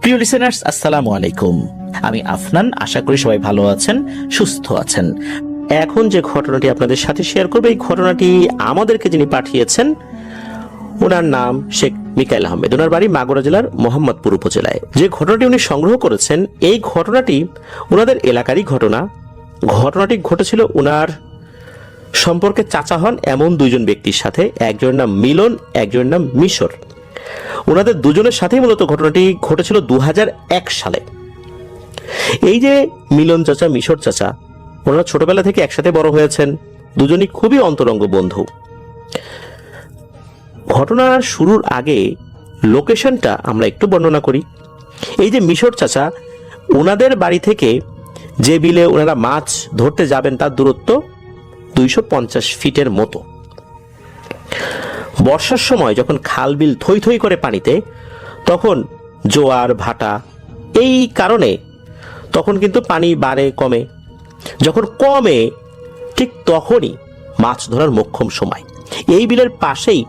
প্রিয় লিসেনার্স, আসসালামু আলাইকুম। আমি আফনান। আশা করি সবাই ভালো আছেন, সুস্থ আছেন। এখন যে ঘটনাটি আপনাদের সাথে শেয়ার করবে, এই ঘটনাটি আমাদেরকে যিনি পাঠিয়েছেন ওনার নাম শেখ মিকাইল আহমেদ। ওনার বাড়ি মাগুরা জেলার মোহাম্মদপুর উপজেলায়। যে ঘটনাটি উনি সংগ্রহ করেছেন, এই ঘটনাটি ওনাদের এলাকারই ঘটনা। ঘটনাটি ঘটেছিল ওনার সম্পর্কে চাচা হন এমন দুইজন ব্যক্তির সাথে। একজনের নাম মিলন, একজনের নাম মিশর। ওনাদের দুজনের সাথেই মূলত ঘটনাটি ঘটেছিল 2001 সালে। এই যে মিলন চাচা, মিশর চাচা, ওনারা ছোটবেলা থেকে একসাথে বড় হয়েছেন, দুজনই খুবই অন্তরঙ্গ বন্ধু। ঘটনার শুরুর আগে লোকেশনটা আমরা একটু বর্ণনা করি। এই যে মিশর চাচা, ওনাদের বাড়ি থেকে যে বিলে ওনারা মাছ ধরতে যাবেন তার দূরত্ব 250 ফিটের মতো। বর্ষার সময় যখন খাল বিল থই থই করে পানিতে, তখন জোয়ার ভাটা, এই কারণে তখন কিন্তু পানি বাড়ে কমে। যখন কমে ঠিক তখনই মাছ ধরার মোক্ষম সময়। এই বিলের পাশেই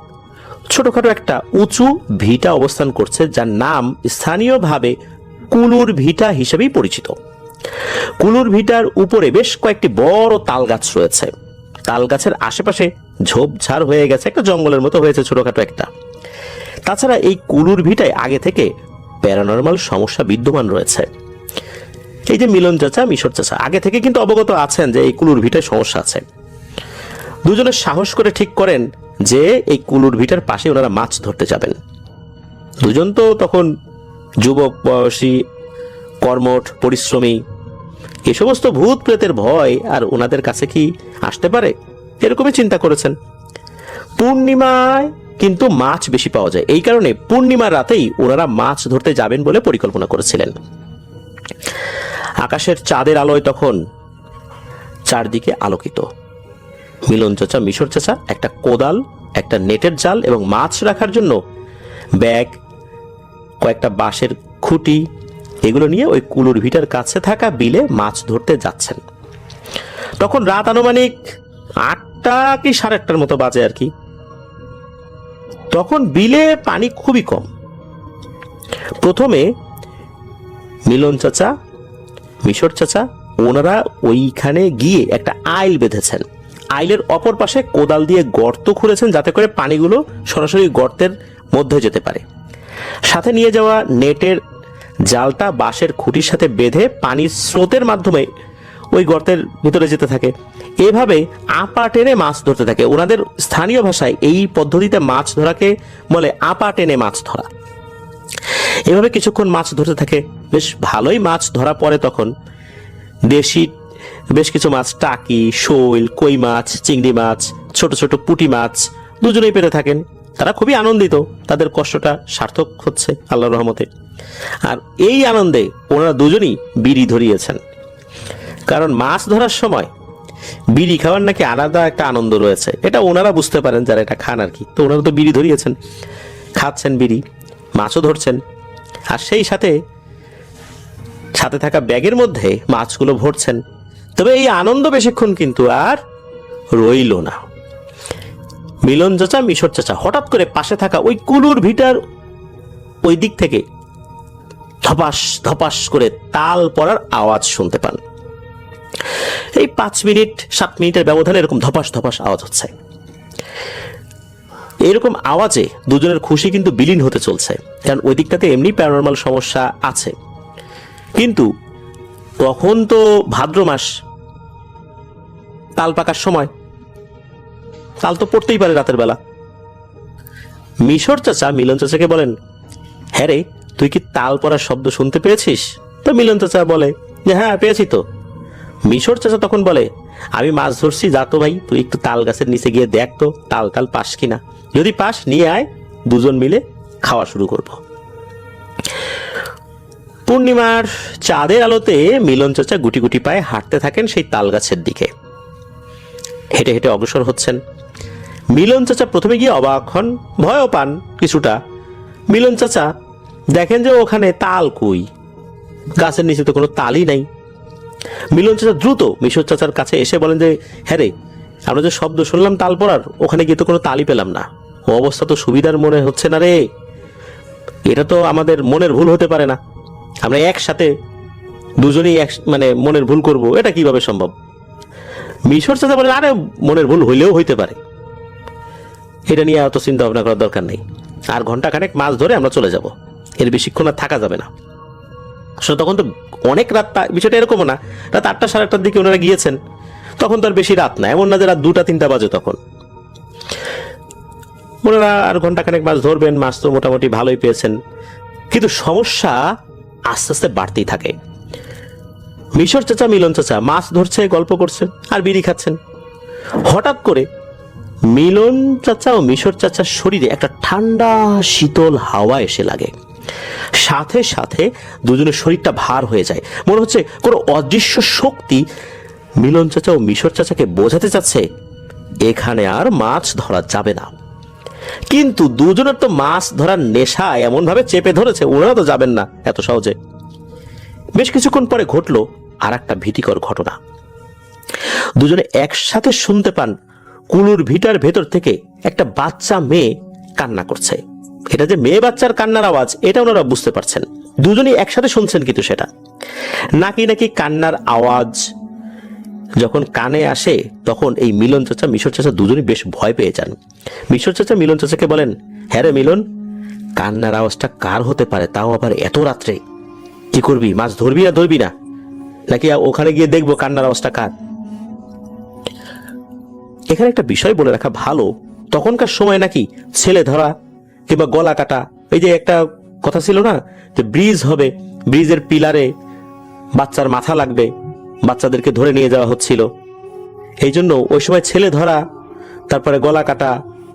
ছোটখাটো একটা উঁচু ভিটা অবস্থান করছে, যার নাম স্থানীয়ভাবে কুলুর ভিটা হিসেবেই পরিচিত। কুলুর ভিটার উপরে বেশ কয়েকটি বড় তাল গাছ রয়েছে। তাল গাছের আশেপাশে ঝোপঝাড় হয়ে গেছে, একটা জঙ্গলের মতো হয়েছে ছোটখাটো একটা। তাছাড়া এই কুলুর ভিটায় আগে থেকে প্যারানরমাল সমস্যা বিদ্যমান রয়েছে। এই যে মিলন চাচা, মিশর চাচা আগে থেকে কিন্তু অবগত আছেন যে এই কুলুর ভিটায় সমস্যা আছে। দুজনে সাহস করে ঠিক করেন যে এই কুলুর ভিটার পাশে ওনারা মাছ ধরতে যাবেন। দুজন তো তখন যুবক বয়সী, কর্মঠ, পরিশ্রমী। এ সমস্ত ভূত প্রেতের ভয় আর ওনাদের কাছে কি আসতে পারে, এরকমই চিন্তা করেছেন। পূর্ণিমায় কিন্তু মাছ বেশি পাওয়া যায়, এই কারণে পূর্ণিমার রাতেই ওনারা মাছ ধরতে যাবেন বলে পরিকল্পনা করেছিলেন। আকাশের চাঁদের আলোয় তখন চারদিকে আলোকিত। মিলন চাচা, মিশর চাচা একটা কোদাল, একটা নেটের জাল এবং মাছ রাখার জন্য ব্যাগ, কয়েকটা বাঁশের খুঁটি, এগুলো নিয়ে ওই কুলুর ভিটার কাছে থাকা বিলে মাছ ধরতে যাচ্ছেন। তখন রাত আনুমানিক 8টা কি 8:30টার মতো বাজে আর কি। তখন বিলে পানি খুবই কম। প্রথমে মিলন চাচা, মিশর চাচা ওনারা ওইখানে গিয়ে একটা আইল বেঁধেছেন। আইলের অপর পাশে কোদাল দিয়ে গর্ত খুঁড়েছেন, যাতে করে পানিগুলো সরাসরি গর্তের মধ্যে যেতে পারে। সাথে নিয়ে যাওয়া নেটের জালটা বাঁশের খুঁটির সাথে বেঁধে পানির স্রোতের মাধ্যমে ওই গর্তের ভিতরে যেতে থাকে। এভাবে আপা টেনে মাছ ধরতে থাকে। ওনাদের স্থানীয় ভাষায় এই পদ্ধতিতে মাছ ধরাকে বলে আপা টেনে মাছ ধরা। এভাবে কিছুক্ষণ মাছ ধরতে থাকে, বেশ ভালোই মাছ ধরা পড়ে। তখন দেশি বেশ কিছু মাছ, টাকি, শৈল, কই মাছ, চিংড়ি মাছ, ছোট ছোট পুঁটি মাছ দুজনেই পেতে থাকেন। তারা খুবই আনন্দিত, তাদের কষ্টটা সার্থক হচ্ছে আল্লাহর রহমতে। আর এই আনন্দে ওনারা দুজনই বিড়ি ধরিয়েছেন, কারণ মাছ ধরার সময় বিড়ি খাওয়ার নাকি আলাদা একটা আনন্দ রয়েছে। এটা ওনারা বুঝতে পারেন যারা এটা খান আর কি। তো ওনারা তো বিড়ি ধরিয়েছেন, খাচ্ছেন বিড়ি, মাছও ধরছেন, আর সেই সাথে সাথে থাকা ব্যাগের মধ্যে মাছগুলো ভরছেন। তবে এই আনন্দ বেশিক্ষণ কিন্তু আর রইল না। মিলন চাচা, মিশর চাচা হঠাৎ করে পাশে থাকা ওই কুলুর ভিটার ওই দিক থেকে ধপাস ধপাস করে তাল পড়ার আওয়াজ শুনতে পান। এই 5 মিনিট 7 মিনিটের ব্যবধানে এরকম ধপাস ধপাস আওয়াজ হচ্ছে। এরকম আওয়াজে দুজনের খুশি কিন্তু বিলীন হতে চলছে, কারণ ওই দিকটাতে এমনি প্যারানরমাল সমস্যা আছে। কিন্তু তখন তো ভাদ্র মাস, তাল পাকার সময়, তাল তো পড়তেই পারে রাতের বেলা। মিশর চাচা মিলন চাচাকে বলেন, হ্যাঁ রে, তুই কি তাল পড়ার শব্দ শুনতে পেয়েছিস? তো মিলন চাচা বলে যে হ্যাঁ পেয়েছি তো। মিশর চাচা তখন বলে, আমি মাছ ধরছি, যা তো ভাই, তুই একটু তাল গাছের নিচে গিয়ে দেখ তো তাল তাল পাস কিনা। যদি পাস নিয়ে আয়, দুজন মিলে খাওয়া শুরু করব। পূর্ণিমার চাঁদের আলোতে মিলন চাচা গুটি গুটি পায়ে হাঁটতে থাকেন সেই তাল গাছের দিকে। হেঁটে হেঁটে অগ্রসর হচ্ছেন। মিলন চাচা প্রথমে গিয়ে অবাক হন, ভয়ও পান কিছুটা। মিলন চাচা দেখেন যে ওখানে তাল কই, গাছের নিচে তো কোনো তালই নাই। মিলন চাচা দ্রুত মিশর চাচার কাছে এসে বলেন যে হ্যাঁ রে, আমরা যে শব্দ শুনলাম তাল পড়ার, ওখানে গিয়ে তো কোনো তালই পেলাম না। ও অবস্থা তো সুবিধার মনে হচ্ছে না রে, এটা তো আমাদের মনের ভুল হতে পারে না। আমরা একসাথে দুজনেই মানে মনের ভুল করব, এটা কিভাবে সম্ভব? মিশর চাচা বলেন, আরে মনের ভুল হইলেও হইতে পারে, এটা নিয়ে এত চিন্তা ভাবনা করার দরকার নেই। আর ঘন্টাখানেক মাছ ধরে আমরা চলে যাব, এর বেশিক্ষণ আর থাকা যাবে না। আসলে তখন তো অনেক রাত, বিষয়টা এরকমও না, রাত 8টা সাড়ে 8টার দিকে ওনারা গিয়েছেন, তখন তো আর বেশি রাত না, এমন না যে রাত 2টা 3টা বাজে। তখন ওনারা আর ঘন্টাখানেক মাছ ধরবেন, মাছ তো মোটামুটি ভালোই পেয়েছেন। কিন্তু সমস্যা আস্তে আস্তে বাড়তেই থাকে। মিশর চাচা মিলন চাচা মাছ ধরছে, গল্প করছে আর বিড়ি খাচ্ছেন। হঠাৎ করে মিলন চাচা ও মিশর চাচার শরীরে একটা ঠান্ডা শীতল হাওয়া এসে লাগে। সাথে সাথে দুজনের শরীরটা ভার হয়ে যায়। মনে হচ্ছে কোনো অদৃশ্য শক্তি মিলন চাচা ও মিশর চাচাকে বোঝাতে চাচ্ছে এখানে আর মাছ ধরা যাবে না। কিন্তু দুজনের তো মাছ ধরার নেশা এমন ভাবে চেপে ধরেছে, ওনারা তো যাবেন না এত সহজে। বেশ কিছুক্ষণ পরে ঘটলো আর একটা ভীতিকর ঘটনা। দুজনে একসাথে শুনতে পান কুলুর ভিটার ভেতর থেকে একটা বাচ্চা মেয়ে কান্না করছে। এটা যে মেয়ে বাচ্চার কান্নার আওয়াজ এটা ওনারা বুঝতে পারছেন, দুজনেই একসাথে শুনছেন। কিন্তু সেটা নাকি কান্নার আওয়াজ যখন কানে আসে তখন এই মিলন চাচা মিশর চাচা দুজনেই বেশ ভয় পেয়ে যান। মিশর চাচা মিলন চাচাকে বলেন, হ্যাঁ রে মিলন, কান্নার আওয়াজটা কার হতে পারে, তাও আবার এত রাত্রে? কি করবি, মাছ ধরবি না ধরবি না, নাকি ওখানে গিয়ে দেখবো কান্নার আওয়াজটা কার? এখানে একটা বিষয় বলে রাখা ভালো, তখনকার সময় নাকি ছেলে ধরা কিংবা গলা কাটা, এই যে একটা কথা ছিল না যে ব্রিজ হবে, ব্রিজের পিলারে বাচ্চার মাথা লাগবে, বাচ্চাদেরকে ধরে নিয়ে যাওয়া হচ্ছিল, এই জন্য ওই সময় ছেলে ধরা তারপরে গলা কাটা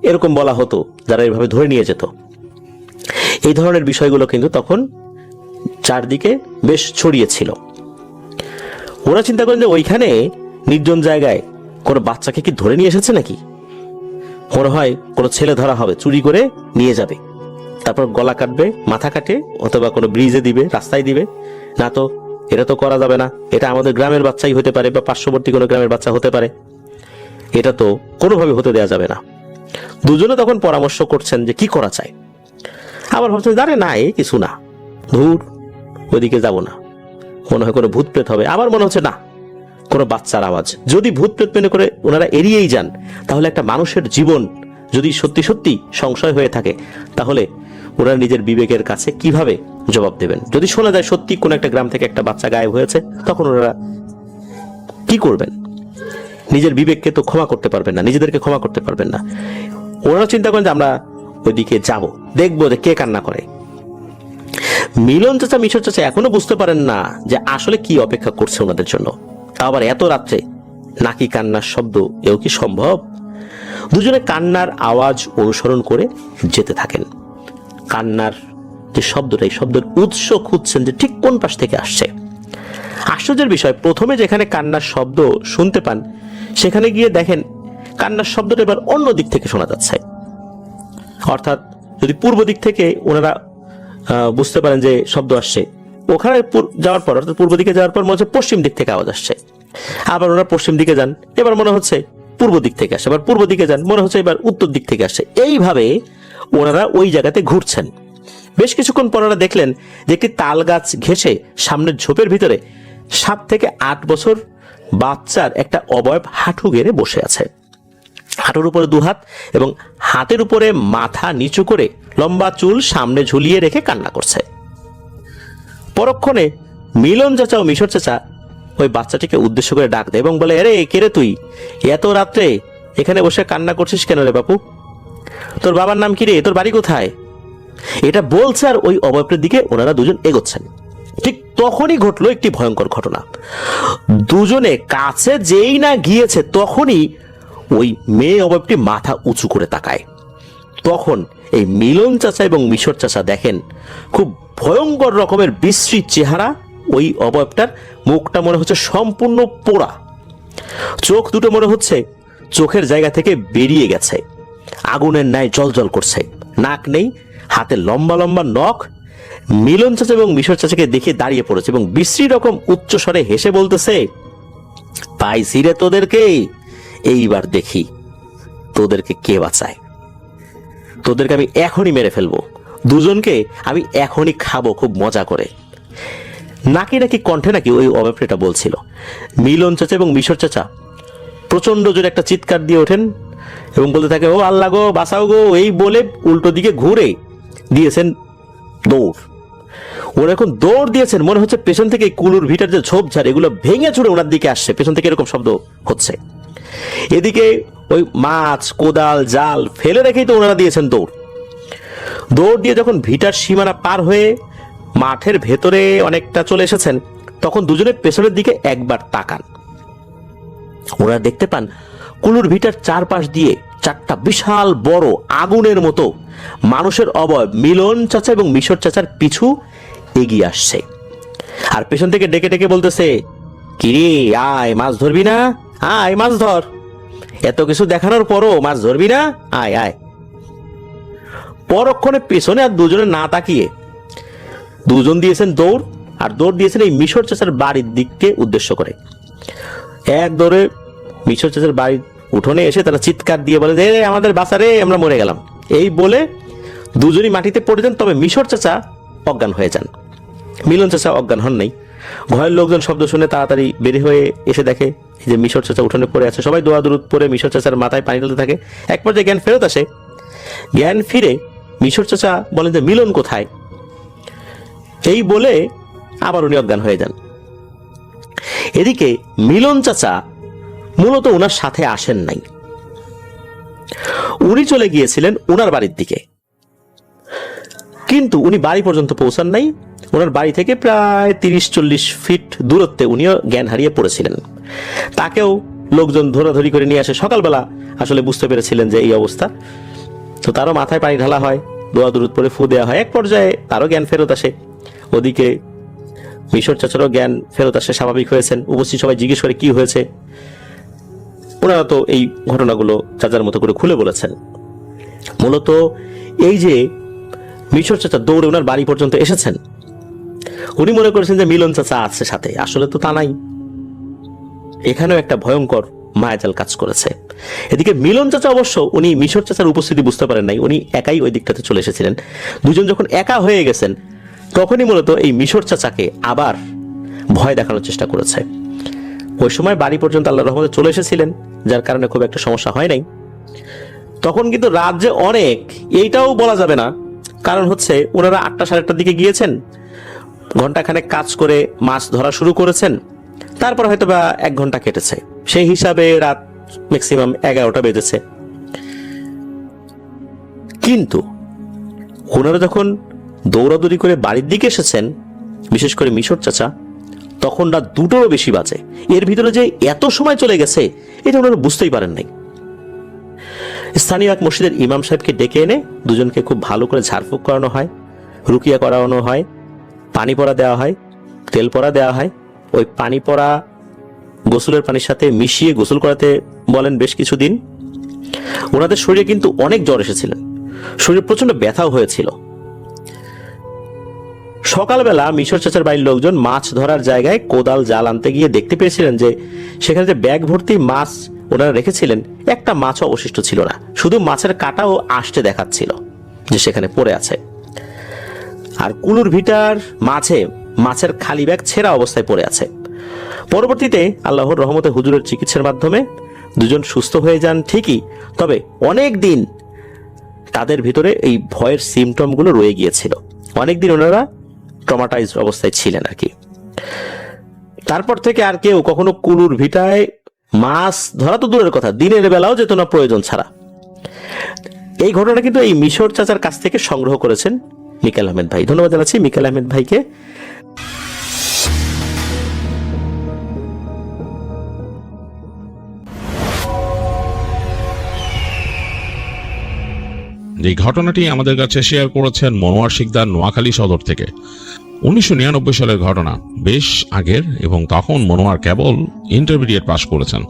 এরকম বলা হতো, যারা এইভাবে ধরে নিয়ে যেত। এই ধরনের বিষয়গুলো কিন্তু তখন চারদিকে বেশ ছড়িয়েছিল। ওরা চিন্তা করেন যে ওইখানে নির্জন জায়গায় কোনো বাচ্চাকে কি ধরে নিয়ে এসেছে নাকি, মনে হয় কোনো ছেলে ধরা হবে, চুরি করে নিয়ে যাবে, তারপর গলা কাটবে, মাথা কাটে, অথবা কোনো ব্রিজে দিবে, রাস্তায় দিবে। না তো এটা তো করা যাবে না, এটা আমাদের গ্রামের বাচ্চাই হতে পারে বা পার্শ্ববর্তী কোনো গ্রামের বাচ্চা হতে পারে, এটা তো কোনোভাবে হতে দেওয়া যাবে না। দুজনে তখন পরামর্শ করছেন যে কি করা যায়। আবার ভাবছেন আরে না, এই কিছু না, ধুর ওইদিকে যাব না, মনে হয় কোনো ভূত প্রেত হবে। আবার মনে হচ্ছে না, কোনো বাচ্চার আওয়াজ, যদি ভূত প্রেত মনে করে ওনারা এড়িয়েই যান, তাহলে একটা মানুষের জীবন যদি সত্যি সত্যি সংশয় হয়ে থাকে, তাহলে ওনারা নিজের বিবেকের কাছে কিভাবে জবাব দেবেন? যদি শোনা যায় সত্যি কোন একটা গ্রাম থেকে একটা বাচ্চা গায়েব হয়েছে, তখন ওনারা কি করবেন? নিজের বিবেককে তো ক্ষমা করতে পারবেন না, নিজেদেরকে ক্ষমা করতে পারবেন না। ওনারা চিন্তা করেন যে আমরা ওইদিকে যাব, দেখবো যে কে কান্না করে। মিলন চাচা মিশর চাচা এখনো বুঝতে পারেন না যে আসলে কি অপেক্ষা করছে ওনাদের জন্য, আবার এত রাত্রে, নাকি কান্নার শব্দ, এও কি সম্ভব? দুজনে কান্নার আওয়াজ অনুসরণ করে যেতে থাকেন। কান্নার যে শব্দটা, এই শব্দের উৎস খুঁজছেন যে ঠিক কোন পাশ থেকে আসছে। আশ্চর্যের বিষয়, প্রথমে যেখানে কান্নার শব্দ শুনতে পান সেখানে গিয়ে দেখেন কান্নার শব্দটা এবার অন্য দিক থেকে শোনা যাচ্ছে। অর্থাৎ যদি পূর্ব দিক থেকে ওনারা বুঝতে পারেন যে শব্দ আসছে, ওখানে যাওয়ার পর অর্থাৎ পূর্ব দিকে যাওয়ার পর মনে হচ্ছে পশ্চিম দিক থেকে আওয়াজ আসছে। আবার ওনারা পশ্চিম দিকে যান, এবার মনে হচ্ছে পূর্ব দিক থেকে আসে, আবার পূর্ব দিকে যান, মনে হচ্ছে এবার উত্তর দিক থেকে আসছে। এইভাবে ওনারা ওই জায়গাতে ঘুরছেন। বেশ কিছুক্ষণ পর ওরা দেখলেন যে একটি তাল গাছ ঘেঁষে সামনের ঝোপের ভিতরে 7 থেকে 8 বছর বাচ্চার একটা অবয়ব হাঁটু গেড়ে বসে আছে। হাঁটুর উপরে 2 হাত এবং হাতের উপরে মাথা নিচু করে লম্বা চুল সামনে ঝুলিয়ে রেখে কান্না করছে। পরক্ষণে মিলন চাচা ও মিশর চাচা ওই বাচ্চাটিকে উদ্দেশ্য করে ডাক দেয় এবং বলে, আরে কে রে তুই, এত রাত্রে এখানে বসে কান্না করছিস কেন রে বাপু? তোর বাবার নাম কি রে, তোর বাড়ি কোথায়? এটা বলছে আর ওই অবয়বের দিকে ওনারা দুজন এগোচ্ছেন। ঠিক তখনই ঘটলো একটি ভয়ঙ্কর ঘটনা। দুজনে কাছে যেই না গিয়েছে তখনই ওই মেয়ে অবয়বটি মাথা উঁচু করে তাকায়। তখন এই মিলন চাচা এবং মিশর চাচা দেখেন খুব ভয়ঙ্কর রকমের বিশ্রী চেহারা ওই অবয়বটার। মুখটা মনে হচ্ছে সম্পূর্ণ পোড়া, চোখ দুটো মনে হচ্ছে চোখের জায়গা থেকে বেরিয়ে গেছে, আগুনের ন্যায় জ্বলজ্বল করছে, নাক নেই, হাতে লম্বা লম্বা নখ। মিলন চাচা এবং মিশর চাচাকে দেখে দাঁড়িয়ে পড়েছে এবং বিশ্রী রকম উচ্চ স্বরে হেসে বলতেছে, পাইছি রে তোদেরকে, এইবার দেখি তোদেরকে কে বাঁচায়। তোদেরকে আমি এখনই মেরে ফেলবো, দুজনকে আমি এখনই খাবো খুব মজা করে। নাকি নাকি কণ্ঠে নাকি ওই অব্যাপারটা বলছিল। মিলন চাচা এবং মিশর চাচা প্রচন্ড জোরে একটা চিৎকার দিয়ে ওঠেন এবং বলতে থাকে, ও আল্লাহ গো, বাঁচাও গো। এই বলে উল্টো দিকে ঘুরে দিয়েছেন দৌড়। ওরা এখন দৌড় দিয়েছেন, মনে হচ্ছে পেছন থেকে কুলুর ভিটার যে ঝোপঝাড় এগুলো ভেঙে চুরে ওনার দিকে আসছে, পেছন থেকে এরকম শব্দ হচ্ছে। এদিকে ওই মাছ, কোদাল, জাল ফেলে রেখেই তো ওনারা দিয়েছেন দৌড়। দৌড় দিয়ে যখন ভিটার সীমানা পার হয়ে মাঠের ভেতরে অনেকটা চলে এসেছেন, তখন দুজনে পেছনের দিকে একবার তাকান। ওরা দেখতে পান কুলুর ভিটার চারপাশ দিয়ে চারটা বিশাল বড় আগুনের মতো মানুষের অবয়ব মিলন চাচা এবং মিশর চাচার পিছু এগিয়ে আসছে। আর পেছন থেকে ডেকে ডেকে বলতেছে, কিরে আয়, মাছ ধরবি না? আয় মাছ ধর। এত কিছু দেখানোর পরও মাছ ধরবি না? আয় আয়। পরক্ষণে পেছনে আর দুজনে না তাকিয়ে দুজন দিয়েছেন দৌড়, আর দৌড় দিয়েছেন এই মিশর চাচার বাড়ির দিককে উদ্দেশ্য করে। এক দৌড়ে মিশর চাচার বাড়ির উঠোনে এসে তারা চিৎকার দিয়ে বলে যে, আমাদের বাঁচারে, আমরা মরে গেলাম। এই বলে দুজনই মাটিতে পড়ে যান, তবে মিশর চাচা অজ্ঞান হয়ে যান। মিলন চাচা অজ্ঞান হন নাই। ঘরের লোকজন শব্দ শুনে তাড়াতাড়ি বের হয়ে এসে দেখে যে মিশর চাচা উঠোনে পড়ে আছে। সবাই দোয়া দুরুদ পড়ে মিশর চাচার মাথায় পানি ঢালতে থাকে। এক পর্যায়ে জ্ঞান ফেরত আসে। জ্ঞান ফিরে মিশর চাচা বলেন যে, মিলন কোথায়? এই বলে আবার উনি অজ্ঞান হয়ে যান। এদিকে মিলন চাচা মূলত ওনার সাথে আসেন নাই, উনি চলে গিয়েছিলেন ওনার বাড়ির দিকে। কিন্তু উনি বাড়ি পর্যন্ত পৌঁছান নাই। ওনার বাড়ি থেকে প্রায় 30-40 ফিট দূরত্বে উনিও জ্ঞান হারিয়ে পড়েছিলেন। তাকেও লোকজন ধরাধরি করে নিয়ে আসে। সকালবেলা আসলে বুঝতে পেরেছিলেন যে এই অবস্থা, তো তারও মাথায় পানি ঢালা হয়, দোয়া দুরুদ পরে ফু দেওয়া হয়। এক পর্যায়ে তারও জ্ঞান ফেরত আসে। ওদিকে মিশর চাচারও জ্ঞান ফেরত আসে, স্বাভাবিক হয়েছেন। উপস্থিত সবাই জিজ্ঞেস করে কি হয়েছে। ওনারা তো এই ঘটনাগুলো চাচার মতো করে খুলে বলেছেন। মূলত এই যে মিশর চাচা দৌড়ে ওনার বাড়ি পর্যন্ত এসেছেন, উনি মনে করেছেন যে মিলন চাচা আছে সাথে, আসলে তো তা নাই। এখানেও একটা ভয়ঙ্কর মায়াজাল কাজ করেছে। এদিকে মিলন চাচা অবশ্য উনি মিশর চাচার উপস্থিতি বুঝতে পারেন নাই, উনি একাই ওই দিকটাতে চলে এসেছিলেন। দুজন যখন একা হয়ে গেছেন, তখনই মূলত এই মিশর চাচাকে আবার ভয় দেখানোর চেষ্টা করেছে। ওই সময় বাড়ি পর্যন্ত আল্লাহর রহমতে চলে এসেছিলেন, যার কারণে খুব একটা সমস্যা হয় নাই। তখন কিন্তু রাত যে অনেক, এইটাও বলা যাবে না। কারণ হচ্ছে ওনারা 8টা-8:30টার দিকে গিয়েছেন, ঘন্টাখানেক কাজ করে মাছ ধরা শুরু করেছেন, তারপর হয়তো বা 1 ঘন্টা কেটেছে। সেই হিসাবে রাত ম্যাক্সিমাম 11টা বেজেছে। কিন্তু ওনারা যখন দৌড়াদৌড়ি করে বাড়ির দিকে এসেছেন, বিশেষ করে মিশর চাচা, তখন রাত 2টোরও বেশি বাজে। এর ভিতরে যে এত সময় চলে গেছে এটা ওনারা বুঝতেই পারেন নাই। স্থানীয় এক মসজিদের ইমাম সাহেবকে ডেকে এনে দুজনকে খুব ভালো করে ঝাড়ফুঁক করানো হয়, রুকিয়া করানো হয়, পানি পড়া দেওয়া হয়, তেল পড়া দেওয়া হয়। ওই পানি পড়া গোসলের পানির সাথে মিশিয়ে গোসল করাতে বলেন বেশ কিছুদিন। ওনাদের শরীরে কিন্তু অনেক জ্বর এসেছিলেন, শরীরে প্রচন্ড ব্যথাও হয়েছিল। সকালবেলা মিশর চাচার বাড়ির লোকজন মাছ ধরার জায়গায় কোদাল জাল আনতে গিয়ে দেখতে পেয়েছিলেন যে সেখানে যে ব্যাগ ভর্তি মাছ ওনারা রেখেছিলেন, একটা মাছও অবশিষ্ট ছিল না। শুধু মাছের কাঁটা ও আষ্টে দেখাচ্ছিল যে সেখানে পড়ে আছে। আর কুলুর ভিটার মাঝে মাছের খালি ব্যাগ ছেঁড়া অবস্থায় পড়ে আছে। পরবর্তীতে আল্লাহর রহমতে হুজুরের চিকিৎসার মাধ্যমে দুজন সুস্থ হয়ে যান ঠিকই, তবে অনেক দিন তাদের ভিতরে এই ভয়ের সিমটমগুলো রয়ে গিয়েছিল। অনেকদিন ওনারা ট্রমাটাইজড অবস্থায় ছিলেন আর কি। তারপর থেকে আর কেউ কখনো কুলুর ভিটায় মাছ ধরা তো দূরের কথা, দিনের বেলাও যেত না প্রয়োজন ছাড়া। এই ঘটনা কিন্তু এই মিশর চাচার কাছ থেকে সংগ্রহ করেছেন মিকাইল আহমেদ ভাই। ধন্যবাদ জানাচ্ছি মিকাইল আহমেদ ভাইকে। এই ঘটনাটি আমাদের কাছে শেয়ার করেছেন মনোয়ার শিকদার, নোয়াখালী সদর থেকে। 1999 সালের ঘটনা, বেশ আগের, এবং তখন মনোয়ার কেবল ইন্টারমিডিয়েট পাশ করেছেন।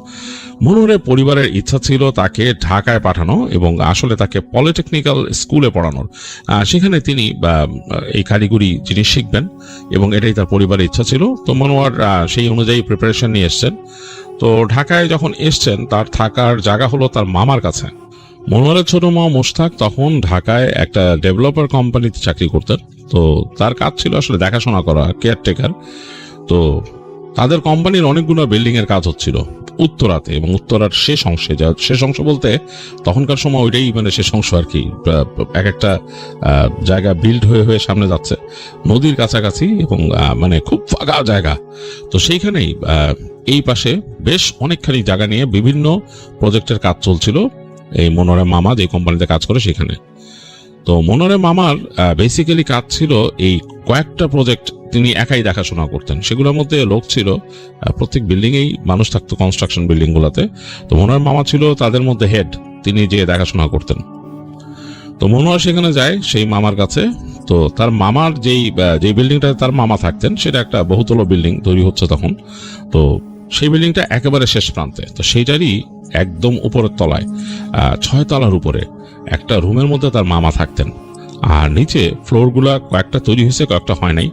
মনোয়ারের পরিবারের ইচ্ছা ছিল তাকে ঢাকায় পাঠানো এবং আসলে তাকে পলিটেকনিক্যাল স্কুলে পড়ানোর। সেখানে তিনি এই কারিগরি জিনিস শিখবেন এবং এটাই তার পরিবারের ইচ্ছা ছিল। তো মনোয়ার সেই অনুযায়ী প্রিপারেশন নিয়ে এসছেন। তো ঢাকায় যখন এসছেন, তার থাকার জায়গা হলো তার মামার কাছে। মনোয়ারের ছোট মা মোশতাক তখন ঢাকায় একটা ডেভেলপার কোম্পানিতে চাকরি করতেন। তো তার কাজ ছিল আসলে দেখাশোনা করা, কেয়ারটেকার। তো তাদের কোম্পানির অনেকগুলো বিল্ডিং এর কাজ হচ্ছিল উত্তরাতে, এবং উত্তরার শেষ অংশে, যা শেষ অংশ বলতে তখনকার সময় ওইটাই মানে শেষ অংশ আর কি। এক একটা জায়গা বিল্ড হয়ে হয়ে সামনে যাচ্ছে নদীর কাছাকাছি, এবং মানে খুব ফাঁকা জায়গা। তো সেইখানেই এই পাশে বেশ অনেকখানি জায়গা নিয়ে বিভিন্ন প্রজেক্টের কাজ চলছিল এই মনোরম মামা যে কোম্পানিতে কাজ করে সেখানে। তো মনোরম মামার বেসিক্যালি কাজ ছিল এই কয়েকটা প্রজেক্ট তিনি একাই দেখাশোনা করতেন। সেগুলোর মধ্যে লোক ছিল, প্রত্যেক বিল্ডিং এই মানুষ থাকতো কনস্ট্রাকশন বিল্ডিং গুলাতে। তো মনোহর মামা ছিল তাদের মধ্যে হেড, তিনি যে দেখাশোনা করতেন। তো মনোহর সেখানে যায় সেই মামার কাছে। তো তার মামার যেই বিল্ডিংটাতে তার মামা থাকতেন সেটা একটা বহুতল বিল্ডিং তৈরি হচ্ছে তখন। তো সেই বিল্ডিংটা একেবারে শেষ প্রান্তে। তো সেইটারই একদম উপরের তলায় 6 তলার উপরে একটা রুমের মধ্যে তার মামা থাকতেন। আর নিচে ফ্লোরগুলা কয়েকটা তৈরি হয়েছে, কয়েকটা হয় নাই।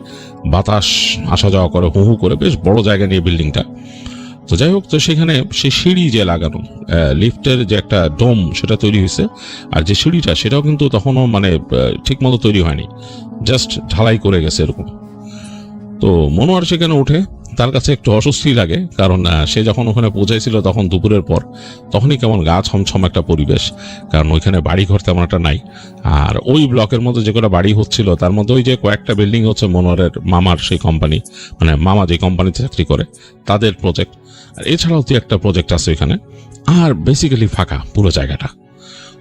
বাতাস আসা যাওয়া করে, হু হু করে, বেশ বড় জায়গা নিয়ে বিল্ডিংটা। তো যাই হোক, তো সেখানে সে সিঁড়ি যে লাগানো, লিফটের যে একটা ডোম সেটা তৈরি হয়েছে। আর যে সিঁড়িটা সেটাও কিন্তু তখনও মানে ঠিক মতো তৈরি হয়নি, জাস্ট ঢালাই করে গেছে এরকম। তো মনোয়ার সেখানে উঠে, তার কাছে একটু অস্বস্তি লাগে, কারণ সে যখন ওখানে পৌঁছাইছিল তখন দুপুরের পর, তখনই কেমন গা ছমছম একটা পরিবেশ, কারণ ওইখানে বাড়ি ঘর তেমন একটা নাই। আর ওই ব্লকের মধ্যে যে কটা বাড়ি হচ্ছিল তার মধ্যে ওই যে কয়েকটা বিল্ডিং হচ্ছে মনোয়ারের মামার সেই কোম্পানি, মানে মামা যে কোম্পানিতে চাকরি করে তাদের প্রজেক্ট। আর এছাড়াও তো একটা প্রজেক্ট আছে এখানে। আর বেসিক্যালি ফাঁকা পুরো জায়গাটা।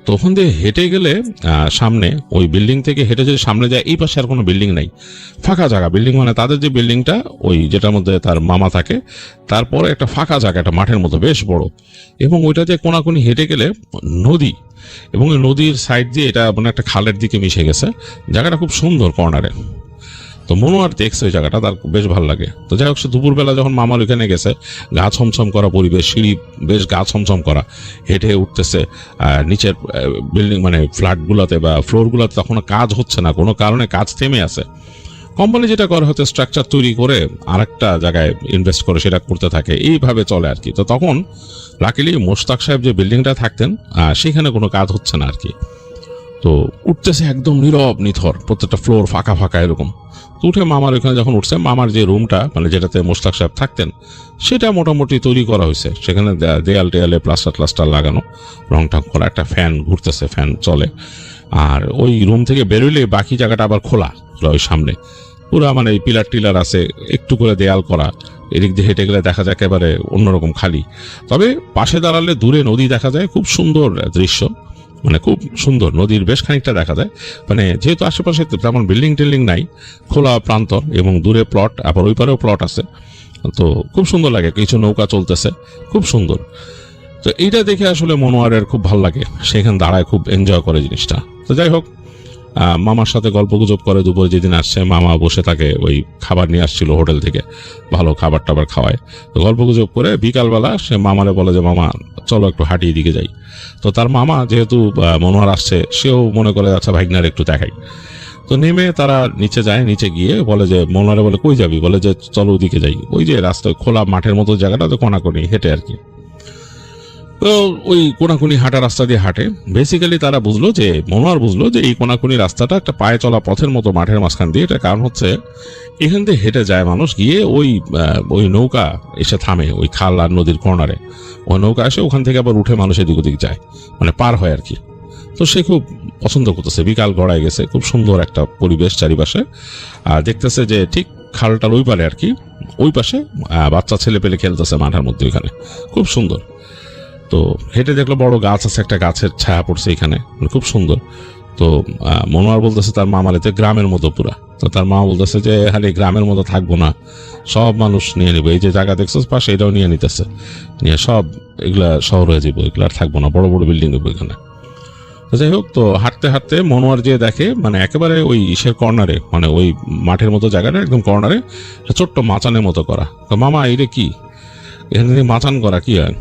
তো ওখান দিয়ে হেঁটে গেলে সামনে, ওই বিল্ডিং থেকে হেঁটে যদি সামনে যায়, এই পাশে আর কোনো বিল্ডিং নাই, ফাঁকা জায়গা। বিল্ডিং মানে তাদের যে বিল্ডিংটা, ওই যেটার মধ্যে তার মামা থাকে, তারপরে একটা ফাঁকা জায়গা, একটা মাঠের মতো বেশ বড়। এবং ওইটা যে কোনাকুনি হেঁটে গেলে নদী, এবং ওই নদীর সাইড দিয়ে এটা মানে একটা খালের দিকে মিশে গেছে। জায়গাটা খুব সুন্দর কর্নারে। তো মনোয়ার দেখছে ওই জায়গাটা, তার বেশ ভালো লাগে। তো যাই হোক, সে দুপুরবেলা যখন মামার ওইখানে গেছে, গা ছমছম করা পরিবেশ, সিঁড়ি বেশ গা ছমছম করা, হেঁটে উঠতেছে নিচের বিল্ডিং মানে ফ্ল্যাটগুলোতে বা ফ্লোরগুলোতে তখন কাজ হচ্ছে না, কোনো কারণে কাজ থেমে আছে। কোম্পানি যেটা করে হয়তো স্ট্রাকচার তৈরি করে আরেকটা জায়গায় ইনভেস্ট করে সেটা করতে থাকে, এইভাবে চলে আর কি। তো তখন লাকিলি মোশতাক সাহেব যে বিল্ডিংটা থাকতেন সেখানে কোনো কাজ হচ্ছে না আর কি। তো উঠতেছে একদম নীরব নিথর, প্রত্যেকটা ফ্লোর ফাঁকা ফাঁকা এরকম। তো উঠে মামার ওখানে যখন উঠছে, মামার যে রুমটা মানে যেটাতে মোশতাক সাহেব থাকতেন সেটা মোটামুটি তৈরি করা হয়েছে। সেখানে দেয়াল টেয়ালে প্লাস্টার লাগানো, রং টং করা, একটা ফ্যান ঘুরতেছে, ফ্যান চলে। আর ওই রুম থেকে বেরোলে বাকি জায়গাটা আবার খোলা, ওই সামনে পুরা মানে পিলার টিলার আছে, একটু করে দেয়াল করা। এদিক দিয়ে হেঁটে গেলে দেখা যায় একেবারে অন্যরকম খালি। তবে পাশে দাঁড়ালে দূরে নদী দেখা যায়, খুব সুন্দর দৃশ্য, মানে খুব সুন্দর, নদীর বেশ খানিকটা দেখা যায়। মানে যেহেতু আশেপাশে তেমন বিল্ডিং টিল্ডিং নাই, খোলা প্রান্তর, এবং দূরে প্লট, আবার ওই পারেও প্লট আছে। তো খুব সুন্দর লাগে, কিছু নৌকা চলতেছে, খুব সুন্দর। তো এইটা দেখে আসলে মনোয়ারের খুব ভালো লাগে, সেখানে দাঁড়ায় খুব এনজয় করে জিনিসটা। তো যাই হোক, মামার সাথে গল্প গুজব করে। দুপুরে যেদিন আসছে, মামা বসে থাকে, ওই খাবার নিয়ে আসছিল হোটেল থেকে, ভালো খাবার টাবার খাওয়ায়। তো গল্প গুজব করে বিকালবেলা সে মামারে বলে যে মামা চলো একটু হাঁটিয়ে দিকে যাই। তো তার মামা যেহেতু মনোয়ার আসছে, সেও মনে করে আচ্ছা ভাইগনার একটু দেখাই। তো নেমে তারা নিচে যায়, নিচে গিয়ে বলে যে মনোয়ারে বলে কই যাবি, বলে যে চলো ওদিকে যাই, ওই যে রাস্তায় খোলা মাঠের মতো জায়গাটা, তো কোনাকুনি হেঁটে আর কি। তো ওই কোনাকুনি হাঁটা রাস্তা দিয়ে হাঁটে। বেসিক্যালি তারা বুঝলো যে, মনোয়ার বুঝলো যে এই কোনাকুনি রাস্তাটা একটা পায়ে চলা পথের মতো মাঠের মাঝখান দিয়ে। এটা কারণ হচ্ছে এখান দিয়ে হেঁটে যায় মানুষ, গিয়ে ওই নৌকা এসে থামে ওই খাল আর নদীর কর্নারে। ওই নৌকা আসে, ওখান থেকে আবার উঠে মানুষ এদিক ওদিক যায়, মানে পার হয় আর কি। তো সে খুব পছন্দ করতেছে, বিকাল গড়ায় গেছে, খুব সুন্দর একটা পরিবেশ চারিপাশে। আর দেখতেছে যে ঠিক খালটার ওই পারে আর কি, ওই পাশে বাচ্চা ছেলে পেলে খেলতেছে মাঠের মধ্যে, ওইখানে খুব সুন্দর। তো হেঁটে দেখলো বড় গাছ আছে, একটা গাছের ছায়া পড়ছে এখানে, খুব সুন্দর। তো মনোয়ার বলতেছে তার মামার এতে গ্রামের মতো পুরা। তো তার মা বলতেছে যে খালি গ্রামের মতো থাকবো না, সব মানুষ নিয়ে নিবো, এই যে জায়গা দেখছো পাশে এটাও নিয়ে নিতেছে, নিয়ে সব এগুলা শহর হয়ে যাবো, এগুলো আর থাকবো না, বড় বড় বিল্ডিং দেবো এখানে। তো যাই হোক, তো হাঁটতে হাঁটতে মনোয়ার যে দেখে মানে একেবারে ওই ইসের কর্নারে, মানে ওই মাঠের মতো জায়গাটা একদম কর্নারে ছোট্ট মাচানের মতো করা। তো মামা এইটা কি, এখান থেকে মাচান করা কি হয়?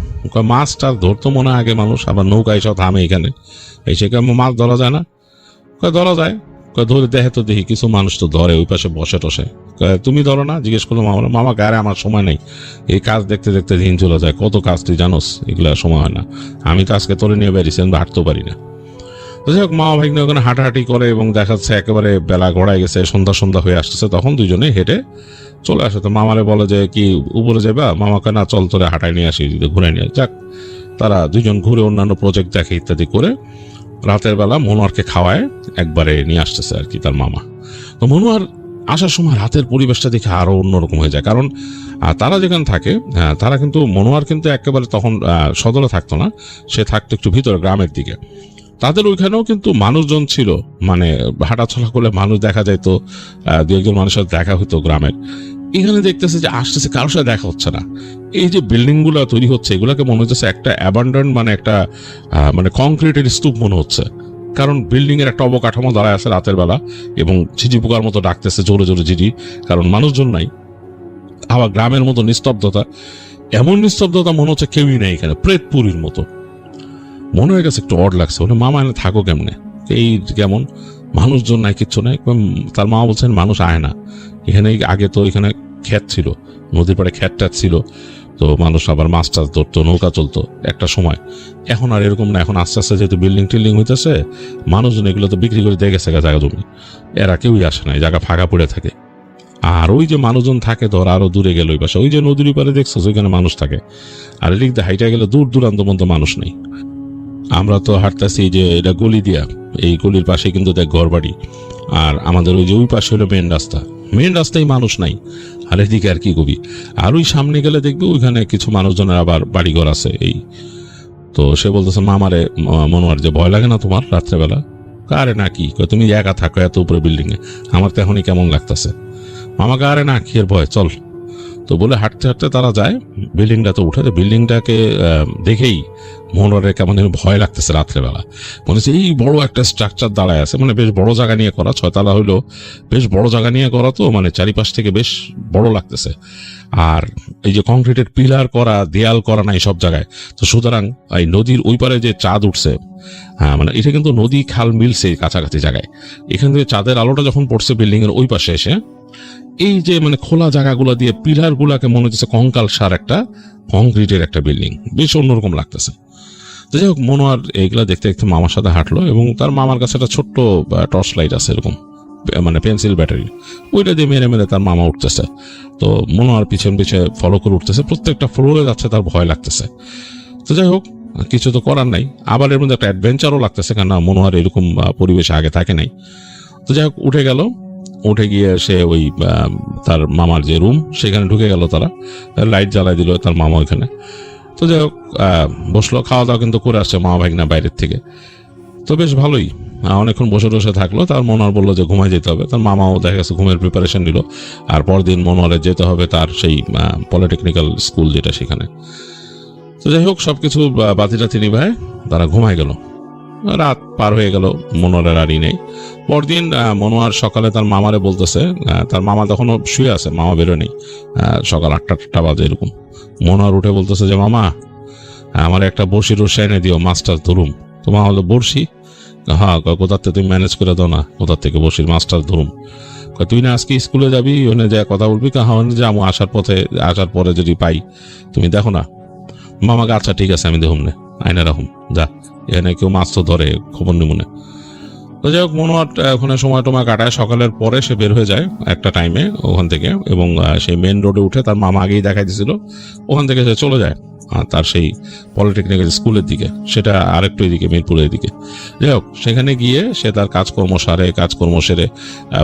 মাছ টাছ ধরতো মনে হয় আগে মানুষ, আবার নৌকা এসব থামে এখানে, এসে কেমন মাছ ধরা যায় না? ধরা যায়, ধরে দেখে তো, দেখি কিছু মানুষ তো ধরে ওই পাশে বসে টসে। তুমি ধরো না? জিজ্ঞেস করলো মামা। মামা গায়ে আমার সময় নেই, এই কাজ দেখতে দেখতে দিন চলে যায়, কত কাজ তুই জানোস, এগুলা সময় হয় না। আমি তো আজকে তোরে নিয়ে বেরিয়েছি, আমি হাঁটতেও পারি না। তো যাই হোক মামা ভাগ্নে ওখানে হাঁটাহাঁটি করে এবং দেখা যাচ্ছে একেবারে বেলা গড়ায় গেছে, সন্ধ্যা সন্ধ্যা হয়ে আসতেছে, তখন দুজনে হেঁটে চলে আসে। তো মামারে বলে যে কি উপরে যাবা, মামাকে না চল তোরে হাঁটায় নিয়ে আসি, ঘুরে নিয়ে যাক। তারা দুজন ঘুরে অন্যান্য প্রজেক্ট দেখে ইত্যাদি করে রাতের বেলা মনোয়ারকে খাওয়ায় একবারে নিয়ে আসতেছে আর কি তার মামা। তো মনোয়ার আসার সময় রাতের পরিবেশটা দেখে আরো অন্যরকম হয়ে যায়, কারণ তারা যেখানে থাকে তারা কিন্তু মনোয়ার কিন্তু একেবারে তখন সদরে থাকতো না, সে থাকতো একটু ভিতরে গ্রামের দিকে। তাদের ওইখানেও কিন্তু মানুষজন ছিল, মানে হাঁটাচলা করলে মানুষ দেখা যায়, তো দু একজন মানুষের দেখা হতো গ্রামের। এখানে দেখতেছে যে আসতেছে, কারোর সাথে দেখা হচ্ছে না। এই যে বিল্ডিং গুলো তৈরি হচ্ছে এগুলোকে মনে হচ্ছে একটা অ্যাবান্ডন, মানে একটা মানে কংক্রিটের স্তূপ মনে হচ্ছে, কারণ বিল্ডিং এর একটা অবকাঠামো দাঁড়ায় আছে রাতের বেলা এবং ঝিঝি পোকার মতো ডাকতেছে জোরে জোরে ঝিঝি, কারণ মানুষজন নাই। আবার গ্রামের মতো নিস্তব্ধতা, এমন নিস্তব্ধতা মনে হচ্ছে কেউই নেই এখানে, প্রেতপুরীর মতো মনে হয়ে গেছে। একটু অড লাগছে, মানে মামা এনে থাকো কেমনে, এই কেমন মানুষজন নাই, কিচ্ছু নাই। তার মা বলছেন মানুষ আয় না এখানে, আগে তো এখানে ক্ষেত ছিল, নদীর পাড়ে ক্ষেত ট্যাত ছিল, তো মানুষ আবার মাছ টাছ ধরতো, নৌকা চলতো একটা সময়। এখন আর এরকম না, এখন আস্তে আস্তে যেহেতু বিল্ডিং টিল্ডিং হইতেছে, মানুষজন এগুলো তো বিক্রি করে দিয়ে গেছে জায়গা জমি, এরা কেউই আসে না, জায়গা ফাঁকা পড়ে থাকে। আর ওই যে মানুষজন থাকে ধর আরো দূরে গেল ওই পাশে, ওই যে নদীর পারে দেখছো ওইখানে মানুষ থাকে, আর এদিক দিয়ে হাইটা গেলে দূর দূরান্ত পর্যন্ত মানুষ নেই। আমরা তো হাঁটতেছি যে এটা গলি দিয়া, এই গলির পাশে কিন্তু দেখ ঘর বাড়ি, আর আমাদের ওই যে ওই পাশে হলো মেন রাস্তা, মেন রাস্তায় মানুষ নাই, আর এদিকে আর কি কবি। আর ওই সামনে গেলে দেখবি ওইখানে কিছু মানুষজনের আবার বাড়িঘর আছে। এই তো সে বলতেছে মামারে, মনোয়ার যে ভয় লাগে না তোমার রাত্রেবেলা? আরে না কি তুমি একা থাকো এত উপরে বিল্ডিং এ, আমার তো এখনই কেমন লাগতেছে। মামাকে আরে না কি এর ভয়, চল। তো বলে হাঁটতে হাঁটতে তারা যায় বিল্ডিংটাতে উঠে। বিল্ডিংটাকে দেখেই মনোয়ারের কেমন যেন ভয় লাগতেছে রাত্রেবেলা, মনে হচ্ছে এই বড় একটা স্ট্রাকচার দাঁড়ায় আছে, মানে বেশ বড় জায়গা নিয়ে করা, 6 তলা হইলো, বেশ বড় জায়গা নিয়ে করা, তো মানে চারিপাশ থেকে বেশ বড় লাগতেছে। আর এই যে কংক্রিটের পিলার করা, দেয়াল করা নাই সব জায়গায়, তো সুতরাং এই নদীর ওই পারে যে চাঁদ উঠছে, মানে এটা কিন্তু নদী খাল মিলছে কাছাকাছি জায়গায়, এখান থেকে চাঁদের আলোটা যখন পড়ছে বিল্ডিং এর ওই পাশে এসে, এই যে মানে খোলা জায়গাগুলো দিয়ে পিলার গুলাকে মনে হচ্ছে কঙ্কাল সার একটা কংক্রিটের একটা বিল্ডিং, বেশ অন্যরকম লাগতেছে। তো যাই হোক মনোয়ার এইগুলা দেখতে দেখতে মামার সাথে হাঁটলো, এবং তার মামার কাছে একটা ছোট্ট টর্চ লাইট আছে এরকম, মানে পেন্সিল ব্যাটারি, ওইটা দিয়ে মেরে মেরে তার মামা উঠতেছে। তো মনোয়ার পিছন পিছিয়ে ফলো করে উঠতেছে, প্রত্যেকটা ফ্লোরে যাচ্ছে, তার ভয় লাগতেছে। তো যাই হোক কিছু তো করার নাই, আবার এর মধ্যে একটা অ্যাডভেঞ্চারও লাগতেছে, কেন মনোয়ার এরকম পরিবেশে আগে থাকে নাই। তো যাই হোক উঠে গেল, উঠে গিয়ে সে ওই তার মামার যে রুম সেখানে ঢুকে গেল, তারা লাইট জ্বালাই দিল তার মামা ওইখানে। তো যাই হোক বসলো, খাওয়া দাওয়া কিন্তু করে আসছে মামা ভাগনা বাইরের থেকে, তো বেশ ভালোই অনেকক্ষণ বসে বসে থাকলো। তার মনোয়ার বললো যে ঘুমায় যেতে হবে, তার মামাও দেখা গেছে ঘুমের প্রিপারেশন নিল, আর পরদিন মনোয়ারের যেতে হবে তার সেই পলিটেকনিক্যাল স্কুল যেটা সেখানে। তো যাই হোক সবকিছু বাতিটাতি নিভায় তারা ঘুমায় গেল, রাত পার হয়ে গেল, মনোয়ারের আরই নেই। পরদিন মনোয়ার সকালে তার মামারে বলতেছে, তার মামা তখনও শুয়ে আছে, মামা বেরোয় নেই, সকাল 8টা বাজে এরকম। মনোয়ার উঠে বলতেছে যে মামা আমার একটা বড়শি রসা এনে দিও, মাছটা ধরুম। তো মা হলো বড়শি? হ্যাঁ। কোথার থেকে তুমি ম্যানেজ করে দাও না, কোথার থেকে বড়শির মাছটা ধরুম? তুই না আজকে স্কুলে যাবি, ওখানে যা কথা বলবি? হ্যাঁ যাবো, আসার পরে যদি পাই তুমি দেখো না। মামাকে আচ্ছা ঠিক আছে আমি দেখুন না, আইনা রাখুন, যা এখানে কেউ মাছ তো ধরে খবর নিমুনে। তো যাই হোক মনোয়ার ওখানে সময় টমা কাটায়, সকালের পরে সে বের হয়ে যায় একটা টাইমে ওখান থেকে, এবং সেই মেন রোডে উঠে তার মামা আগেই দেখাই দিয়েছিল, ওখান থেকে সে চলে যায় তার সেই পলিটেকনিক্যাল স্কুলের দিকে, সেটা আরেকটু এদিকে মিরপুরের দিকে। যাই হোক সেখানে গিয়ে সে তার কাজকর্ম সেরে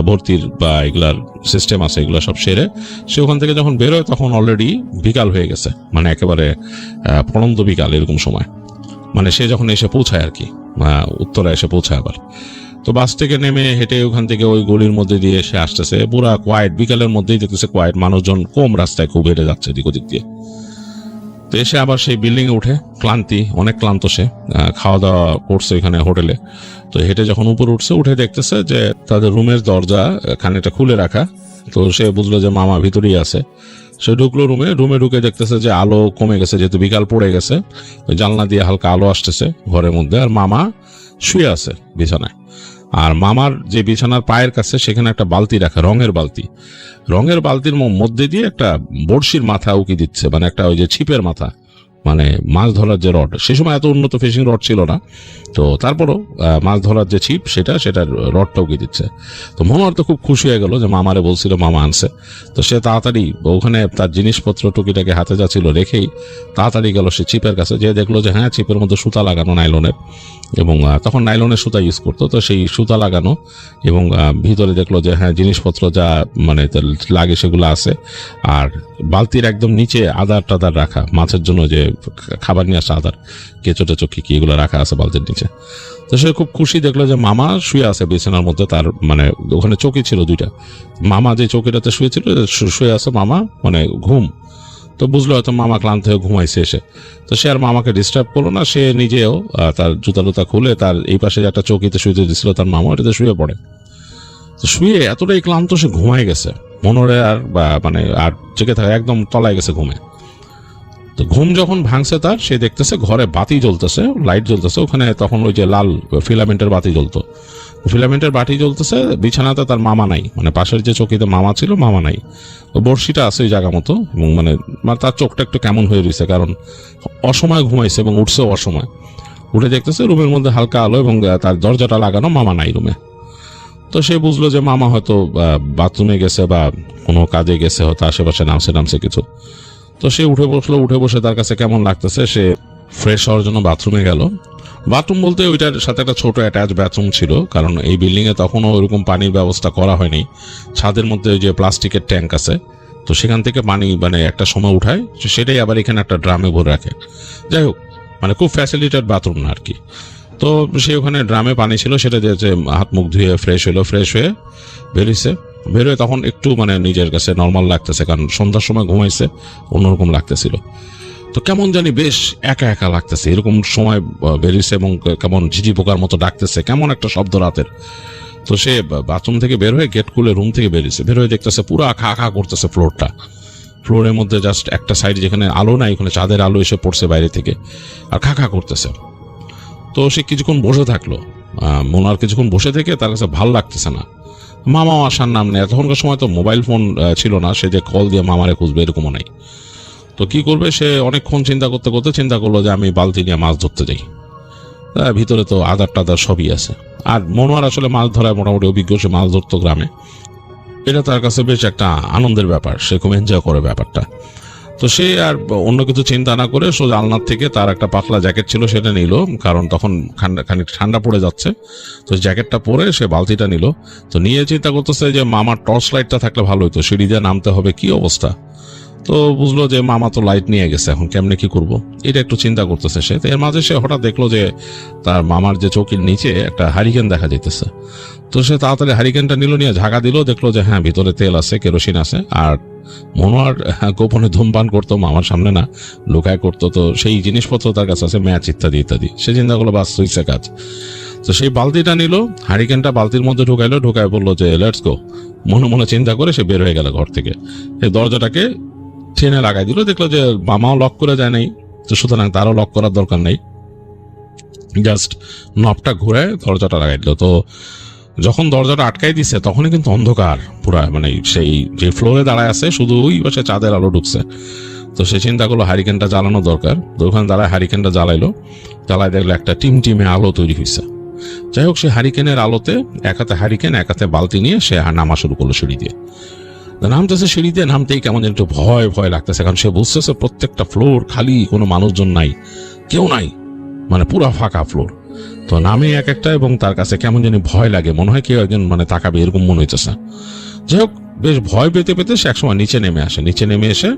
ভর্তির বা এগুলার সিস্টেম আছে এগুলো সব সেরে সে ওখান থেকে যখন বেরোয় তখন অলরেডি বিকাল হয়ে গেছে, মানে একেবারে পড়ন্ত বিকাল এরকম সময়, মানে সে যখন এসে পৌঁছায় আর কি, উত্তরা এসে পৌঁছায় আবার। তো বাস থেকে নেমে হেঁটে ওখান থেকে ওই গলির মধ্যে দিয়ে সে আসতেছে, পুরা কোয়াইট, বিকালের মধ্যেই দেখতেছে কোয়াইট, মানুষজন কম, রাস্তায় খুব হেঁটে যাচ্ছে দিক ওদিক দিয়ে। তো এসে আবার সেই বিল্ডিং এ উঠে, অনেক ক্লান্ত সে, খাওয়া দাওয়া করছে এখানে হোটেলে। তো হেঁটে যখন উপরে উঠছে, উঠে দেখতেছে যে তাদের রুমের দরজা খানিকটা খুলে রাখা। তো সে বুঝলো যে মামা ভিতরেই আছে। সে ঢুকলো রুমে ঢুকে দেখতেছে যে আলো কমে গেছে, যেহেতু বিকাল পড়ে গেছে, ওই জানলা দিয়ে হালকা আলো আসতেছে ঘরের মধ্যে, আর মামা শুয়ে আছে বিছানায়। আর মামার যে বিছানার পায়ের কাছে সেখানে একটা বালতি রাখা, রঙের বালতির মধ্যে দিয়ে একটা বড়শির মাথা উকি দিচ্ছে, মানে একটা ওই যে ছিপের মাথা, মানে মাছ ধরার যে রড। সে সময় এত উন্নত ফিশিং রড ছিল না, তো তারপরও মাছ ধরার যে ছিপ সেটার রডটা উকিয়ে দিচ্ছে। তো মনোয়ার তো খুব খুশি হয়ে গেল যে মামারে বলছিল, মামা আনছে। তো সে তাড়াতাড়ি ওখানে তার জিনিসপত্র টুকিটাকে হাতে যা ছিল রেখেই তাড়াতাড়ি গেল সে ছিপের কাছে, যে দেখলো যে হ্যাঁ ছিপের মধ্যে সুতা লাগানো নাইলনের, এবং তখন নাইলনের সুতা ইউজ করতো, তো সেই সুতা লাগানো, এবং ভিতরে দেখলো যে হ্যাঁ জিনিসপত্র যা মানে লাগে সেগুলো আছে। আর বালতির একদম নিচে আদার টাদার রাখা, মাছের জন্য যে খাবার নিয়ে আসা আদার, কেঁচো টেচো কি এগুলো রাখা আছে বালতির নিচে। তো সে খুব খুশি, দেখলো যে মামা শুয়ে আছে বিছানার মধ্যে, তার মানে ওখানে চৌকি ছিল দুইটা, মামা যে চৌকিটাতে শুয়েছিল শুয়ে আছে মামা, মানে ঘুম। তো বুঝলো হয়তো মামা ক্লান্ত হয়ে ঘুমাইছে এসে। তো সে আর মামাকে ডিস্টার্ব করলো না, সে নিজেও তার জুতা টুতা খুলে তার এই পাশে একটা চৌকিতে শুয়ে দিয়েছিল তার মামা, এটাতে শুয়ে পড়ে। তো শুয়ে এতটাই ক্লান্ত সে ঘুমাই গেছে, মনোরে আর মানে আর জেগে থাকে, একদম তলায় গেছে ঘুমে। তো ঘুম যখন ভাঙছে তার, সে দেখতেছে ঘরে বাতি জ্বলতেছে, লাইট জ্বলতেছে ওখানে, তখন ওই যে লাল ফিলামেন্টের বাতি জ্বলতো, ফিলামেন্টের বাতি জ্বলতেছে। বিছানাতে তার মামা নাই, মানে পাশের যে চৌকিতে মামা ছিল মামা নাই, ও বড়শিটা আছে ওই জায়গা মতো, এবং মানে তার চোখটা একটু কেমন হয়ে রয়েছে, কারণ অসময় ঘুমাইছে এবং উঠছেও অসময়। উঠে দেখতেছে রুমের মধ্যে হালকা আলো এবং তার দরজাটা লাগানো, মামা নাই রুমে। তো সে বুঝলো যে মামা হয়তো বাথরুমে গেছে বা কোনো কাজে গেছে, হয়তো আশেপাশে নামছে কিছু। তো সে উঠে বসলো, উঠে বসে তার কাছে কেমন লাগতেছে, সে ফ্রেশ হওয়ার জন্য বাথরুমে গেল। বাথরুম বলতে ওইটার সাথে একটা ছোট অ্যাটাচ বাথরুম ছিল, কারণ এই বিল্ডিংয়ে তখনও ওইরকম পানির ব্যবস্থা করা হয়নি। ছাদের মধ্যে ওই যে প্লাস্টিকের ট্যাঙ্ক আছে, তো সেখান থেকে পানি মানে একটা সময় উঠায়, সেটাই আবার এখানে একটা ড্রামে ভরে রাখে। যাই হোক, মানে খুব ফ্যাসিলিটেড বাথরুম না আর কি। তো সে ওখানে ড্রামে পানি ছিল, সেটা যে হাত মুখ ধুয়ে ফ্রেশ হলো, ফ্রেশ হয়ে বেরোয় তখন একটু মানে নিজের কাছে নর্মাল লাগতেছে, কারণ সন্ধ্যার সময় ঘুমাইছে, অন্যরকম লাগতেছিল। তো কেমন জানি বেশ একা একা লাগতেছে, এরকম সময় বেরিয়েছে এবং কেমন ঝিঝি পোকার মতো ডাকতেছে, কেমন একটা শব্দ রাতের। তো সে বাথরুম থেকে বের হয়ে গেট খুলে রুম থেকে বেরিয়েছে, বের হয়ে দেখতেছে পুরা খা খা করতেছে ফ্লোরটা। ফ্লোরের মধ্যে জাস্ট একটা সাইড যেখানে আলো নাই, ওখানে চাঁদের আলো এসে পড়ছে বাইরে থেকে, আর খা খা করতেছে। তো সে কিছুক্ষণ বসে থাকলো, মোনার কিছুক্ষণ বসে থেকে তার কাছে ভালো লাগতেছে না। মামাও আসার নাম নেই, তখনকার সময় তো মোবাইল ফোন ছিল না, সে যে কল দিয়ে মামারে খুঁজবে এরকমও নাই। তো কি করবে, সে অনেকক্ষণ চিন্তা করলো যে আমি বালতি নিয়ে মাছ ধরতে যাই, ভিতরে তো আদার টাদার সবই আছে। আর মনোয়ার আসলে মাছ ধরায় মোটামুটি অভিজ্ঞ, সে মাছ ধরতো গ্রামে, এটা তার কাছে বেশ একটা আনন্দের ব্যাপার, সে খুব এনজয় করে ব্যাপারটা। তো সে আর অন্য কিছু চিন্তা না করে সোজা আলনার থেকে তার একটা পাতলা জ্যাকেট ছিল সেটা নিল, কারণ তখন খানিক ঠান্ডা পড়ে যাচ্ছে। তো জ্যাকেটটা পরে সে বালতিটা নিল। তো নিয়ে চিন্তা করতেছে যে মামার টর্চ লাইটটা থাকলে ভালো হতো, সিঁড়ি দিয়ে নামতে হবে, কি অবস্থা। তো বুঝলো যে মামা তো লাইট নিয়ে গেছে, এখন কেমনে কি করব, এটা একটু চিন্তা করতেছে সে। তো এর মাঝে সে হঠাৎ দেখলো যে তার মামার যে চৌকির নিচে একটা হারিকেন দেখা যেতেছে। তো সে তাড়াতাড়ি হারিকেনটা নিল, নিয়ে ঝাঁকা দিল, দেখলো যে হ্যাঁ ভিতরে তেল আছে, কেরোসিন আছে। আর মনোয়ার গোপনে ধূমপান করতো, মামার সামনে না, লুকায় করতো। তো সেই জিনিসপত্র তার কাছে আছে, ম্যাচ ইত্যাদি ইত্যাদি। সে চিন্তা করলো বাস হইছে কাজ। তো সেই বালতিটা নিল, হারিকেনটা বালতির মধ্যে ঢুকায় বললো যে লেটস গো। মনে মনে চিন্তা করে সে বের হয়ে গেল ঘর থেকে, এই দরজাটাকে চেনে লাগাই দিল। দেখলো যে মামাও লক করে যায় নাই, তো সুতরাং তারও লক করার দরকার নেই, জাস্ট নবটা ঘুরে দরজাটা লাগাই দিল। তো যখন দরজাটা আটকাই দিছে তখনই কিন্তু অন্ধকার পুরা, মানে সেই যে ফ্লোরে দাঁড়ায় আছে শুধু ওই পাশে চাঁদের আলো ঢুকছে। তো সে চিন্তা করলো হারিকেনটা জ্বালানো দরকার। তো ওখানে দাঁড়ায় হারিকেনটা জ্বালাই দেখলো একটা টিমটিমে আলো তৈরি হয়েছে। যাই হোক, সে হারিকেনের আলোতে এক হাতে হারিকেন এক হাতে বালতি নিয়ে সে নামা শুরু করলো সিঁড়ি দিয়ে। নামতেছে, সিঁড়ি দিয়ে নামতেই কেমন যেন একটু ভয় লাগতেছে, কারণ সে বুঝতেছে প্রত্যেকটা ফ্লোর খালি, কোনো মানুষজন নাই, কেউ নাই, মানে পুরা ফাঁকা ফ্লোর। তো নামে এক একটা, এবং তার কাছে কেমন জানি ভয় লাগে, মনে হয় কেউ একজন মানে তাকাবে, এরকম মনে হইতেছে। যাই হোক, বেশ ভয় পেতে সে একসময় নিচে নেমে এসে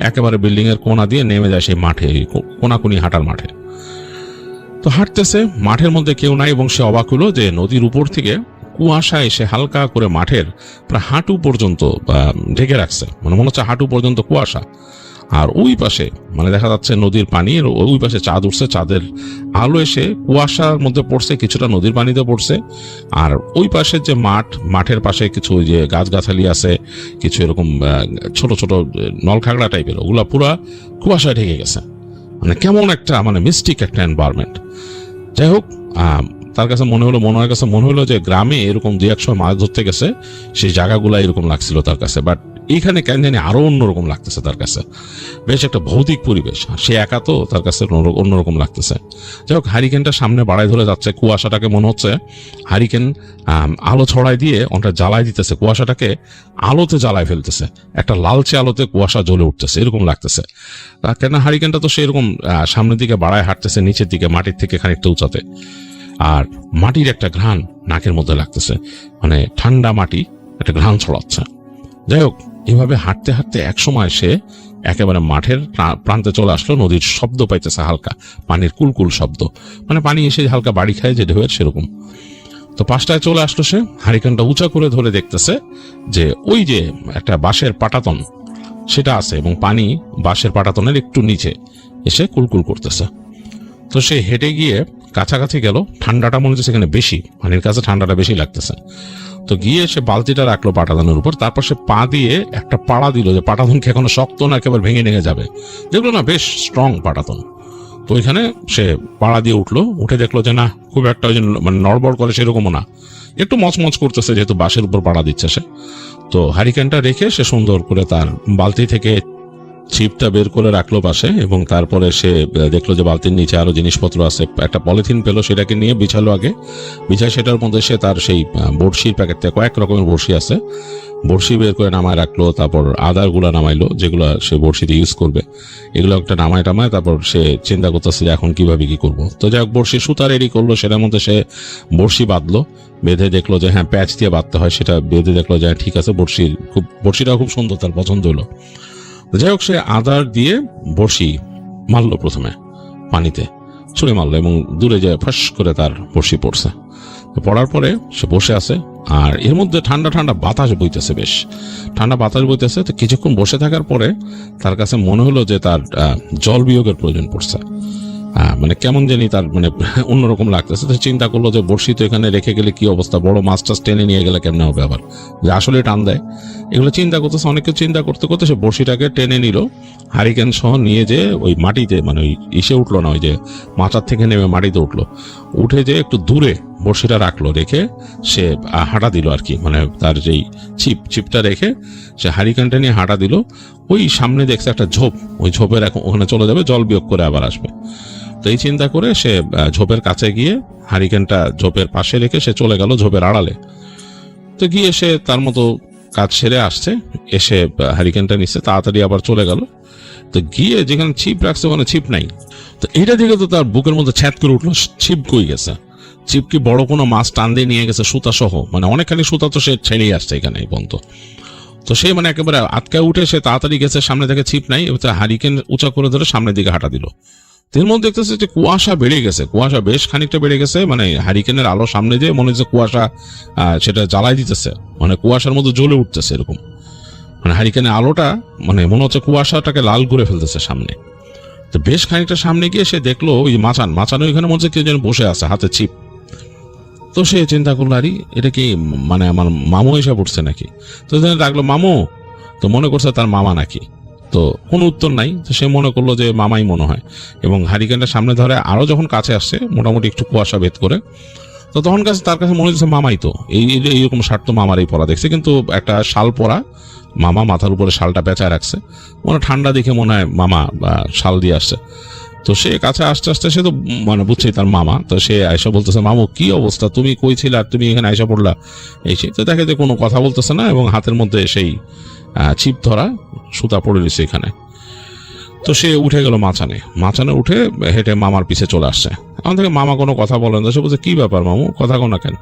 একেবারে বিল্ডিং এর কোনা দিয়ে নেমে যায় সেই মাঠে, কোনাকুনি হাঁটার মাঠে। তো হাঁটতেছে, মাঠের মধ্যে কেউ নাই, এবং সে অবাক হলো যে নদীর উপর থেকে কুয়াশা এসে হালকা করে মাঠের প্রায় হাঁটু পর্যন্ত ঢেকে রাখছে, মনে হচ্ছে হাঁটু পর্যন্ত কুয়াশা। আর ওই পাশে মানে দেখা যাচ্ছে নদীর পানি, ওই পাশে চাঁদ উঠছে, চাঁদের আলো এসে কুয়াশার মধ্যে পড়ছে, কিছুটা নদীর পানিতে পড়ছে। আর ওই পাশের যে মাঠের পাশে কিছু ওই যে গাছগাছালি আছে, কিছু এরকম ছোট ছোট নলখাগড়া টাইপের, ওগুলা পুরা কুয়াশায় ঢেকে গেছে। মানে কেমন একটা মানে মিস্টিক একটা এনভায়রনমেন্ট। যাই হোক, তার কাছে মনে হলো যে গ্রামে এরকম 2-1 সময় মাছ ধরতে গেছে, সেই জায়গাগুলা এরকম লাগছিল তার কাছে। বাট এইখানে কেন জানি আরো অন্যরকম লাগতেছে তার কাছে, বেশ একটা ভৌতিক পরিবেশ, সে একা তো, তার কাছে অন্যরকম লাগতেছে। যাই হোক, হারিকেনটা সামনে বাড়ায় ধরে যাচ্ছে, কুয়াশাটাকে মনে হচ্ছে হারিকেন আলো ছড়াই দিয়ে ওটা জ্বালাই দিতেছে, কুয়াশাটাকে আলোতে জ্বালায় ফেলতেছে, একটা লালচে আলোতে কুয়াশা জ্বলে উঠতেছে এরকম লাগতেছে। কেন হারিকেনটা তো সেরকম সামনের দিকে বাড়ায় হাঁটতেছে, নিচের দিকে মাটির থেকে খানিকটা উঁচাতে, আর মাটির একটা ঘ্রাণ নাকের মধ্যে লাগতেছে, মানে ঠান্ডা মাটি একটা ঘ্রাণ ছড়াচ্ছে। যাই হোক, এভাবে হাঁটতে হাঁটতে এক সময় সে একেবারে মাঠের প্রান্তে চলে আসলো। নদীর শব্দ পাইতেছে, হালকা পানির কুলকুল শব্দ, মানে পানি এসে হালকা বাড়ি খায় যে ঢেউয়ের সেরকম। তো পাশটায় চলে আসলো সে, হারিকেনটা উঁচা করে ধরে দেখতেছে যে ওই যে একটা বাঁশের পাটাতন সেটা আছে, এবং পানি বাঁশের পাটাতনের একটু নিচে এসে কুলকুল করতেছে। তো সে হেঁটে গিয়ে কাছাকাছি গেল, ঠান্ডাটা মনে হচ্ছে সেখানে বেশি, পানির কাছে ঠান্ডাটা বেশি লাগতেছে। তো গিয়ে সে বালতিটা রাখলো পাটাতনের উপর, তারপর সে পা দিয়ে একটা পাড়া দিল, যে পাটাতন কি এখনো শক্ত না একেবারে ভেঙে ভেঙে যাবে, দেখলো না বেশ স্ট্রং পাটাতন। তো ওইখানে সে পাড়া দিয়ে উঠলো, উঠে দেখলো যে না, খুব একটা ওই যে মানে নড়বড় করে সেরকমও না, একটু মচমচ করতেছে যেহেতু বাঁশের উপর পাড়া দিচ্ছে সে। তো হারিকেনটা রেখে সে সুন্দর করে তার বালতি থেকে ছিপটা বের করে রাখলো পাশে, এবং তারপরে সে দেখলো যে বালতির নিচে আরো জিনিসপত্র আছে, একটা পলিথিন পেলো, সেটাকে নিয়ে বিছালো আগে, বিছায় সেটার মধ্যে সে তার সেই বড়শির প্যাকেট থেকে কয়েক রকমের বড়শি আছে, বড়শি বের করে নামায় রাখলো, তারপর আদার গুলা নামাইলো যেগুলো সে বড়শিতে ইউজ করবে, এগুলো একটা নামায় টামায় তারপর সে চিন্তা করতেছে যে এখন কিভাবে কি করবো। তো যাই হোক, বড়শি সুতা রেডি করলো, সেটার মধ্যে সে বড়শি বাঁধলো, বেঁধে দেখলো যে হ্যাঁ প্যাচ দিয়ে বাঁধতে হয়, সেটা বেঁধে দেখলো যে ঠিক আছে, বড়শিটা খুব সুন্দর, তার পছন্দ হলো। যাই হোক, সে আদার দিয়ে বড়শি মারলো, প্রথমে পানিতে ছুঁড়ে মারলো, এবং দূরে যায় ফাঁস করে তার বড়শি পড়ছে। পড়ার পরে সে বসে আছে, আর এর মধ্যে ঠান্ডা ঠান্ডা বাতাস বইতেছে, বেশ ঠান্ডা বাতাস বইতেছে। তো কিছুক্ষণ বসে থাকার পরে তার কাছে মনে হলো যে তার জল বিয়োগের প্রয়োজন পড়ছে, মানে কেমন জানি তার মানে অন্যরকম লাগতেছে। তো চিন্তা করলো যে বড়শি তো এখানে রেখে গেলে কি অবস্থা, বড় মাছ টাছ টেনে নিয়ে গেলে কেমন হবে, আবার যে আসলে টান দেয়, এগুলো চিন্তা করতেছে। অনেক কিছু চিন্তা করতে করতে সে বড়শিটাকে টেনে নিল, হারিকেন সহ নিয়ে যে ওই মাটিতে, মানে ওই ইসে উঠলো না, ওই যে মাথার থেকে নেমে মাটিতে উঠলো, উঠে যে একটু দূরে বড়শিটা রাখলো, রেখে সে হাঁটা দিল আর কি, মানে তার যেই ছিপটা রেখে সে হারিকেনটা নিয়ে হাঁটা দিল। ওই সামনে দেখছে একটা ঝোপ, ওই ঝোপের এখন ওখানে চলে যাবে, জল বিয়োগ করে আবার আসবে। তো এই চিন্তা করে সে ঝোপের কাছে গিয়ে হারিকেনটা ঝোপের পাশে রেখে সে চলে গেল ঝোপের আড়ালে। তো গিয়ে সে তার মতো কাজ সেরে আসছে, এসে হারিকেনটা নিচ্ছে, তাড়াতাড়ি আবার চলে গেল। তো গিয়ে যেখানে ছিপ রাখছে ওখানে ছিপ নাই। তো এটা দেখে তো তার বুকের মধ্যে ছ্যাদ করে উঠলো, ছিপ কই গেছে, ছিপ কি বড় কোনো মাছ টান দিয়ে নিয়ে গেছে সুতা সহ, মানে অনেকখানি সুতা তো সে ছেড়েই আসছে এখানে এই পর্যন্ত। তো সে মানে একেবারে আটকায় উঠে সে তাড়াতাড়ি গেছে, সামনে থেকে ছিপ নাই, হারিকেন উঁচা করে ধরে সামনের দিকে হাঁটা দিল। এর মধ্যে দেখতেছে যে কুয়াশা বেড়ে গেছে, কুয়াশা বেশ খানিকটা বেড়ে গেছে, মানে হারিকেনের আলো সামনে যে মনে হচ্ছে কুয়াশা সেটা জ্বালাই দিতেছে, মানে কুয়াশার মধ্যে জ্বলে উঠতেছে এরকম, মানে হারিকেনের আলোটা মানে মনে হচ্ছে কুয়াশাটাকে লাল করে ফেলতেছে সামনে। তো বেশ খানিকটা সামনে গিয়ে সে দেখলো ওই মাচান ওইখানে মনে হচ্ছে কেউ যেন বসে আছে, হাতে ছিপ। তো সে চিন্তা করলো আরে এটা কি মানে আমার মামু এসে পড়ছে নাকি। তো ডাকলো মামু, তো মনে করছে তার মামা নাকি, তো কোনো উত্তর নাই। তো সে মনে করলো যে মামাই মনে হয়, এবং হারিকেনটা সামনে ধরে আরো যখন কাছে আসছে মোটামুটি একটু কুয়াশা ভেদ করে, তো তখন তার কাছে মনে হচ্ছে মামাই তো, এইরকম শার্ট তো মামারই পরা দেখছে, কিন্তু একটা শাল পরা, মামা মাথার উপরে শালটা পেঁচায় রাখছে, মনে ঠান্ডা দেখে মনে হয় মামা বা শাল দিয়ে আসছে। তো সে কাছে আস্তে আস্তে সে তো মানে বুঝছেই তার মামা। তো সে আয়সা বলতেছে মামু কি অবস্থা, তুমি কই ছিলে আর তুমি এখানে আয়সা পড়লা, এই সে। তো দেখে যে কোনো কথা বলতেছে না, এবং হাতের মধ্যে সেই ছিপ ধরা সুতা পড়ে রয়েছে এখানে। তো সে উঠে গেল মাচানে উঠে হেঁটে মামার পিছে চলে আসছে। আমার থেকে মামা কোনো কথা বলেন না, সে বলছে কি ব্যাপার মামু, কথা কো না কেন,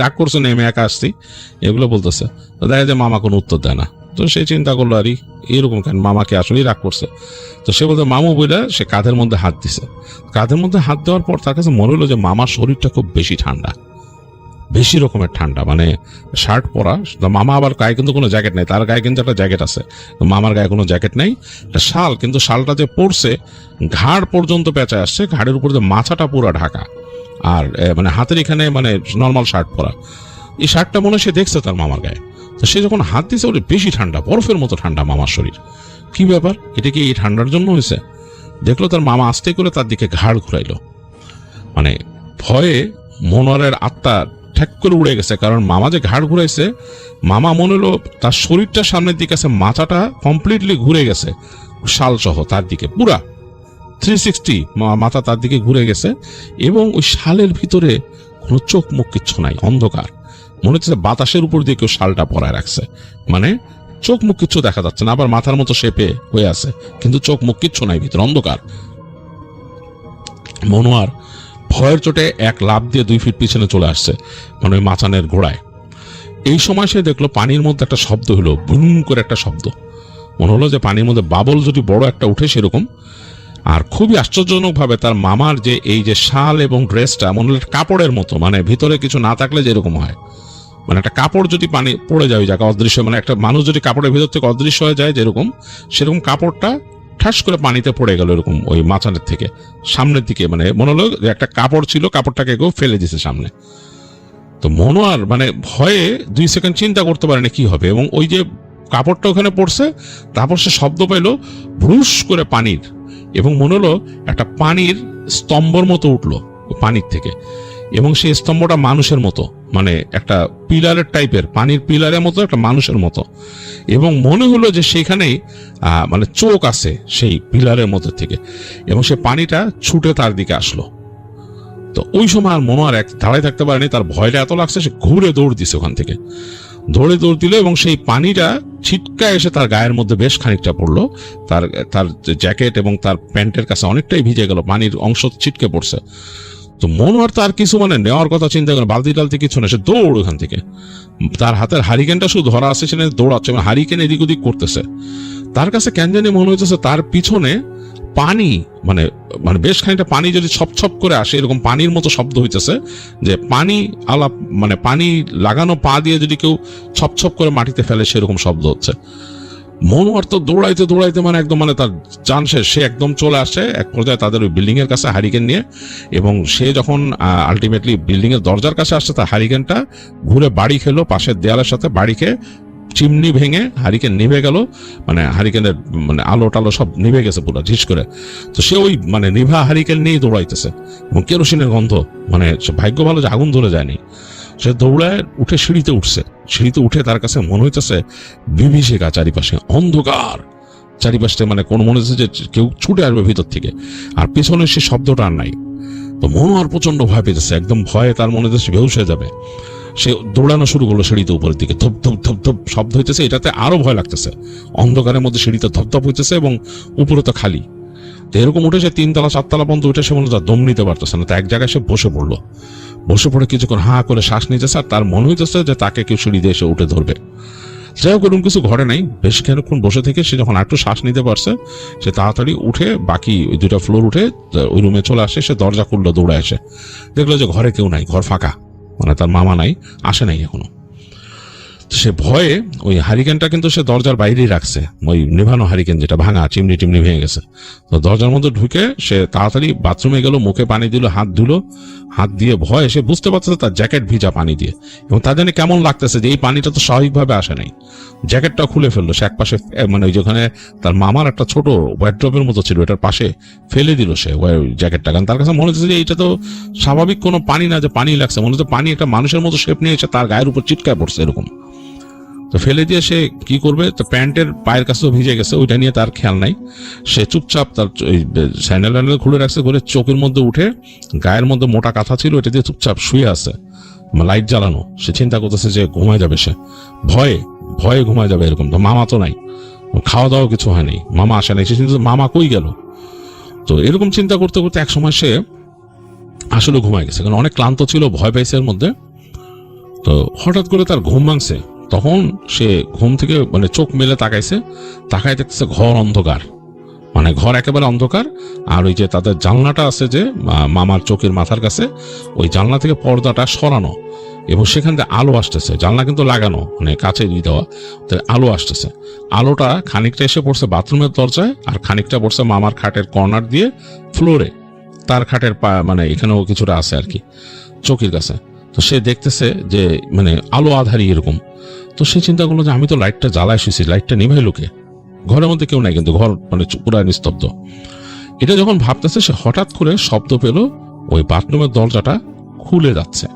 রাগ করছো না আমি একা আসছি, এগুলো বলতেছে। তো দেখা যায় মামা কোনো উত্তর দেয় না। তো সে চিন্তা করলো আরে এরকম কেন, মামাকে আসলেই রাগ করছে। তো সে বলতে মামু বইলা সে কাঁধের মধ্যে হাত দিছে। কাঁধের মধ্যে হাত দেওয়ার পর তার কাছে মনে হলো যে মামার শরীরটা খুব বেশি ঠান্ডা, বেশি রকমের ঠান্ডা, মানে শার্ট পরা। মামা আবার গায়ে কিন্তু কোনো জ্যাকেট নেই, তার গায়ে কিন্তু একটা জ্যাকেট আছে, মামার গায়ে কোনো জ্যাকেট নেই, একটা শাল, কিন্তু শালটা যে পড়ছে ঘাড় পর্যন্ত পেঁচায় আসছে, ঘাড়ের উপরে মাথাটা পুরো ঢাকা, আর মানে হাতের এখানে মানে নর্মাল শার্ট পরা। এই শার্টটা মনে সে দেখছে তার মামার গায়ে। তো সে যখন হাত দিছে ওটা বেশি ঠান্ডা, বরফের মতো ঠান্ডা মামার শরীর। কি ব্যাপার, এটা কি এই ঠান্ডার জন্য হয়েছে? দেখলো তার মামা আস্তে করে তার দিকে ঘাড় ঘুরাইলো, মানে ভয়ে মনোয়ারের আত্মা ঠ্যাক করে উড়ে গেছে, কারণ মামা যে ঘাড় ঘুরাইছে, মামা মনে হলো তার শরীরটা সামনের দিকে আছে, মাথাটা কমপ্লিটলি ঘুরে গেছে শাল সহ তার দিকে, পুরা 360 মাথা তার দিকে ঘুরে গেছে, এবং ওই শালের ভিতরে কোনো চোখ মুখ কিচ্ছু নাই, অন্ধকার। মনে হচ্ছে বাতাসের উপর দিয়ে কেউ শালটা পরায় রাখছে, মানে চোখ মুখ কিচ্ছু দেখা যাচ্ছে না, আবার মাথার মতো শেপে হয়ে আছে, কিন্তু চোখ মুখ কিচ্ছু নাই, ভিতরে অন্ধকার। মনোয়ার ভয়ের চোটে এক লাফ দিয়ে 2 ফিট পিছনে চলে আসছে, মানে ওই মাচানের গোড়ায়। এই সময় সে দেখলো পানির মধ্যে একটা শব্দ হলো, বুম করে একটা শব্দ, মনে হলো যে পানির মধ্যে বাবল যদি বড় একটা উঠে সেরকম। আর খুবই আশ্চর্যজনক ভাবে তার মামার যে এই যে শাল এবং ড্রেসটা মনে হলো কাপড়ের মতো, মানে ভিতরে কিছু না থাকলে যেরকম হয়, মানে একটা কাপড় যদি পানি পড়ে যায়, যাকে অদৃশ্য, মানে একটা মানুষ যদি কাপড়ের ভিতর থেকে অদৃশ্য হয়ে যায় যেরকম, সেরকম কাপড়টা ঠাস করে পানিতে পড়ে গেল এরকম ওই মাচানের থেকে সামনের দিকে, মানে মনে হলো যে একটা কাপড় ছিল, কাপড়টাকে কেউ ফেলে দিছে সামনে। তো মনোয়ার মানে ভয়ে 2 সেকেন্ড চিন্তা করতে পারেনি কি হবে, এবং ওই যে কাপড়টা ওখানে পড়ছে, তারপর সে শব্দ পেল ভ্রুশ করে পানির, এবং মনে হলো একটা পানির স্তম্ভর মতো উঠলো পানির থেকে, এবং সেই স্তম্ভটা মানুষের মতো, মানে একটা পিলারের টাইপের, পানির পিলারের মতো একটা মানুষের মতো, এবং মনে হলো যে সেখানেই মানে চোখ আছে সেই পিলারের মধ্যে থেকে, এবং সে পানিটা ছুটে তার দিকে আসলো। তো ওই সময় আর মনোয়ার দাঁড়ায় থাকতে পারেনি, তার ভয়টা এত লাগছে সে ঘুরে দৌড় দিছে ওখান থেকে, দৌড় দিল, এবং সেই পানিটা ছিটকা এসে তার গায়ের মধ্যে বেশ খানিকটা পড়লো, তার তার জ্যাকেট এবং তার প্যান্টের কাছে অনেকটাই ভিজে গেল, পানির অংশ ছিটকে পড়ছে। তো মনোয়ার তার কিছু মানে নেওয়ার কথা চিন্তা করে, বালতি টালতি কিছু না, সে দৌড় ওখান থেকে, তার হাতের হারিকেনটা শুধু ধরা আছে, সে দৌড়াচ্ছে, হারিকেন এদিক ওদিক করতেছে। তার কাছে কেন জানি মনে হইতেছে তার পিছনে পানি, মানে মানে বেশ খানিকটা পানি যদি ছপ ছপ করে আসে, এরকম পানির মতো শব্দ হইতেছে, যে পানি আলাপ, মানে পানি লাগানো পা দিয়ে যদি কেউ ছপ ছপ করে মাটিতে ফেলে সেরকম শব্দ হচ্ছে। মনোয়ার তো দৌড়াইতে দৌড়াইতে মানে একদম মানে তার জান শেষ, সে একদম চলে আসে এক পর্যায়ে তাদের ওই বিল্ডিং এর কাছে হারিকেন নিয়ে, এবং সে যখন আলটিমেটলি বিল্ডিং এর দরজার কাছে আসছে, তার হারিকেনটা ঘুরে বাড়ি খেলো পাশের দেয়ালের সাথে, বাড়ি খেয়ে চিমনি ভেঙে হারিকেন নিভে গেল, মানে হারিকেনের মানে আলো টালো সব নিভে গেছে পুরো ঝিস করে। তো সে ওই মানে নিভা হারিকেন নিয়েই দৌড়াইতেছে, এবং কেরোসিনের গন্ধ, মানে ভাগ্য ভালো যে আগুন ধরে যায়নি। সে দৌড়ায় উঠে সিঁড়িতে উঠছে, সিঁড়িতে উঠে তার কাছে মনে হইতেছে বিভীষিকা, চারিপাশে অন্ধকার, চারিপাশে মানে কোন মনে হচ্ছে যে কেউ ছুটে আসবে ভিতর থেকে, আর পিছনে সে শব্দটা আর নাই। তো মনোয়ার প্রচন্ড ভয় পেতেছে, একদম ভয়ে তার মনে হচ্ছে বেহুশ হয়ে যাবে। সে দৌড়ানো শুরু করলো সিঁড়িতে উপরের দিকে, ধপ ধপ ধপ ধপ শব্দ হইতেছে, এটাতে আরো ভয় লাগতেছে, অন্ধকারের মধ্যে সিঁড়িতে ধপধপ হইতেছে, এবং উপরে তো খালি। তো এরকম উঠে সে 3 তলা 7 তলা পর্যন্ত উঠে সে মনে হচ্ছে দম নিতে পারতেছে না, তো এক জায়গায় সে বসে পড়লো, বসে পড়ে কিছুক্ষণ হাঁ করে শ্বাস নিতেছে, আর তার মনে হইতেছে যে তাকে কেউ সিঁড়ি দিয়ে এসে উঠে ধরবে। যাই হোক, এরকম কিছু ঘটে নাই, বেশ কিছুক্ষণ বসে থেকে সে যখন একটু শ্বাস নিতে পারছে, সে তাড়াতাড়ি উঠে বাকি ওই 2টা ফ্লোর উঠে ওই রুমে চলে আসে। সে দরজা খুললো, দৌড়ে আসে, দেখলো যে ঘরে কেউ নাই, ঘর ফাঁকা, মানে তার মামা নাই, আসে নাই এখনো। সে ভয়ে ওই হারিকেনটা কিন্তু সে দরজার বাইরেই রাখছে, ওই নেভানো হারিকেন যেটা ভাঙা, চিমনি টিমনি ভেঙে গেছে। তো দরজার মধ্যে ঢুকে সে তাড়াতাড়ি বাথরুমে গেল, মুখে পানি দিল, হাত ধুলো, হাত দিয়ে ভয়ে সে বুঝতে পারতেছে তার জ্যাকেট ভিজা পানি দিয়ে, এবং তার জন্য কেমন লাগতেছে যে এই পানিটা তো স্বাভাবিকভাবে আসে নাই। জ্যাকেটটা খুলে ফেললো, সে এক পাশে মানে ওই যেখানে তার মামার একটা ছোট ওয়ার্ড্রপের মতো ছিল, এটার পাশে ফেলে দিল সে ওই জ্যাকেটটা, কারণ তার কাছে মনে হচ্ছে যে এইটা তো স্বাভাবিক কোনো পানি না, যে পানি লাগছে, মনে হচ্ছে পানি একটা মানুষের মতো শেপ নিয়ে এসে তার গায়ের উপর চিটকায় পড়ছে এরকম। তো ফেলে দিয়ে সে কি করবে, তো প্যান্টের পায়ের কাছেও ভিজে গেছে, ওইটা নিয়ে তার খেয়াল নাই। সে চুপচাপ তার স্যান্ডেল ট্যান্ডেল খুলে রাখছে, করে চোখের মধ্যে উঠে, গায়ের মধ্যে মোটা কাঁথা ছিল, এটা দিয়ে চুপচাপ শুয়ে আছে, লাইট জ্বালানো। সে চিন্তা করতেছে যে ঘুমায় যাবে, সে ভয়ে ভয়ে ঘুমায় যাবে এরকম। তো মামা তো নাই, খাওয়া দাওয়া কিছু হয়নি, মামা আসে নাই, সে চিন্তা মামা কই গেল। তো এরকম চিন্তা করতে করতে এক সময় সে আসলে ঘুমায় গেছে, কারণ অনেক ক্লান্ত ছিল, ভয় পাইছে এর মধ্যে। তো হঠাৎ করে তার ঘুম ভাঙছে, তখন সে ঘুম থেকে মানে চোখ মেলে তাকাইছে, তাকায় দেখতেছে ঘর অন্ধকার, মানে ঘর একেবারে অন্ধকার। আর ওই যে তাদের জানলাটা আছে যে মামার চোখের মাথার কাছে, ওই জানলা থেকে পর্দাটা সরানো, এবং সেখান থেকে আলো আসতেছে, জানলা কিন্তু লাগানো, মানে কাছে দিয়ে দেওয়া, আলো আসতেছে। আলোটা খানিকটা এসে পড়ছে বাথরুমের দরজায়, আর খানিকটা পড়ছে মামার খাটের কর্নার দিয়ে ফ্লোরে, তার খাটের মানে এখানেও কিছুটা আছে আর কি চোখের কাছে। তো সে দেখতেছে যে মানে আলো আধারি এরকম। তো সে চিন্তা করলো যে আমি তো লাইটটা জ্বালায় শুয়েছি, লাইটটা নিভাই লোকে, ঘরের মধ্যে কেউ নাই, কিন্তু ঘর মানে পুরা নিস্তব্ধ। এটা যখন ভাবতেছে, সে হঠাৎ করে শব্দ পেল ওই বাথরুমের দরজাটা খুলে যাচ্ছে।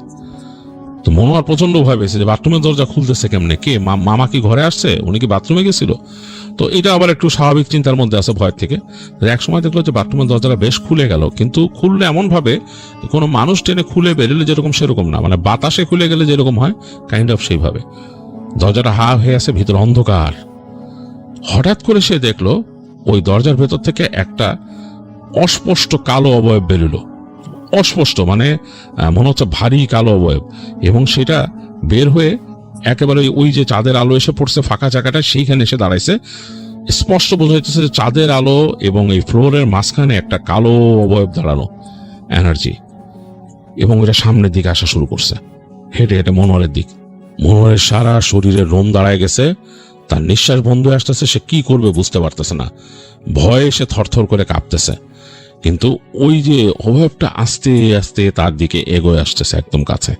তো মনোয়ার প্রচন্ড ভয় পেয়েছে যে বাথরুমের দরজা খুলতেছে কেমনে, কে মামা কি ঘরে আসছে, উনি কি বাথরুমে গেছিল। তো এটা আবার একটু স্বাভাবিক চিন্তার মধ্যে আছে ভয়ের থেকে। এক সময় দেখলো যে বাথরুমের দরজাটা বেশ খুলে গেল, কিন্তু খুললে এমন ভাবে কোনো মানুষ টেনে খুলে বেরোলে যেরকম সেরকম না, মানে বাতাসে খুলে গেলে যেরকম হয় কাইন্ড অফ সেইভাবে। দরজাটা হা হয়ে আছে, ভিতরে অন্ধকার। হঠাৎ করে সে দেখলো ওই দরজার ভেতর থেকে একটা অস্পষ্ট কালো অবয়ব বেরোলো। অস্পষ্ট মানে মনে হচ্ছে ভারী কালো অবয়ব, এবং সেটা বের হয়ে একেবারে ওই যে চাঁদের আলো এসে পড়ছে ফাঁকা জায়গাটা, সেইখানে এসে দাঁড়াইছে। স্পষ্ট বোঝা যাচ্ছে যে চাঁদের আলো এবং এই ফ্লোরের মাঝখানে একটা কালো অবয়ব দাঁড়ানো এনার্জি, এবং এটা সামনের দিকে আসা শুরু করছে, হেঁটে হেঁটে মনোয়ারের দিক। মনোয়ারের সারা শরীরের রোম দাঁড়ায় গেছে, তার নিঃশ্বাস বন্ধ হয়ে আসতেছে, সে কি করবে বুঝতে পারতেছে না, ভয়ে সে থরথর করে কাঁপতেছে। কিন্তু ওই যে অবয়বটা আস্তে আস্তে তার দিকে এগোয় আসতেছে একদম কাছে,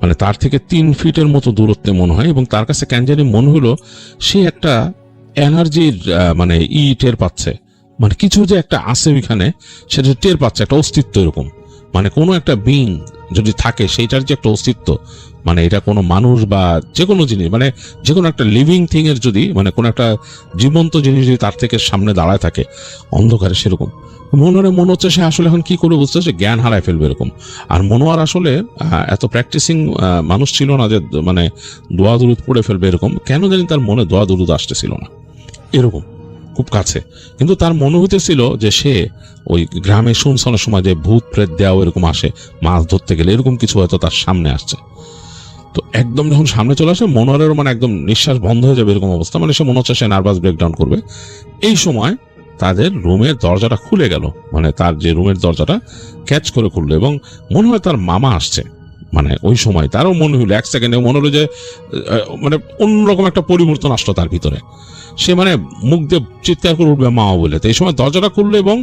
মানে তার থেকে 3 ফিটের মতো দূরত্বে মনে হয়, এবং তার কাছে কেন জানি মনে হলো সে একটা এনার্জির মানে টের পাচ্ছে, মানে কিছু যে একটা আছে ওইখানে সেটা টের পাচ্ছে, একটা অস্তিত্ব এরকম, মানে কোনো একটা বিং যদি থাকে সেইটার যে একটা অস্তিত্ব, মানে এটা কোনো মানুষ বা যে কোনো জিনিস, মানে যে কোনো একটা লিভিং থিং এর যদি, মানে কোনো একটা জীবন্ত জিনিস যদি তার থেকে সামনে দাঁড়ায় থাকে অন্ধকারে, সেরকম মনে হচ্ছে সে আসলে এখন কি করে বুঝতে, সে জ্ঞান হারায় ফেলবে এরকম। আর মনোয়ার আসলে এত প্র্যাকটিসিং মানুষ ছিল না যে মানে দোয়া দুরুদ পড়ে ফেলবে এরকম, কেন জানি তার মনে দোয়া দুরুদ আসতেছিল না এরকম খুব কাছে। কিন্তু তার মনে হইতেছিল যে সে ওই গ্রামে শুনছানোর সময় যে ভূত প্রেত দেওয়া এরকম আসে মাছ ধরতে গেলে, এরকম কিছু হয়তো তার সামনে আসছে। তো একদম যখন সামনে চলে আসে মনোয়ারের মানে একদম নিঃশ্বাস বন্ধ হয়ে যাবে এরকম অবস্থা, মানে সে মনে হচ্ছে সে নার্ভাস ব্রেকডাউন করবে। এই সময় তাদের রুমের দরজাটা খুলে গেল, মানে তার যে রুমের দরজাটা ক্যাচ করে খুললো, এবং মনে হয় তার মামা আসছে। মানে ওই সময় তারও মনে হইলো, 1 সেকেন্ডে মনে হলো যে মানে অন্যরকম একটা পরিবর্তন আসলো তার ভিতরে, সে মানে মুখ দিয়ে চিৎকার করে উঠবে মা বলে। তো এই সময় দরজাটা খুললো এবং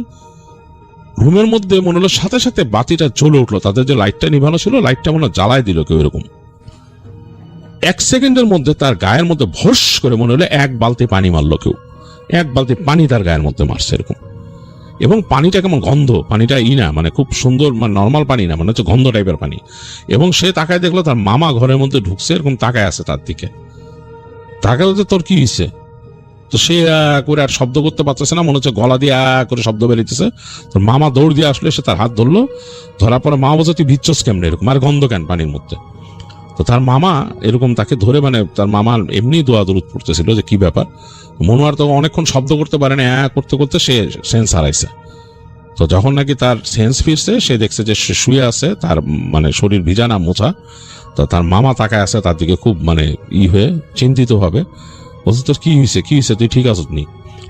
রুমের মধ্যে মনে হলো সাথে সাথে বাতিটা জ্বলে উঠলো, তাদের যে লাইটটা নিভানো ছিল লাইটটা মনে জ্বালায় দিল কেউ এরকম। 1 সেকেন্ডের মধ্যে তার গায়ের মধ্যে ভস করে মনে হলো 1 বালতি পানি মারলো কেউ, 1 বালতি পানি তার গায়ের মধ্যে মারছে এরকম। এবং পানিটা কেমন গন্ধ, পানিটা না মানে খুব সুন্দর, মানে নর্মাল পানি না, মানে হচ্ছে গন্ধ টাইপের পানি। এবং সে তাকায় দেখলো তার মামা ঘরের মধ্যে ঢুকছে, এরকম তাকায় আছে তার দিকে। তাকায় বলতে তোর কি হয়েছে? তো সে করে আর শব্দ করতে পারতেছে না, মনে হচ্ছে গলা দিয়ে করে শব্দ বেরিয়েছে। তোর মামা দৌড় দিয়ে আসলে সে তার হাত ধরলো, ধরার পরে মা বলছে তুই ভিজছস কেমনে এরকম, আর গন্ধ কেন পানির মধ্যে। তো তার মামা এরকম তাকে ধরে, মানে তার মামা এমনি দোয়া দরুদ পড়তেছিল যে কি ব্যাপার। মনোয়ার তো অনেকক্ষণ শব্দ করতে পারে না, করতে করতে সে সেন্স হারাইছে। তো যখন নাকি তার সেন্স ফিরছে সে দেখছে যে সে শুয়ে আছে, তার মানে শরীর ভিজা না মোছা। তো তার মামা তাকায় আছে তার দিকে খুব মানে হয়ে চিন্তিত ভাবে, বলছে তোর কি হয়েছে, কি হয়েছে, তুই ঠিক আছিস নি?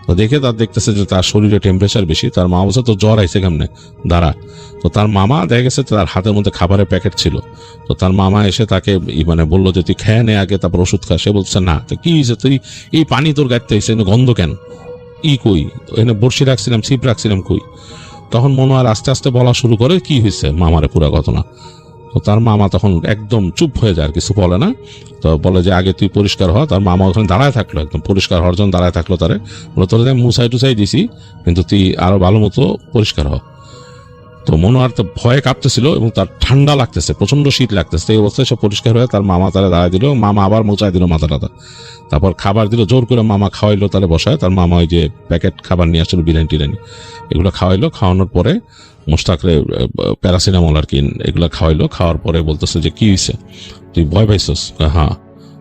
তো দেখে তার দেখতেছে যে তার শরীরে টেম্পারেচার বেশি। তার মা বলছে তোর জ্বর আইছে কেমনে, দাঁড়া। তো তার মামা দেখা গেছে তার হাতের মধ্যে খাবারের প্যাকেট ছিল। তো তার মামা এসে তাকে মানে বললো যে তুই খেয়ে নে আগে, তারপর ওষুধ খা। সে বলছে না। তো কি হয়েছে, তুই এই পানি তোর গাইতে হয়েছে, গন্ধ কেন, কই এনে বড়শি রাখছিলাম, ছিপ রাখছিলাম কই। তখন মনোয়ার আস্তে আস্তে বলা শুরু করে কি হয়েছে মামারে পুরা ঘটনা। তো তার মামা তখন একদম চুপ হয়ে যায়, আর কিছু বলে না। তো বলে যে আগে তুই পরিষ্কার হ। তার মামা ওখানে দাঁড়ায় থাকলো, একদম পরিষ্কার হওয়ার জন্য দাঁড়ায় থাকলো। তারে বলে তোর মুছাই টুসাই দিছি, কিন্তু তুই আরো ভালো মতো পরিষ্কার হ। তো মনোয়ার তো ভয়ে কাঁপতেছিল এবং তার ঠান্ডা লাগতেছে, প্রচন্ড শীত লাগতেছে। এই অবস্থায় সে পরিষ্কার হয়ে তার মামা তারা দাঁড়ায় দিল, মামা আবার মোচাই দিল মাথাটা। তারপর খাবার দিল, জোর করে মামা খাওয়াইলো, তাহলে বসায়। তার মামা ওই যে প্যাকেট খাবার নিয়ে আসছিল, বিরিয়ানি টিরানি, এগুলো খাওয়াইলো। খাওয়ানোর পরে মোস্তাকরে প্যারাসিটামল আর কি এগুলো খাওয়াইলো। খাওয়ার পরে বলতেছে যে কি হয়েছে, তুই ভয় পাইছস? হ্যাঁ।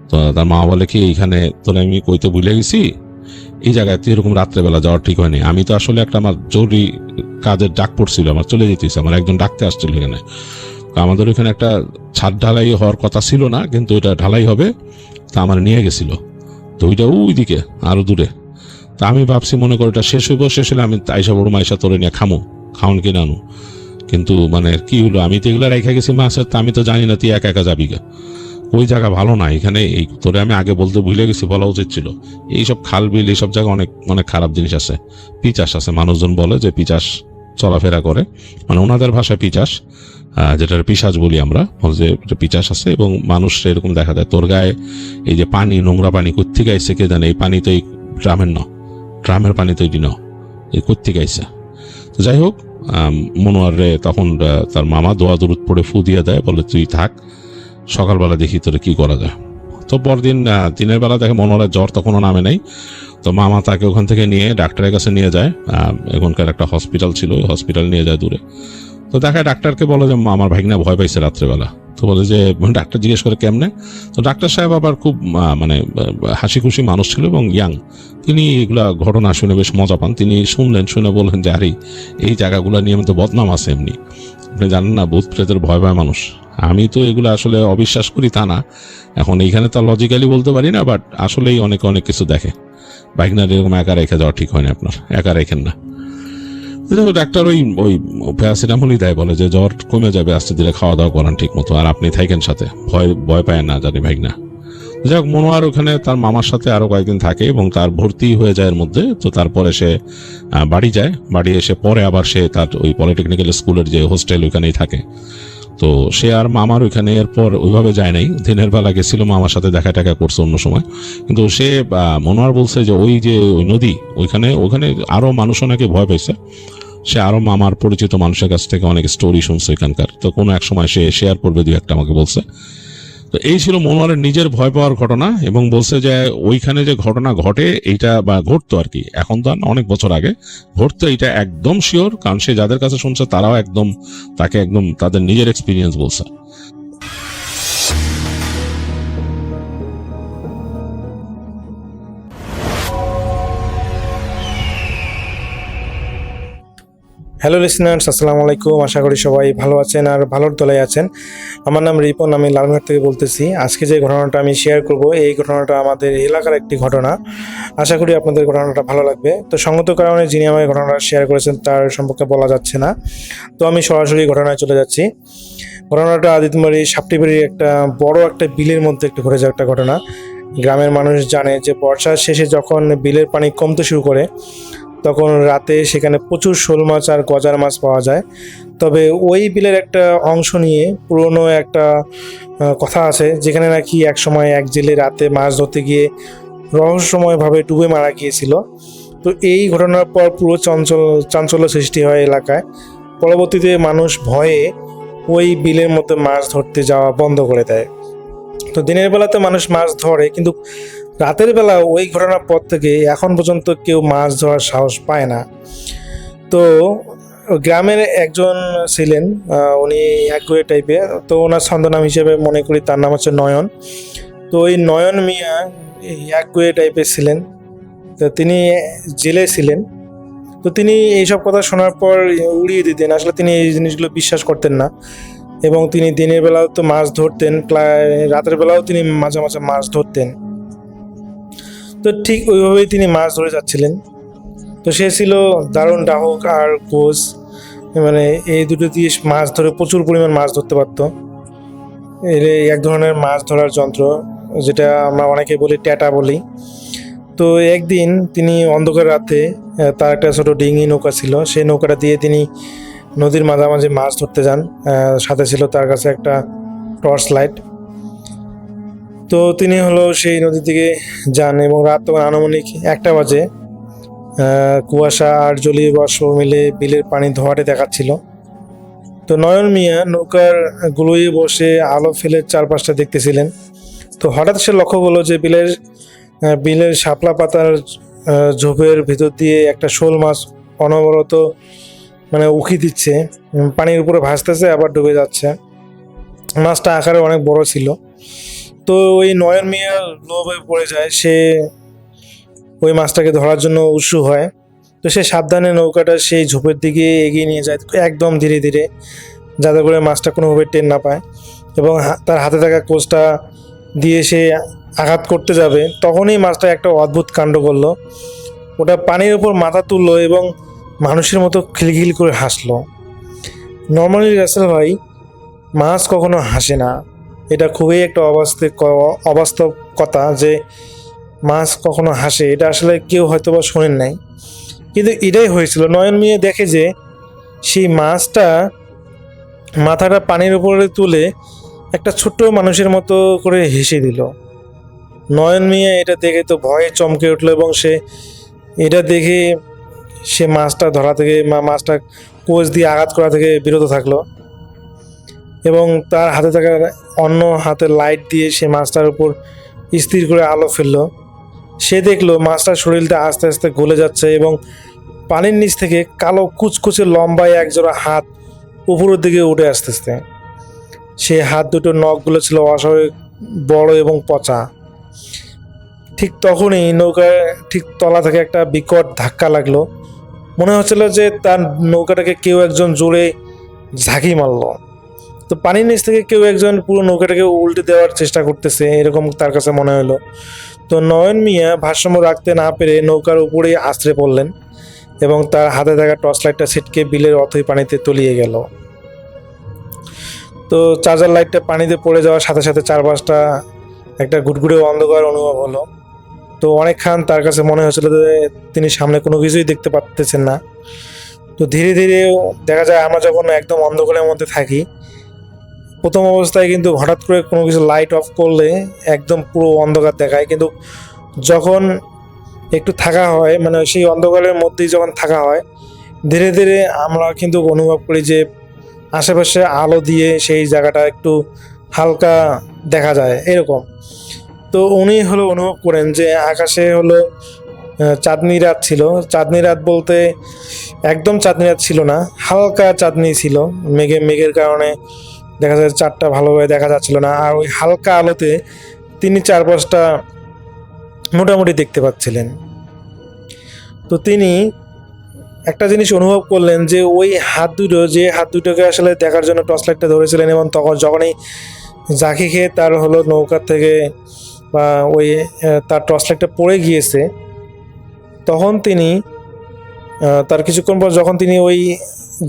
তো তার মা বলে কি এইখানে তোর আমি কইতে ভুলে গেছি, এই জায়গায় তুই এরকম রাত্রেবেলা যাওয়ার ঠিক হয়নি। আমি তো আসলে একটা আমার জরুরি কাজের ডাক পড়ছিল, আমার চলে যেতেছে, আমার একজন ডাকতে আসছিল এখানে। আমাদের ওইখানে একটা ছাদ ঢালাই হওয়ার কথা ছিল না, কিন্তু ওইটা ঢালাই হবে, তা আমার নিয়ে গেছিল। তো ওইটা ওইদিকে আরো দূরে। তা আমি ভাবছি মনে করে এটা শেষ হইব, শেষ হলে আমি আইসা বড় মাইসা তোরে নিয়ে খাওন কিনে আনু। কিন্তু মানে কি হলো, আমি তো এগুলো রেখে গেছি মাছের, তা আমি তো জানি না তুই একা একা যাবি গা, ওই জায়গা ভালো না এখানে। এই তোরে আমি আগে বলতে ভুলে গেছি, বলা উচিত ছিল। এইসব খাল বিল এইসব জায়গা অনেক অনেক খারাপ জিনিস আছে, পিচাস আছে। মানুষজন বলে যে পিচাস চলাফেরা করে, মানে ওনাদের ভাষায় পিচাস, যেটা পিশাচ বলি আমরা, যে পিচাস আছে। এবং মানুষ এরকম দেখা যায়। তোর গায়ে এই যে পানি, নোংরা পানি কোত্থেকে আইসে কে জানে, এই পানি তো এই ড্রামের ন, ড্রামের পানি তো এটি ন, এই কোত্থেকে আইসে। তো যাই হোক, মনোয়ার রে তখন তার মামা দোয়া দরুদ পড়ে ফু দিয়ে দেয়, বলে তুই থাক, সকালবেলা দেখি তোরে কি করা যায়। তো পরদিন দিনের বেলা দেখে মনোয়ারের জ্বর তখনও নামে নাই। তো মামা তাকে ওখান থেকে নিয়ে ডাক্তারের কাছে নিয়ে যায়। এখানকার একটা হসপিটাল ছিল, ওই হসপিটাল নিয়ে যায় দূরে। তো দেখায় ডাক্তারকে বলে যে আমার ভাগনা ভয় পাইছে রাত্রেবেলা। তো বলে যে, ডাক্তার জিজ্ঞেস করে কেমনে। তো ডাক্তার সাহেব আবার খুব মানে হাসি খুশি মানুষ ছিল এবং ইয়াং। তিনি এগুলা ঘটনা শুনে বেশ মজা পান। তিনি শুনলেন, শুনে বললেন যে আরে এই জায়গাগুলো নিয়ে তো বদনাম আছে এমনি, আপনি জানেন না ভূত প্রেতের ভয় পায় মানুষ। আমি তো এগুলো আসলে অবিশ্বাস করি তা না, এখন এইখানে তো লজিক্যালি বলতে পারি না, বাট আসলেই অনেক অনেক কিছু দেখে। বাইকনার এরকম একা রেখে যাওয়া ঠিক হয় না, আপনার একা রেখেন না। ডাক্তার ওই ওই প্যারাসিটামলই দেয়, বলে যে জ্বর কমে যাবে আস্তে ধীরে, খাওয়া দাওয়া করান ঠিক মতো, আর আপনি থাকেন সাথে, ভয় ভয় পায় না জানি ভাই না। যাই হোক, মনোয়ার ওখানে তার মামার সাথে আরো কয়েকদিন থাকে এবং তার ভর্তি হয়ে যায় এর মধ্যে। তো তারপরে সে বাড়ি যায়, বাড়ি এসে পরে আবার সে তার ওই পলিটেকনিক্যাল স্কুলের যে হোস্টেল ওইখানেই থাকে। তো সে আর মামার ওইখানে এরপর ওইভাবে যায় নাই, দিনের বেলা গেছিল মামার সাথে দেখা টাকা করছে অন্য সময়। কিন্তু সে মনোয়ার বলছে যে ওই যে ওই নদী ওইখানে আরো মানুষ অনেকে ভয় পাইছে। সে আরো মামার পরিচিত মানুষের কাছ থেকে অনেক স্টোরি শুনছে এখানকার। তো কোনো এক সময় সে শেয়ার করবে, দুই একটা আমাকে বলছে। তো এই ছিল মনোয়ারের নিজের ভয় পাওয়ার ঘটনা, এবং বলছে যে ওইখানে যে ঘটনা ঘটে এইটা বা ঘটতো আর কি, এখন তো অনেক বছর আগে ঘটতো, এইটা একদম শিওর, কারণ সে যাদের কাছে শুনছে তারাও একদম তাকে একদম তাদের নিজের এক্সপিরিয়েন্স বলছে। হ্যালো লিসনার্স, আসসালামু আলাইকুম। আশা করি সবাই ভালো আছেন আর ভালোর তলায় আছেন। আমার নাম রিপন, আমি লালমাট থেকে বলতেছি। আজকে যে ঘটনাটা আমি শেয়ার করব, এই ঘটনাটা আমাদের এলাকার একটি ঘটনা। আশা করি আপনাদের ঘটনাটা ভালো লাগবে। তো সঙ্গত কারণে যিনি আমার ঘটনাটা শেয়ার করেছেন তার সম্পর্কে বলা যাচ্ছে না, তো আমি সরাসরি ঘটনায় চলে যাচ্ছি। ঘটনাটা আদিতমারি সাপটিবাড়ির একটা বড় একটা বিলের মধ্যে একটু ঘটে যাওয়া একটা ঘটনা। গ্রামের মানুষ জানে যে বর্ষার শেষে যখন বিলের পানি কমতে শুরু করে, তখন রাতে সেখানে প্রচুর শোল মাছ আর গজার মাছ পাওয়া যায়। তবে ওই বিলের একটা অংশ নিয়ে পুরনো একটা কথা আছে, যেখানে নাকি এক সময় এক জেলে রাতে মাছ ধরতে গিয়ে রহস্যময়ভাবে ডুবে মারা গিয়েছিল। তো এই ঘটনার পর পুরো চাঞ্চল্য সৃষ্টি হয় এলাকায়। পরবর্তীতে মানুষ ভয়ে ওই বিলের মধ্যে মাছ ধরতে যাওয়া বন্ধ করে দেয়। তো দিনের বেলাতে মানুষ মাছ ধরে, কিন্তু রাতের বেলা ওই ঘটনার পর থেকে এখন পর্যন্ত কেউ মাছ ধরার সাহস পায় না। তো গ্রামের একজন ছিলেন, উনি একগুঁয়ে টাইপের, তো ওনার ছদ্মনাম হিসেবে মনে করি তার নাম হচ্ছে নয়ন। তো ওই নয়ন মিয়া একগুঁয়ে টাইপের ছিলেন, তো তিনি জেলে ছিলেন। তো তিনি এইসব কথা শোনার পর উড়িয়ে দিতেন, আসলে তিনি এই জিনিসগুলো বিশ্বাস করতেন না। এবং তিনি দিনের বেলাও তো মাছ ধরতেন, রাতের বেলাও তিনি মাঝে মাঝে মাছ ধরতেন। তো ঠিক ওইভাবেই তিনি মাছ ধরে যাচ্ছিলেন। তো সে ছিল দারুণ ডাহক আর কোচ, মানে এই দুটো দিয়ে মাছ ধরে প্রচুর পরিমাণ মাছ ধরতে পারত। এর এক ধরনের মাছ ধরার যন্ত্র, যেটা আমরা অনেকে বলি ট্যাটা বলি। তো একদিন তিনি অন্ধকার রাতে তার একটা ছোট ডিঙি নৌকা ছিল, সেই নৌকাটা দিয়ে তিনি নদীর মাঝামাঝি মাছ ধরতে যান। সাথে ছিল তার কাছে একটা টর্চ লাইট। তো তিনি সেই নদীর দিকে যান এবং রাত তখন আনুমানিক 1টা বাজে। কুয়াশা আর জলীয় বাষ্প মিলে বিলের পানি ধোয়াটে দেখাচ্ছিল। তো নয়ন মিয়া নৌকার গুলোয় বসে আলো ফেলে চারপাশটা দেখতেছিলেন। তো হঠাৎ সে লক্ষ্য করলো যে বিলের শাপলা পাতার ঝোপের ভিতর দিয়ে একটা শোল মাছ অনবরত মানে উকি দিচ্ছে, পানির উপরে ভাসতেছে আবার ডুবে যাচ্ছে। মাছটা আকারে অনেক বড় ছিল। তো ওই নয়ন মিয়া লোভে পড়ে যায়, সে ওই মাছটাকে ধরার জন্য উৎসুক হয়। তো সে সাবধানে নৌকাটা সেই ঝোপের দিকে এগিয়ে নিয়ে যায় একদম ধীরে ধীরে, যাতে করে মাছটা কোনোভাবে টের না পায়। এবং তার হাতে থাকা কোচটা দিয়ে সে আঘাত করতে যাবে, তখনই মাছটা একটা অদ্ভুত কাণ্ড করলো। ওটা পানির উপর মাথা তুললো এবং মানুষের মতো খিলখিল করে হাসলো। নর্মালি রাসেল ভাই, মাছ কখনো হাসে না। এটা খুবই একটা অবাস্তব কথা যে মাছ কখনো হাসে, এটা আসলে কেউ হয়তো বা শোনেন নাই, কিন্তু এটাই হয়েছিল। নয়ন মিয়া দেখে যে সেই মাছটা মাথাটা পানির উপরে তুলে একটা ছোট্ট মানুষের মতো করে হেসে দিল। নয়ন মিয়া এটা দেখে তো ভয়ে চমকে উঠলো এবং এটা দেখে সে মাছটা ধরা থেকে মাছটা কোচ দিয়ে আঘাত করা থেকে বিরত থাকলো। এবং তার হাতে থাকা অন্য হাতের লাইট দিয়ে সে মাছটার উপর স্থির করে আলো ফেললো। সে দেখলো মাছটার শরীরটা আস্তে আস্তে গলে যাচ্ছে এবং পানির নিচ থেকে কালো কুচকুচে লম্বায় একজোড়া হাত উপরের দিকে উঠে আসতেছে। সে হাত দুটোর নখগুলো ছিল অস্বাভাবিক বড় এবং পচা। ঠিক তখনই নৌকার ঠিক তলা থেকে একটা বিকট ধাক্কা লাগলো। মনে হচ্ছিল যে তার নৌকাটাকে কেউ একজন জোরে ঝাঁকি মারলো। তো পানির নিচ থেকে কেউ একজন পুরো নৌকাটাকে উল্টে দেওয়ার চেষ্টা করতেছে, এরকম তার কাছে মনে হলো। তো নয়ন মিয়া ভারসাম্য রাখতে না পেরে নৌকার উপরেই আছড়ে পড়লেন এবং তার হাতে থাকা টর্চ লাইটটা ছিটকে বিলের অথই পানিতে তলিয়ে গেল। তো চার্জার লাইটটা পানিতে পড়ে যাওয়ার সাথে সাথে চারপাশটা একটা গুটগুটে অন্ধকার অনুভব হলো। তো অনেকক্ষণ তার কাছে মনে হচ্ছিল যে তিনি সামনে কোনো কিছুই দেখতে পাচ্ছেন না। তো ধীরে ধীরে দেখা যায় আমরা যখন একদম অন্ধকারের মধ্যে থাকি, প্রথম অবস্থায় কিন্তু হঠাৎ করে কোনো কিছু লাইট অফ করলে একদম পুরো অন্ধকার দেখায়, কিন্তু যখন একটু থাকা হয়, মানে সেই অন্ধকারের মধ্যেই যখন থাকা হয়, ধীরে ধীরে আমরা কিন্তু অনুভব করি যে আশেপাশে আলো দিয়ে সেই জায়গাটা একটু হালকা দেখা যায় এরকম। তো উনি হলো অনুভব করেন যে আকাশে হলো চাঁদনি রাত ছিল। চাঁদনি রাত বলতে একদম চাঁদনি রাত ছিল না, হালকা চাঁদনি ছিল। মেঘের কারণে দেখা যায় চাঁদটা ভালোভাবে দেখা যাচ্ছিল না, আর ওই হালকা আলোতে তিনি চারপাশটা মোটামুটি দেখতে পাচ্ছিলেন। তো তিনি একটা জিনিস অনুভব করলেন যে ওই হাত দুটোকে আসলে দেখার জন্য টর্চ লাইটটা ধরেছিলেন, এবং তখন যখনই ঝাঁকি খেয়ে তার হলো নৌকার থেকে বা ওই তার টর্চ লাইটটা পড়ে গিয়েছে, তখন তিনি তার কিছুক্ষণ পর যখন তিনি ওই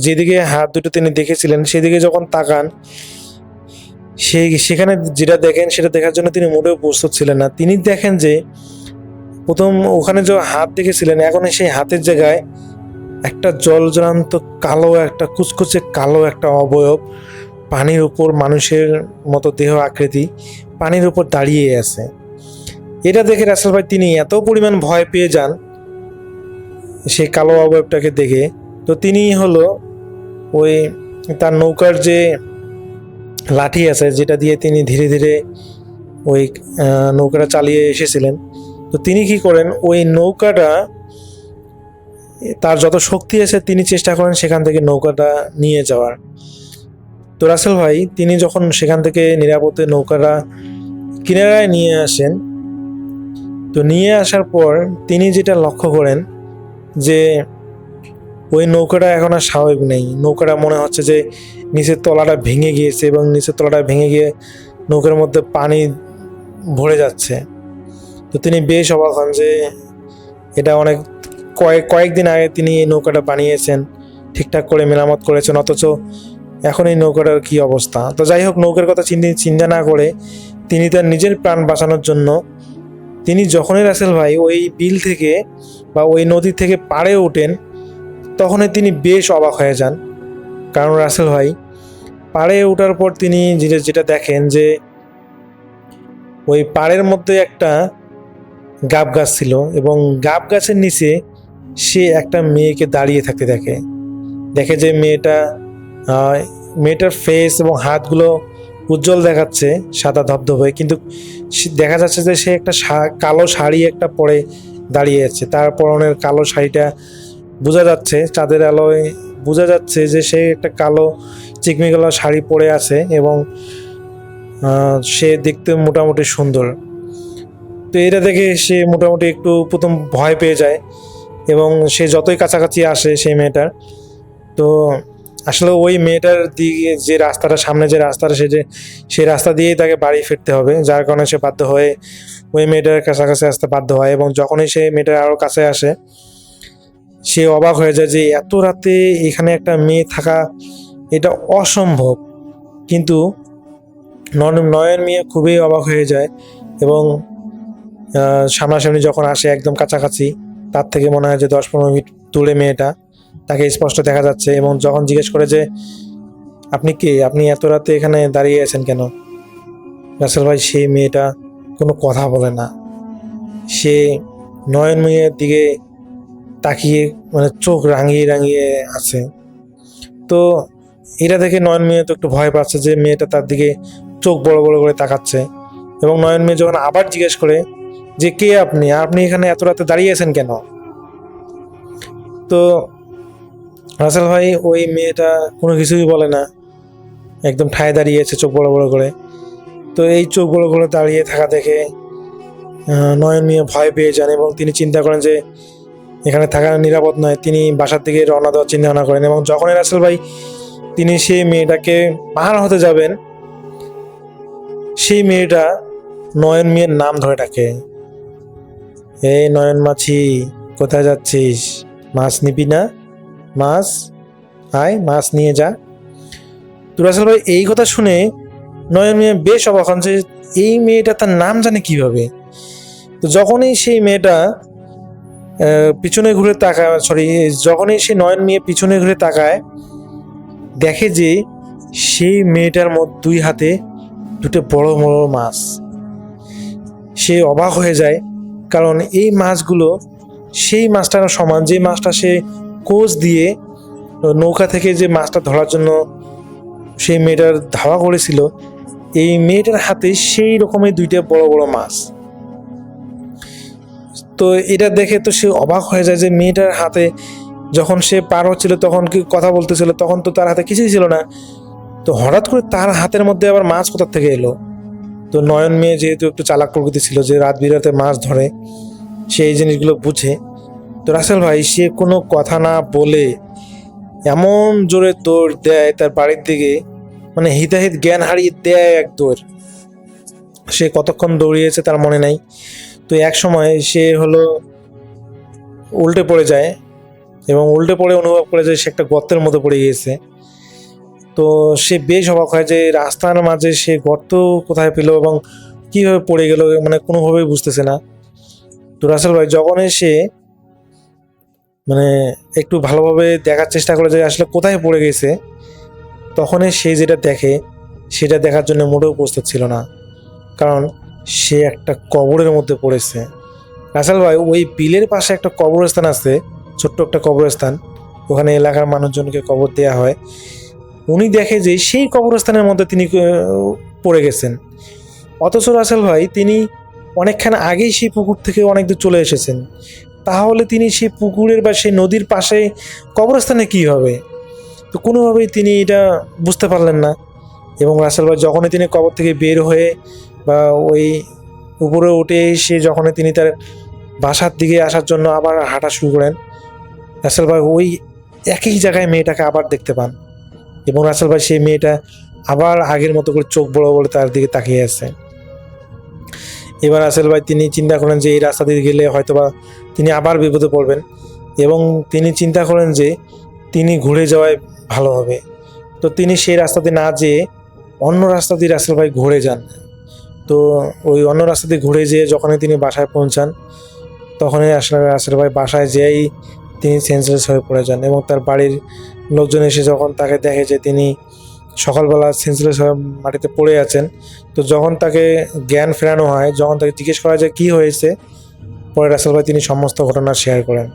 যেদিকে হাত দুটো তিনি দেখেছিলেন সেদিকে যখন তাকান, সেখানে যেটা দেখেন সেটা দেখার জন্য তিনি মোটেও প্রস্তুত ছিলেন না। তিনি দেখেন যে প্রথম ওখানে যে হাত দেখেছিলেন, এখন সেই হাতের জায়গায় একটা জলজ্যান্ত কালো, একটা কুচকুচে কালো একটা অবয়ব পানির উপর, মানুষের মতো দেহ আকৃতি, পানির উপর দাঁড়িয়ে আছে। এটা দেখে রাসেল ভাই তিনি এত পরিমাণ ভয় পেয়ে যান সেই কালো অবয়বটাকে দেখে। তো তিনি হলো ওই তার নৌকার যে লাঠি আছে, যেটা দিয়ে তিনি ধীরে ধীরে ওই নৌকাটা চালিয়ে এসেছিলেন, তো তিনি কি করেন, ওই নৌকাটা তার যত শক্তি আছে তিনি চেষ্টা করেন সেখান থেকে নৌকাটা নিয়ে যাওয়ার। তো রাসেল ভাই তিনি যখন সেখান থেকে নিরাপদে নৌকাটা কিনারায় নিয়ে আসেন, তো নিয়ে আসার পর তিনি যেটা লক্ষ্য করেন যে ওই নৌকাটা এখন আর স্বাভাবিক নেই। নৌকাটা মনে হচ্ছে যে নিচের তলাটা ভেঙে গিয়েছে এবং নিচের তলাটা ভেঙে গিয়ে নৌকার মধ্যে পানি ভরে যাচ্ছে। তো তিনি বেশ অবাক হন যে এটা অনেক কয়েকদিন আগে তিনি এই নৌকাটা বানিয়েছেন, ঠিকঠাক করে মেরামত করেছেন, অথচ এখন এই নৌকাটার কী অবস্থা। তো যাই হোক, নৌকার কথা চিন্তা না করে তিনি তার নিজের প্রাণ বাঁচানোর জন্য তিনি যখনই রাসেল ভাই ওই বিল থেকে বা ওই নদী থেকে পাড়ে ওঠেন, তখনই তিনি বেশ অবাক হয়ে যান। কারণ রাসেল ভাই পাড়ে ওঠার পর তিনি যেটা দেখেন যে ওই পাড়ের মধ্যে একটা গাব গাছ ছিল এবং গাব গাছের নিচে সে একটা মেয়েকে দাঁড়িয়ে থাকতে দেখে যে মেয়েটার ফেস এবং হাতগুলো উজ্জ্বল দেখাচ্ছে, সাদা ধবধবে, কিন্তু দেখা যাচ্ছে যে সে একটা কালো শাড়ি একটা পরে দাঁড়িয়ে আছে। তার পরনের কালো শাড়িটা বোঝা যাচ্ছে, চাঁদের আলোয় বোঝা যাচ্ছে যে সে একটা কালো চিকমি কালো শাড়ি পরে আছে এবং সে দেখতে মোটামুটি সুন্দর। তো এটা দেখে সে মোটামুটি একটু প্রথম ভয় পেয়ে যায় এবং সে যতই কাছাকাছি আসে সেই মেয়েটার, তো আসলে ওই মেয়েটার দিকে যে রাস্তাটা, সামনে যে রাস্তাটা, সেই রাস্তা দিয়েই তাকে বাড়ি ফিরতে হবে, যার কারণে সে বাধ্য হয়ে ওই মেয়েটার কাছাকাছি আসতে বাধ্য হয়। এবং যখনই সে মেয়েটার আরও কাছে আসে, সে অবাক হয়ে যায় যে এত রাতে এখানে একটা মেয়ে থাকা এটা অসম্ভব। কিন্তু নয়ন মিয়া খুবই অবাক হয়ে যায় এবং সামনাসামনি যখন আসে একদম কাছাকাছি, তার থেকে মনে হয় যে 10-15 মিনিট দূরে মেয়েটা, তাকে স্পষ্ট দেখা যাচ্ছে। এবং যখন জিজ্ঞেস করে যে আপনি কে, আপনি এত রাতে এখানে দাঁড়িয়ে আছেন কেন, রাসেল ভাই সেই মেয়েটা কোনো কথা বলে না। সে নয়ন মিয়ার দিকে তাকিয়ে মানে চোখ রাঙিয়ে আছে। তো এটা দেখে নয়ন মিয়া তো একটু ভয় পাচ্ছে যে মেয়েটা তার দিকে চোখ বড় বড় করে তাকাচ্ছে। এবং নয়ন মিয়া যখন আবার জিজ্ঞেস করে যে কে আপনি, আপনি এখানে এত রাতে দাঁড়িয়ে আছেন কেন, তো রাসেল ভাই ওই মেয়েটা কোনো কিছুই বলে না, একদম ঠায় দাঁড়িয়ে আছে চোখ বড় বড় করে। তো এই চোখ বড় করে দাঁড়িয়ে থাকা দেখে নয়ন মিয়া ভয় পেয়ে যান এবং তিনি চিন্তা করেন যে এখানে থাকা নিরাপদ নয়। তিনি বাসার দিকে রওনা দেওয়ার চিন্তা ভাবনা করেন এবং যখনই রাসেল ভাই তিনি সেই মেয়েটাকে পার হতে যাবেন, সেই মেয়েটা নয়ন মিয়ার নাম ধরে ডাকে, এই নয়ন মাছি কোথায় যাচ্ছিস, মাছ নিবি না, মাছ আয় মাছ নিয়ে যা। তো রাসেল ভাই এই কথা শুনে নয়ন মিয়া বেশ অবাক হন যে এই মেয়েটা তার নাম জানে কিভাবে। তো যখনই সেই মেয়েটা পিছনে ঘুরে তাকায়, যখনই সেই নয়ন মিয়া পিছনে ঘুরে তাকায়, দেখে যে সেই মেয়েটার মধ্যে দুই হাতে দুটো বড় বড় মাছ। সে অবাক হয়ে যায়, কারণ এই মাছগুলো সেই মাছটার সমান যে মাছটা সে কোচ দিয়ে নৌকা থেকে যে মাছটা ধরার জন্য সেই মেয়েটার ধাওয়া করেছিল, এই মেয়েটার হাতে সেই রকমের দুইটা বড় বড় মাছ। তো এটা দেখে তো সে অবাক হয়ে যায় যে মেয়েটার হাতে যখন সে পার হচ্ছিল তখন কি কথা বলতেছিল, তখন তো তার হাতে কিছুই ছিল না, তো হঠাৎ করে তার হাতের মধ্যে আবার মাছ কোথা থেকে এলো। তো নয়ন মেয়ে যেহেতু একটু চালাক প্রকৃতি ছিল, যে রাত বিরাতে মাছ ধরে, সে এই জিনিসগুলো বুঝে। তো রাসেল ভাই সে কোনো কথা না বলে এমন জোরে দৌড় দেয় তার বাড়ির দিকে, মানে হিতাহিত জ্ঞান হারিয়ে দেয় এক দৌড়। সে কতক্ষণ দৌড়িয়েছে তার মনে নাই। তো এক সময় সে হলো উল্টে পড়ে যায় এবং উল্টে পড়ে অনুভব করে যে সে একটা গর্তের মধ্যে পড়ে গিয়েছে। তো সে বেশ অবাক হয় যে রাস্তার মাঝে সে গর্ত কোথায় পেল এবং কীভাবে পড়ে গেল, মানে কোনোভাবেই বুঝতেছে না। তো রাসেল ভাই যখনই সে মানে একটু ভালোভাবে দেখার চেষ্টা করে যে আসলে কোথায় পড়ে গেছে, তখনই সে যেটা দেখে সেটা দেখার জন্য মোটেও প্রস্তুত ছিল না, কারণ সে একটা কবরের মধ্যে পড়েছে। রাসেল ভাই ওই বিলের পাশে একটা কবরস্থান আছে, ছোট্ট একটা কবরস্থান, ওখানে এলাকার মানুষজনকে কবর দেওয়া হয়। উনি দেখে যে সেই কবরস্থানের মধ্যে তিনি পড়ে গেছেন, অথচ রাসেল ভাই তিনি অনেকক্ষণ আগেই সেই পুকুর থেকে অনেক দূর চলে এসেছেন। তাহলে তিনি সেই পুকুরের বা সেই নদীর পাশে কবরস্থানে কী হবে, তো কোনোভাবেই তিনি এটা বুঝতে পারলেন না। এবং রাসেল ভাই যখনই তিনি কবর থেকে বের হয়ে বা ওই উপরে উঠে এসে যখনই তিনি তার বাসার দিকে আসার জন্য আবার হাঁটা শুরু করেন, রাসেল ভাই ওই একই জায়গায় মেয়েটাকে আবার দেখতে পান এবং রাসেল ভাই সেই মেয়েটা আবার আগের মতো করে চোখ বড় বড় তার দিকে তাকিয়ে আছে। এবার রাসেল ভাই তিনি চিন্তা করেন যে এই রাস্তা দিয়ে গেলে হয়তোবা তিনি আবার বিপদে পড়বেন এবং তিনি চিন্তা করেন যে তিনি ঘুরে যাওয়াই ভালো হবে। তো তিনি সেই রাস্তা দিয়ে না যেয়ে অন্য রাস্তা দিয়ে রাসেল ভাই ঘুরে যান। তো ওই অন্য রাস্তা দিয়ে ঘুরে যেয়ে যখনই তিনি বাসায় পৌঁছান, তখনই আসলে রাসেল ভাই বাসায় যেয়েই তিনি সেন্সলেস হয়ে পড়ে যান এবং তার বাড়ির লোকজন এসে যখন তাকে দেখে যে তিনি সকালবেলা সেন্সলেস হয়ে মাটিতে পড়ে আছেন, তো যখন তাকে জ্ঞান ফেরানো হয়, যখন তাকে জিজ্ঞেস করা যায় কী হয়েছে, পরে রাসেল ভাই তিনি সমস্ত ঘটনা শেয়ার করেন।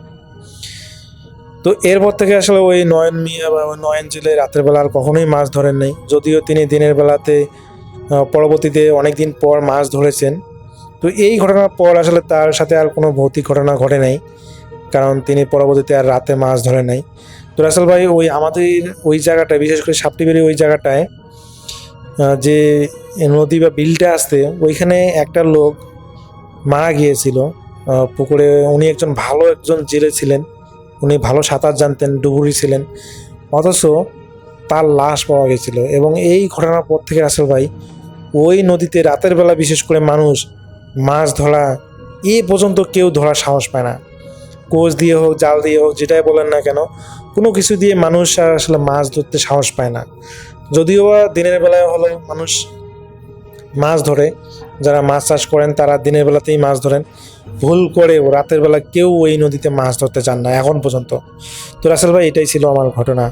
তো এরপর থেকে আসলে ওই নয়ন মিয়া বা ওই নয়ন জেলে রাতের বেলা আর কখনোই মাছ ধরেন নাই, যদিও তিনি দিনের বেলাতে পরবর্তীতে অনেক দিন পর মাছ ধরেছেন। তো এই ঘটনার পর আসলে তার সাথে আর কোনো ভৌতিক ঘটনা ঘটে নাই, কারণ তিনি পরবর্তীতে আর রাতে মাছ ধরে নাই। তো রাসেল ভাই ওই আমাদের ওই জায়গাটায়, বিশেষ করে সাপটিবেরি ওই জায়গাটায় যে নদী বা বিলটা আসতে, ওইখানে একটা লোক মারা গিয়েছিল পুকুরে। উনি একজন ভালো জেলে ছিলেন, উনি ভালো সাঁতার জানতেন, ডুবুরি ছিলেন, অথচ তার লাশ পাওয়া গেছিল। এবং এই ঘটনার পর থেকে রাসেল ভাই ওই নদীতে রাতের বেলা বিশেষ করে মানুষ মাছ ধরা এ পর্যন্ত কেউ ধরার সাহস পায় না। কোচ দিয়ে হোক, জাল দিয়ে হোক, যেটাই বলেন না কেন, কোনো কিছু দিয়ে মানুষ আর আসলে মাছ ধরতে সাহস পায় না। যদিও বা দিনের বেলায় হলে মানুষ মাছ ধরে, যারা মাছ চাষ করেন তারা দিনের বেলাতেই মাছ ধরেন, ভুল করেও রাতের বেলা কেউ ওই নদীতে মাছ ধরতে চান না এখন পর্যন্ত। তো রাসেল ভাই এটাই ছিল আমার ঘটনা।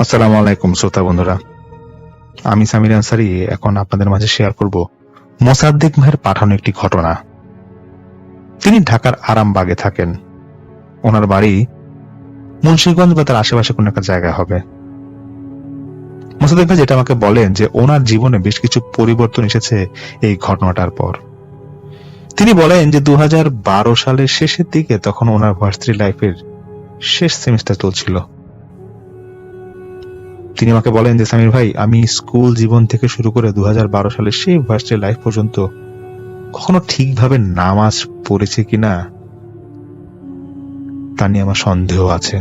আসসালামু আলাইকুম শ্রোতা বন্ধুরা, আমি সামির আনসারি এখন আপনাদের মাঝে শেয়ার করব মোসাদ্দেক ভাইয়ের পাঠানো একটি ঘটনা। তিনি ঢাকার আরামবাগে থাকেন। ওনার বাড়ি মুন্সিগঞ্জ বা তার আশেপাশে কোনো একটা জায়গায় হবে। মোসাদ্দেক ভাই যেটা আমাকে বলেন যে ওনার জীবনে বেশ কিছু পরিবর্তন এসেছে এই ঘটনাটার পর। তিনি বলেন যে 2012 সালের শেষের দিকে তখন ওনার ভার্সিটি লাইফের শেষ সেমিস্টার চলছিল। তিনি আমাকে বলেন যে সামির ভাই, আমি স্কুল জীবন থেকে শুরু করে 2012 সালের সেই ভার্সিটি লাইফ পর্যন্ত কখনো ঠিকভাবে নামাজ পড়েছি কিনা তা নিয়ে আমার সন্দেহ আছে।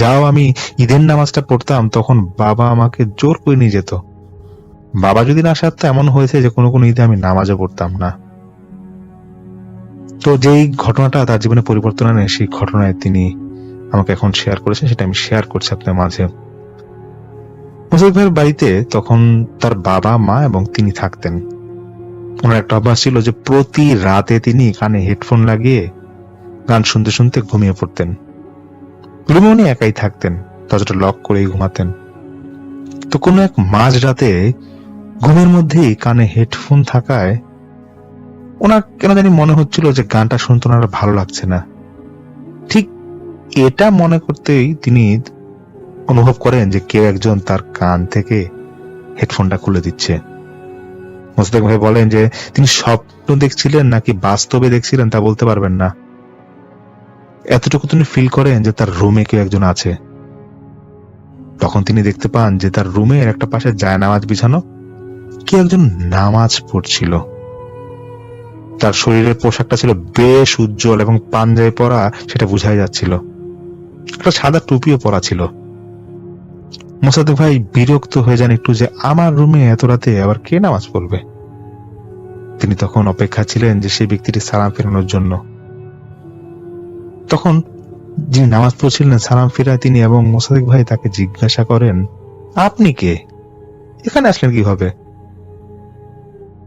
যাও আমি ঈদের নামাজটা পড়তাম তখন বাবা আমাকে জোর করে নিয়ে যেত। বাবা যদি না আসতো এমন হয়েছে যে কোনো কোনো ঈদে আমি নামাজও পড়তাম না। তো যেই ঘটনাটা তার জীবনে পরিবর্তন আনে সেই ঘটনায় তিনি আমাকে এখন শেয়ার করেছেন, সেটা আমি শেয়ার করছি আপনার মাঝে। মোসাদ্দেক ভাইয়ের বাড়িতে তখন তার বাবা মা এবং তিনি থাকতেন। ওনার একটা অভ্যাস ছিল যে প্রতি রাতে তিনি কানে হেডফোন লাগিয়ে গান শুনতে শুনতে ঘুমিয়ে পড়তেন। রুমে উনি একাই থাকতেন, দরজাটা লক করেই ঘুমাতেন। তো কোনো এক মাঝ রাতে ঘুমের মধ্যেই কানে হেডফোন থাকায় ওনার কেন জানি মনে হচ্ছিল যে গানটা শুনতে ওনার ভালো লাগছে না। ঠিক এটা মনে করতেই তিনি অনুভব করেন যে কেউ একজন তার কান থেকে হেডফোনটা খুলে দিচ্ছে। মোসাদ্দেক ভাই বলেন যে তিনি স্বপ্ন দেখছিলেন নাকি বাস্তবে দেখছিলেন তা বলতে পারবেন না। এতটুকু তিনি ফিল করেন যে তার রুমে কেউ একজন আছে। তখন তিনি দেখতে পান যে তার রুমের একটা পাশে জায়নামাজ বিছানো, কেউ একজন নামাজ পড়ছিল। তার শরীরের পোশাকটা ছিল বেশ উজ্জ্বল এবং পাঞ্জাবি পরা, সেটা বোঝাই যাচ্ছিল। একটা সাদা টুপিও পরা ছিল। মোসাদ্দেক ভাই বিরক্ত হয়ে যান একটু যে আমার রুমে এত রাতে আবার কে নামাজ পড়বে। তিনি তখন অপেক্ষা ছিলেন যে সেই ব্যক্তিটি সালাম ফেরানোর জন্য। তখন যিনি নামাজ পড়ছিলেন সালাম ফিরায় তিনি এবং মোসাদ্দেক ভাই তাকে জিজ্ঞাসা করেন, আপনি কে, এখানে আসলেন কিভাবে?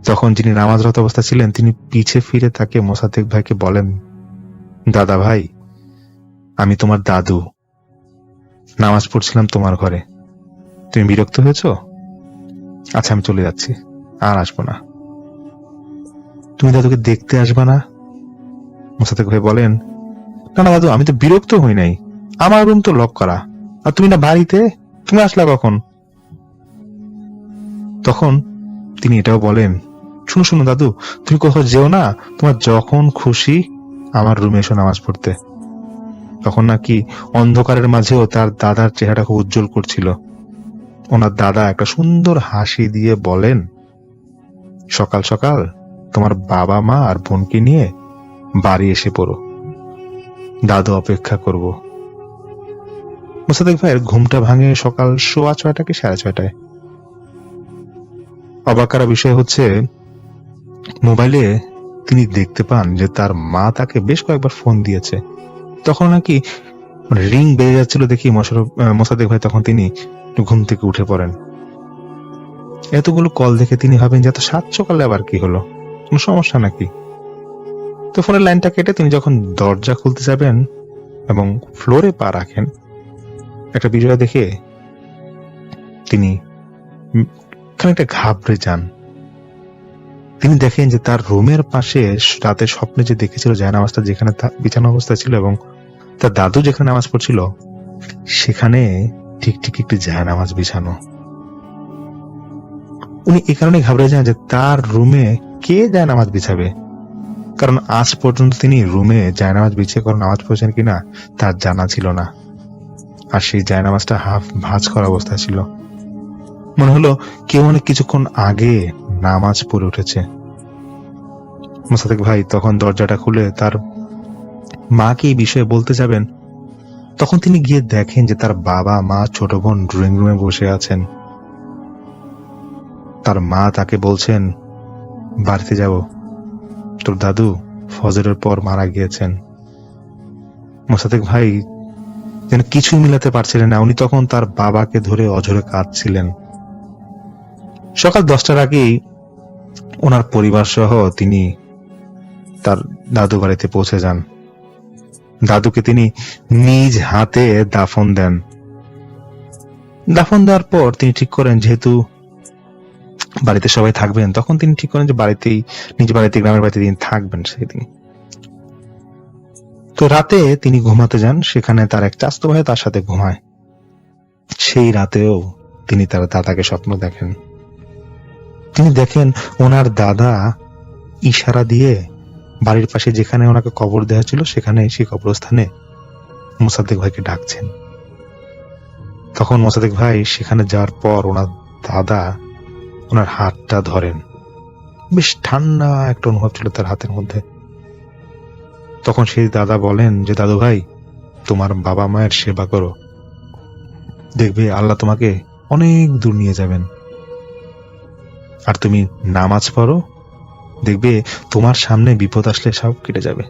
তখন যিনি নামাজরত অবস্থা ছিলেন তিনি পিছে ফিরে তাকে মোসাদ্দেক ভাইকে বলেন, দাদা ভাই, আমি তোমার দাদু, নামাজ পড়ছিলাম তোমার ঘরে। তুমি বিরক্ত হয়েছ? আচ্ছা আমি চলে যাচ্ছি, আর আসবো না। তুমি দাদুকে দেখতে আসবা না? মোসাদ্দেক ভাই বলেন, না না দাদু, আমি তো বিরক্ত হই নাই, আমার রুম তো লক করা, আর তুমি না বাড়িতে, তুমি আসলা কখন? তখন তিনি এটাও বলেন, শুনো শুনো দাদু, তুমি কোথাও যেও না, তোমার যখন খুশি আমার রুমে এসো নামাজ পড়তে। তখন নাকি অন্ধকারের মাঝেও তার দাদার চেহারা খুব উজ্জ্বল করছিল। ওনার দাদা একটা সুন্দর হাসি দিয়ে বলেন, সকাল সকাল তোমার বাবা মা আর বোনকে নিয়ে বাড়ি এসে পড়ো, দাদু অপেক্ষা করব। মোসাদ্দেক ভাইয়ের ঘুমটা ভাঙে সকাল 6:15 কি 6:30। অবাক করা বিষয় হচ্ছে মোবাইলে তিনি দেখতে পান যে তার মা তাকে বেশ কয়েকবার ফোন দিয়েছে। তখন নাকি রিং বেজে যাচ্ছিল দেখি মোসাদ্দেক ভাই তখন তিনি ঘুম থেকে উঠে পড়েন। এতগুলো কল দেখে তিনি ভাবেন যে এত সাত সকালে আবার কি হলো, কোনো সমস্যা নাকি? তো ফোনের লাইনটা কেটে তিনি যখন দরজা খুলতে যাবেন এবং ফ্লোরে পা রাখেন, একটা বিষয় দেখে তিনি খানিকটা ঘাবড়ে যান। তিনি দেখেন যে তার রুমের পাশে রাতে স্বপ্নে যে দেখেছিল জায়নামাজটা যেখানে বিছানো অবস্থা ছিল এবং তার দাদু যেখানে নামাজ পড়ছিল সেখানে ঠিক ঠিক একটি জায়নামাজ বিছানো। উনি এই কারণে ঘাবড়ে যান যে তার রুমে কে জায়নামাজ বিছাবে, কারণ আজ পর্যন্ত তিনি রুমে জায়নামাজ বিছিয়ে কোনো নামাজ পড়েছেন কিনা তার জানা ছিল না। আর সেই জায়নামাজটা হাফ ভাঁজ করা অবস্থা ছিল। মনে হলো কেউ অনেক কিছুক্ষণ আগে নামাজ পড়ে উঠেছে। মোসাদ্দেক ভাই তখন দরজাটা খুলে তার মাকে এই বিষয়ে বলতে যাবেন, তখন তিনি গিয়ে দেখেন যে তার বাবা মা ছোট বোন ড্রয়িং রুমে বসে আছেন। তার মা তাকে বলছেন, বাড়িতে যাব, তোর দাদু ফজরের পর মারা গিয়েছেন। মোসাদ্দেক ভাই যেন কিছুই মিলাতে পারছিলেন না। উনি তখন তার বাবাকে ধরে অঝরে কাঁদছিলেন। সকাল 10টার আগেই ওনার পরিবার সহ তিনি তার দাদু বাড়িতে পৌঁছে যান। দাদুকে তিনি নিজ হাতে দাফন দেন। দাফন দেওয়ার পর তিনি ঠিক করেন যেহেতু বাড়িতে সবাই থাকবেন, তখন তিনি ঠিক করেন যে নিজ বাড়িতে গ্রামের বাড়িতে তিনি থাকবেন সেদিন। তো রাতে তিনি ঘুমাতে যান, সেখানে তার এক চাচাতো ভাই তার সাথে ঘুমায়। সেই রাতেও তিনি তার দাদাকে স্বপ্ন দেখেন। তিনি দেখেন ওনার দাদা ইশারা দিয়ে বাড়ির পাশে যেখানে ওনাকে কবর দেওয়া ছিল সেখানে সেই কবরস্থানে মোসাদ্দেক ভাইকে ডাকছেন। তখন মোসাদ্দেক ভাই সেখানে যাওয়ার পর ওনার দাদা ওনার হাতটা ধরেন। বেশ ঠান্ডা একটা অনুভব ছিল তার হাতের মধ্যে। তখন সেই দাদা বলেন যে দাদু ভাই, তোমার বাবা মায়ের সেবা করো, দেখবে আল্লাহ তোমাকে অনেক দূর নিয়ে যাবেন। আর তুমি নামাজ পড়ো, দেখবে তোমার সামনে বিপদ আসলে সব কেটে যাবে।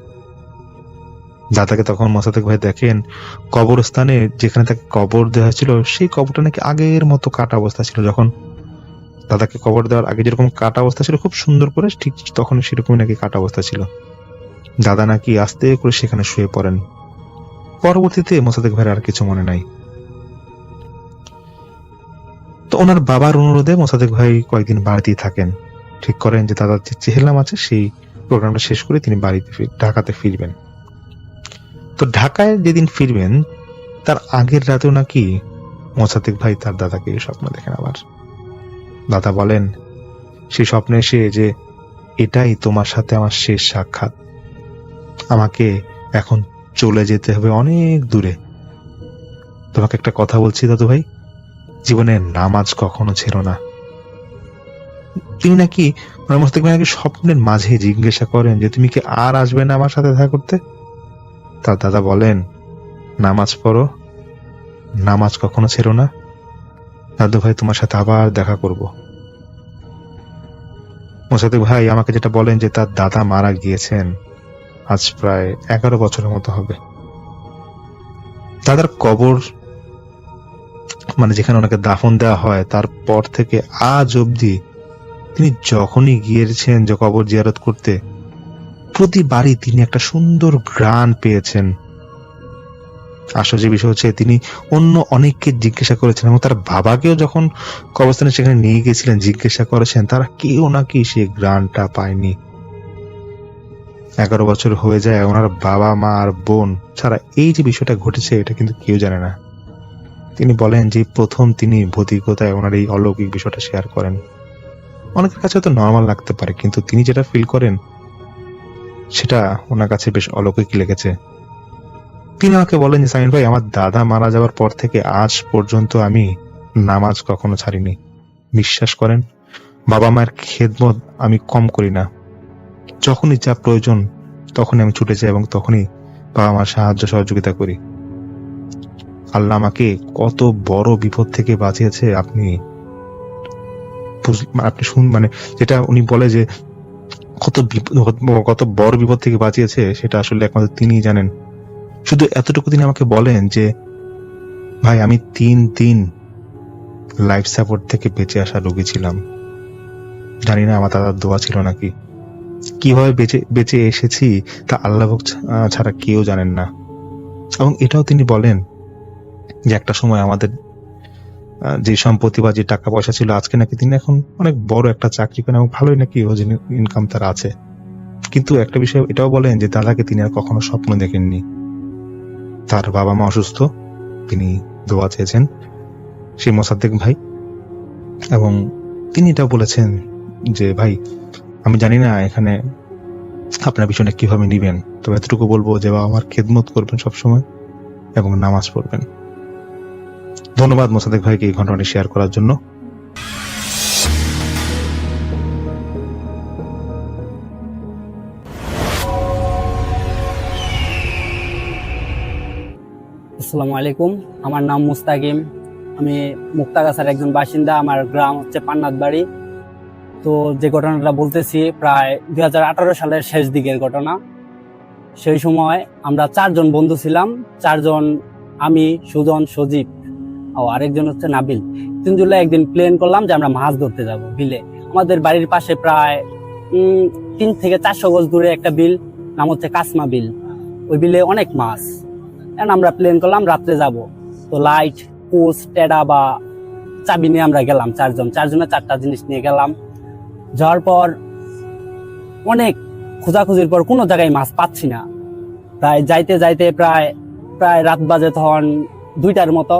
দাদাকে তখন মোসাদ্দেক ভাই দেখেন কবরস্থানে যেখানে তাকে কবর দেওয়া ছিল সেই কবরটা নাকি আগের মতো কাটা অবস্থা ছিল। যখন দাদাকে কবর দেওয়ার আগে যেরকম কাটা অবস্থা ছিল খুব সুন্দর করে, ঠিক তখন সেরকমই নাকি কাটা অবস্থা ছিল। দাদা নাকি আস্তে করে সেখানে শুয়ে পড়েন। পরবর্তীতে মোসাদ্দেক ভাইয়ের আর কিছু মনে নাই। তো ওনার বাবার অনুরোধে মোসাদ্দেক ভাই কয়েকদিন বাড়িতেই থাকেন। ঠিক করেন যে দাদার যে চেহেলাম আছে সেই প্রোগ্রামটা শেষ করে তিনি ঢাকাতে ফিরবেন। তো ঢাকায় যেদিন ফিরবেন তার আগের রাতেও নাকি মোসাদ্দেক ভাই তার দাদাকে স্বপ্ন দেখেন আবার। দাদা বলেন সেই স্বপ্নে এসে যে এটাই তোমার সাথে আমার শেষ সাক্ষাৎ, আমাকে এখন চলে যেতে হবে অনেক দূরে। তোমাকে একটা কথা বলছি দাদু ভাই, জীবনে নামাজ কখনো ছেড়ো না। তিনি নাকি মোসাদ্দেক ভাই নাকি স্বপ্নের মাঝে জিজ্ঞাসা করেন যে তুমি কি আর আসবে না আমার সাথে দেখা করতে? তার দাদা বলেন নামাজ পড়ো, নামাজ কখনো ছেড়ো না, দাদু ভাই তোমার সাথে আবার দেখা করব। মোসাদ্দেক ভাই আমাকে যেটা বলেন যে তার দাদা মারা গিয়েছেন আজ প্রায় 11 বছরের মতো হবে। দাদার কবর মানে যেখানে ওনাকে দাফন দেওয়া হয় তারপর থেকে আজ অবধি তিনি যখনই গিয়েছেন যে কবর জিয়ারত করতে, প্রতিবারই তিনি একটা সুন্দর ঘ্রাণ পেয়েছেন। আশ্চর্যের বিষয় হচ্ছে তিনি অন্য অনেককে জিজ্ঞাসা করেছেন এবং তার বাবাকেও যখন কবরস্থানে সেখানে নিয়ে গেছিলেন জিজ্ঞাসা করেছেন, তারা কেউ নাকি সে ঘ্রাণটা পায়নি। 11 বছর হয়ে যায়, ওনার বাবা মা আর বোন ছাড়া এই যে বিষয়টা ঘটেছে এটা কিন্তু কেউ জানে না। তিনি বলেন যে প্রথম তিনি ভৌতিকতায় ওনার এই অলৌকিক বিষয়টা শেয়ার করেন। অনেকের কাছে হয়তো নর্মাল লাগতে পারে, কিন্তু তিনি যেটা ফিল করেন সেটা ওনার কাছে বেশ অলৌকিক লেগেছে। তিনি আমাকে বলেন যে সামিন ভাই, আমার দাদা মারা যাওয়ার পর থেকে আজ পর্যন্ত আমি নামাজ কখনো ছাড়িনি। বিশ্বাস করেন বাবা মায়ের খেদমত আমি কম করি না। যখনই যা প্রয়োজন তখনই আমি ছুটে যাই এবং তখনই বাবা মার সাহায্য সহযোগিতা করি। আল্লাহ আমাকে কত বড় বিপদ থেকে বাঁচিয়েছে আপনি মানে যেটা উনি বলে যে কত বড় বিপদ থেকে বাঁচিয়েছে সেটা আসলে একমাত্র তিনিই জানেন। শুধু এতটুকু তিনি আমাকে বলেন যে ভাই, আমি 3 দিন লাইফ সাপোর্ট থেকে বেঁচে আসা রোগী ছিলাম। জানি না আমার দাদার দোয়া ছিল নাকি, কিভাবে বেঁচে এসেছি তা আল্লাহ ছাড়া কেউ জানেন না। এবং এটাও তিনি বলেন যে একটা সময় আমাদের যে সম্পত্তি বা যে টাকা পয়সা ছিল আজকে নাকি তিনি এখন অনেক বড় একটা চাকরি করেন এবং ভালোই নাকি ইনকাম তার আছে। কিন্তু একটা বিষয় এটাও বলেন যে দাদাকে তিনি আর কখনো স্বপ্ন দেখেননি। তার বাবা মা অসুস্থ, তিনি দোয়া চেয়েছেন সেই মোসাদ্দেক ভাই, এবং তিনি এটাও বলেছেন যে ভাই, আমি জানি না এখানে আপনার বিষয়টা কিভাবে নিবেন, তবে এতটুকু বলবো যে বাবা আমার খেদমত করবেন সবসময় এবং নামাজ পড়বেন। ধন্যবাদ মোসাদ্দেক ভাইকে এই ঘটনাটি শেয়ার করার জন্য। আসসালামু আলাইকুম, আমার নাম মুস্তাকিম। আমি মুক্তাগাছার একজন বাসিন্দা। আমার গ্রাম হচ্ছে পান্নাত বাড়ি। তো যে ঘটনাটা বলতেছি প্রায় 2018 সালের শেষ দিকের ঘটনা। সেই সময় আমরা 4 জন বন্ধু ছিলাম। 4 জন, আমি, সুজন, সজীব ও আরেকজন হচ্ছে নাবিল। 3 জুলাই একদিন প্ল্যান করলাম যে আমরা মাছ ধরতে যাব বিলে। আমাদের বাড়ির পাশে প্রায় 3 থেকে 400 গজ দূরে একটা বিল, নাম হচ্ছে কাসমা বিল। ওই বিলে অনেক মাছ। আমরা প্ল্যান করলাম রাত্রে যাব। তো লাইট, পোস্ট, টেডা বা চাবি নিয়ে আমরা গেলাম চারজনে 4টা জিনিস নিয়ে গেলাম। যাওয়ার পর অনেক খোঁজাখুঁজির পর কোনো জায়গায় মাছ পাচ্ছি না। প্রায় যাইতে যাইতে প্রায় রাত বাজে তখন 2টার মতো।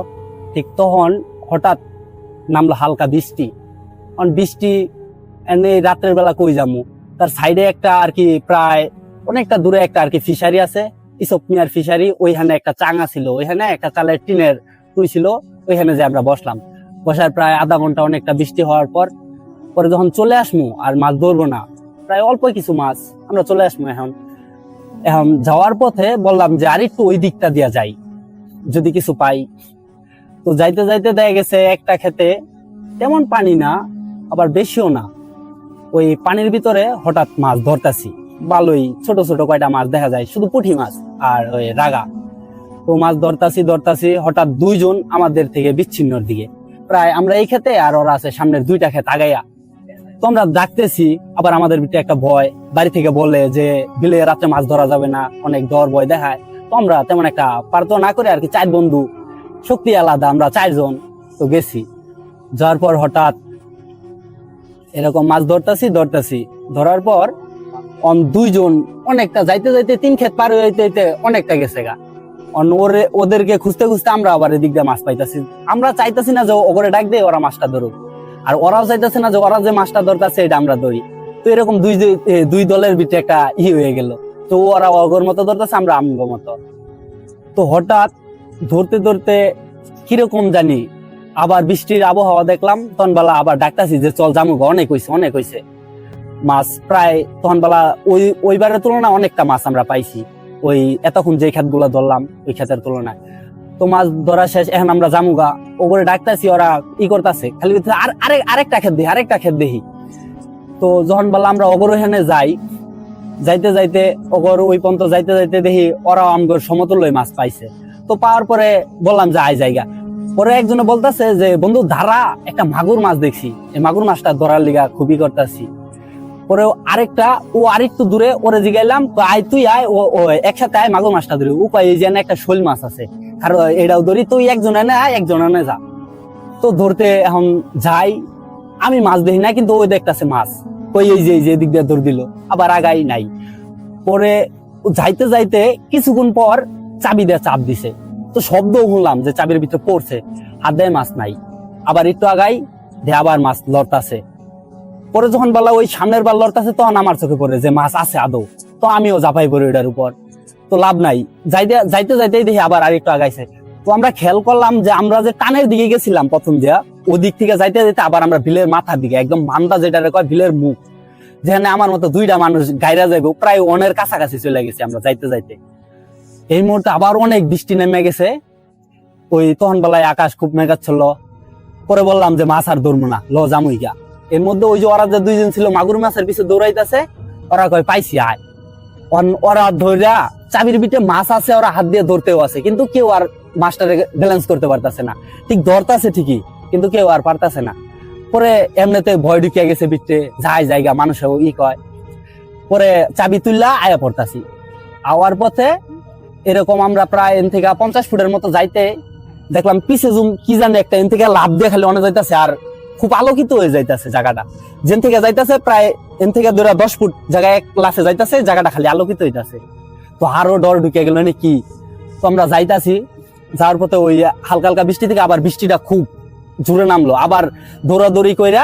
ঠিক তখন হঠাৎ নামলো হালকা বৃষ্টি। বৃষ্টি এনে রাত্রের বেলা কই যাবো, তার সাইডে একটা আর কি প্রায় অনেকটা দূরে একটা আর কি ফিশারি আছে, ইসব মিয়ার ফিশারি। ওইখানে একটা চাঙা ছিল, ওইখানে একটা চালের টিনের টুই ছিল, ওইখানে যে আমরা বসলাম। বসার প্রায় আধা ঘন্টা অনেকটা বৃষ্টি হওয়ার পরে যখন চলে আসমু আর মাছ ধরবো না, প্রায় অল্প কিছু মাছ, আমরা চলে আসমু। এখন যাওয়ার পথে বললাম যে আর একটু ওই দিকটা দিয়া যাই, যদি কিছু পাই। তো যাইতে যাইতে দেখা গেছে একটা খেতে তেমন পানি না, আবার বেশিও না। ওই পানির ভিতরে হঠাৎ মাছ ধরতাছি, ভালোই ছোট ছোট কয়টা মাছ দেখা যায়, শুধু পুঁটি মাছ আর ওই রাগা। তো মাছ ধরতাছি, হঠাৎ 2 জন আমাদের থেকে বিচ্ছিন্নর দিকে, প্রায় আমরা এই খেতে আর ওরা আছে সামনের 2টা খেত আগাইয়া। তো আমরা ডাকতেছি, আবার আমাদের ভিতরে একটা ভয়, বাড়ি থেকে বলে যে বিলে রাত্রে মাছ ধরা যাবে না, অনেক ডর ভয় দেখায়। তো আমরা তেমন একটা পারতো না করে আর কি, 4 বন্ধু, শক্তি আলাদা, আমরা 4 জন তো গেছি। যাওয়ার পর হঠাৎ এরকম মাছ ধরতাছি, ধরার পর 2 জন অনেকটা যাইতে যাইতে 3 ক্ষেত পার হইতে অনেকটা গেছে গা। ওদেরকে খুঁজতে খুঁজতে আমরা আবার এদিক দিয়ে মাছ পাইতাছি। আমরা চাইতাছি না যে ওরে ডাক দিয়ে ওরা মাছটা ধরুক, আর ওরাও চাইতেছে না যে ওরা যে মাছটা ধরতেছে এটা আমরা ধরি। তো এরকম দুই দলের ভিতরে একটা হয়ে গেল। তো ওরা অগর মতো ধরতেছে, আমরা আমগো মতো। তো হঠাৎ ধরতে ধরতে কিরকম জানি আবার বৃষ্টির আবহাওয়া দেখলাম, তখন বেলা আবার ডাকতাছি যে চল জামুগা, অনেক হয়েছে মাছ। প্রায় তখন বেলা ওইবারের তুলনায় অনেকটা মাছ আমরা পাইছি, ওই এতক্ষণ যে ক্ষেতগুলো ধরলাম ওই ক্ষেতের তুলনায়। তো মাছ ধরা শেষ, এখন আমরা জামুগা, ওপরে ডাকতাছি, ওরা করতেছে খালি আরেকটা ক্ষেত দেখি। তো যখন বললাম আমরা অগর ওখানে যাইতে যাইতে অগর ওই পর্যন্ত যাইতে দেখি ওরা আমগর সমতুল্য মাছ পাইছে। তো পাওয়ার পরে বললাম যে আয় জায়গা। পরে একজনে বলতেছে যে বন্ধু ধারা একটা মাগুর মাছ দেখছি, এই মাগুর মাছটা ধরার লিগা খুবই করতেছি। পরে আরেকটু দূরে ওরে জিগাইলাম, আয় তুই আয়, ও একসাথে আয়, মাগুর মাছটা ধরি। উপায় যে একটা শোল মাছ আছে, আর এটাও ধরি, তুই একজন এনে আয়, একজন এনে যা। তো ধরতে এখন যাই, আমি মাছ দেখি না, কিন্তু ওই দেখতেছে মাছ, ওই যে দিক দিয়ে ধরে দিল, আবার আগাই নাই। পরে যাইতে যাইতে কিছুক্ষণ পর চাবি দিয়ে চাপ দিছে, তো শব্দ শুনলাম যে চাবির ভিতরে পড়ছে, হাত দেয় মাছ নাই। আবার একটু আগাই দিয়ে আবার মাছ লড়তাছে। পরে যখন বলা ওই সামনের বার লড়তাছে, তখন আমার চোখে পড়ে যে মাছ আছে আদৌ। তো আমিও ঝাঁপাই পড়ি ওইটার উপর, তো লাভ নাই, যাইতে দেখি আবার আরেকটু আগাইছে। তো আমরা খেয়াল করলাম যে আমরা যে টানের দিকে গেছিলাম প্রথম দিয়া, ওদিক থেকে যাইতে আবার আমরা বিলের মাথার দিকে, একদম মান্দা যেটা কয় বিলের মুখ, যেখানে আমার মতো 2টা মানুষ গাইরা যাইব, প্রায় অনের কাছাকাছি চলে গেছি আমরা যাইতে। এই মুহূর্তে আবার অনেক বৃষ্টি নেমে গেছে, ওই তখন বেলায় আকাশ খুব মেঘাচ্ছন্ন। পরে বললাম যে মাছ আর ধরবো না, ল জামুইগা। এর মধ্যে ওই যে ওরা যে 2 জন ছিল মাগুর মাছের পিছনে দৌড়াইতেছে, ওরা কয় পাইছি আয়। ওরা ধরা চাবির ভিতরে মাছ আছে, ওরা হাত দিয়ে ধরতেও আছে, কিন্তু কেউ আর মাছটারে ব্যালেন্স করতে পারতেছে না। ঠিক ধরতেছে ঠিকই, কিন্তু কেউ আর পারতেছে না। পরে এমনিতে ভয় ঢুকিয়া গেছে ভিতরে, যাই জায়গা মানুষেও কয়। পরে চাবি তুললা আয়া পড়তাছি। আওয়ার পথে এরকম আমরা প্রায় এন থেকে 50 ফুটের মতো যাইতে দেখলাম পিছে কি জানে একটা এন থেকে লাভ দিয়ে খালি অনেক যাইতেছে, আর খুব আলোকিত হয়ে যাইতেছে জায়গাটা। যেন থেকে যাইতেছে প্রায় এন থেকে 10 ফুট জায়গায় লাফে যাইতেছে, জায়গাটা খালি আলোকিত হইতেছে। তো আরো ডর ঢুকে গেল কি। তো আমরা যাইতাছি, যাওয়ার পথে ওই হালকা হালকা বৃষ্টি থেকে আবার বৃষ্টিটা খুব জোরে নামলো। আবার দৌড়াদৌড়ি কইরা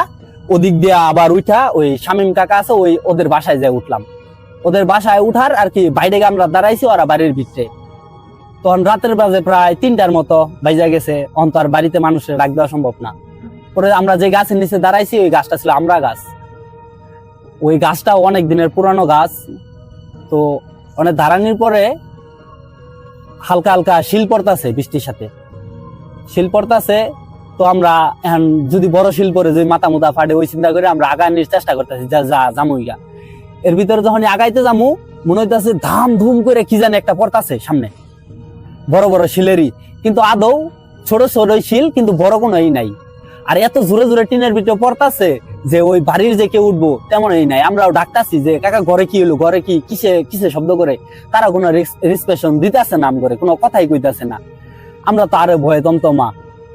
ওদিক দিয়ে আবার উঠা ওই শামীম কাকা আছে, ওদের বাসায় যাই উঠলাম। ওদের বাসায় উঠার আর কি বাইরে আমরা দাঁড়াইছি, ওরা বাড়ির ভিতরে। তখন রাতের বাজে প্রায় 3টার মতো বাইজা গেছে, অন্তর বাড়িতে মানুষের রাখ দেওয়া সম্ভব না। পরে আমরা যে গাছের নিচে দাঁড়াইছি, ওই গাছটা ছিল আমড়া গাছ। ওই গাছটা অনেক দিনের পুরানো গাছ। তো অনেক দাঁড়ানির পরে হালকা হালকা শিল পড়তাছে, বৃষ্টির সাথে শিল পড়তাছে। তো আমরা এখন যদি বড় শিল পরে যদি মাথা মুথা ফাটে, ওই চিন্তা করে আমরা আগানোর চেষ্টা করতেছি, জামুইগা। এর ভিতরে যখন আগাইতে যামু, মনে হইতেছে ধাম ধুম করে কি জানে একটা পড়তাছে সামনে, বড় বড় শিলেরই, কিন্তু আদৌ ছোট ছোট শিল, কিন্তু বড় কোনো নাই। আর এত জোরে জোরে টিনের ভিতরে পড়তাছে যে ওই বাড়ির যে কেউ উঠবো তেমনই নাই। আমরাও ডাকতাছি যে কাকা ঘরে কি হলো, ঘরে কি কিসে শব্দ করে। তারা কোনো রেসপেকশন দিতেছে না, করে কোনো কথাই কইতাছে না। আমরা তো আরে ভয়ে তন্তমা।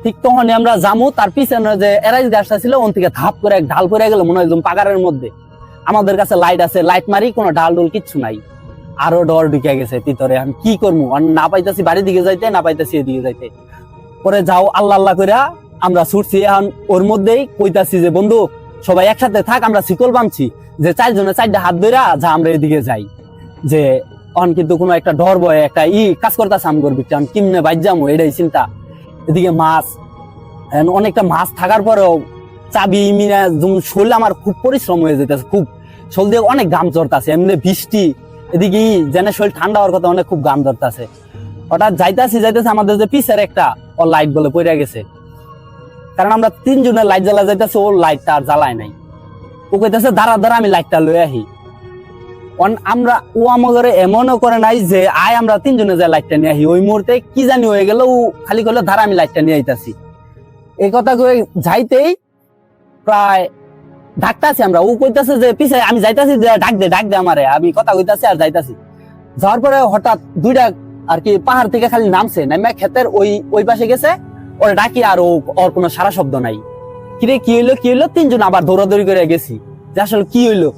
ঠিক তখনই আমরা জামু, তার পিছনে যে এরাইজ গাছটা ছিল ওন থেকে ধাপ করে এক ঢাল পড়ে গেল মনে হয় একদম পাগারের মধ্যে। আমাদের কাছে লাইট আছে, লাইট মারি, কোনো ঢাল ডুল কিচ্ছু নাই। আরো ডর ঢুকে গেছে ভিতরে, আমি কি করবো, না পাইতেছি বাড়ির দিকে যাইতে, না পাইতেছি এদিকে যাইতে। পরে যাও আল্লাহ আল্লাহ করে আমরা ছুটছি। এখন ওর মধ্যেই কইতাছি যে বন্ধু সবাই একসাথে থাক, আমরা শিকল বাঁধছি যে 4 জনে 4টা হাত ধরে যা আমরা এদিকে যাই। যে অন কিন্তু কোনো একটা ডর ভয় একটা কাজ করতেছে আম করবি, কিমনে বাইর যাবো এটাই চিন্তা। এদিকে মাছ, অনেকটা মাছ থাকার পরেও চাবি মিনা শরীর আমার খুব পরিশ্রম হয়ে যেতেছে, খুব শরীর দিয়ে অনেক ঘাম ঝরতাছে, এমনি বৃষ্টি, এদিকে যেন শরীর ঠান্ডা হওয়ার কথা, অনেক খুব ঘাম ঝরতাছে। হঠাৎ যাইতেছি আমাদের যে পিছের একটা ওর লাইট বলে পড়ে গেছে, কারণ আমরা 3 জনের লাইট জ্বালা যাইতেছে, ওর লাইটটা আর জ্বালায় নাই। ও কইতেছে দাঁড়া দাঁড়া আমি লাইটটা লই আহি। আমরা ও আমাদের এমনও করে নাই যে আয় আমরা 3 জনে যে লাইটটা নিয়ে আহি। ওই মুহূর্তে কি জানি হয়ে গেল, ও খালি কইলো ধারা আমি লাইটটা নিয়ে আইতাছি। এই কথা কই যাইতেই প্রায় ডাকতাছি আমরা, ও কইতাছে যে পিছে আমি যাইতাছি, ডাক দে আমারে, আমি কথা কইতাছি আর যাইতাছি। যাওয়ার পরে হঠাৎ 2টা আর কি পাহাড় থেকে খালি নামছে, নামে ক্ষেতের ওই পাশে গেছে, ওরে ডাকি আর ওর কোনো সারা শব্দ নাই। কিরে কি হইলো 3 জন আবার দৌড়াদৌড়ি করে গেছি যে আসলে কি হইলো।